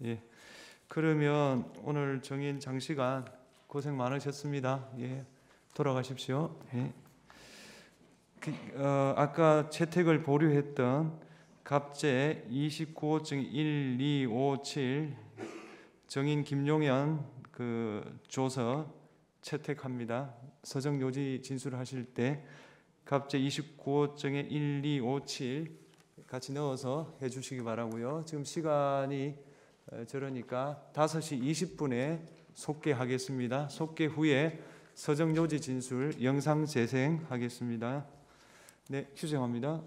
예. 그러면 오늘 정인 장시간 고생 많으셨습니다. 예. 돌아가십시오. 예. 아까 채택을 보류했던 갑제 29호증 1257 정인 김용현 조서 채택합니다. 서정 요지 진술하실 때 갑제 29호증에 1257 같이 넣어서 해주시기 바라고요. 지금 시간이 저러니까 5시 20분에 속개하겠습니다. 속개 후에 서정 요지 진술 영상 재생하겠습니다. 네, 휴정합니다.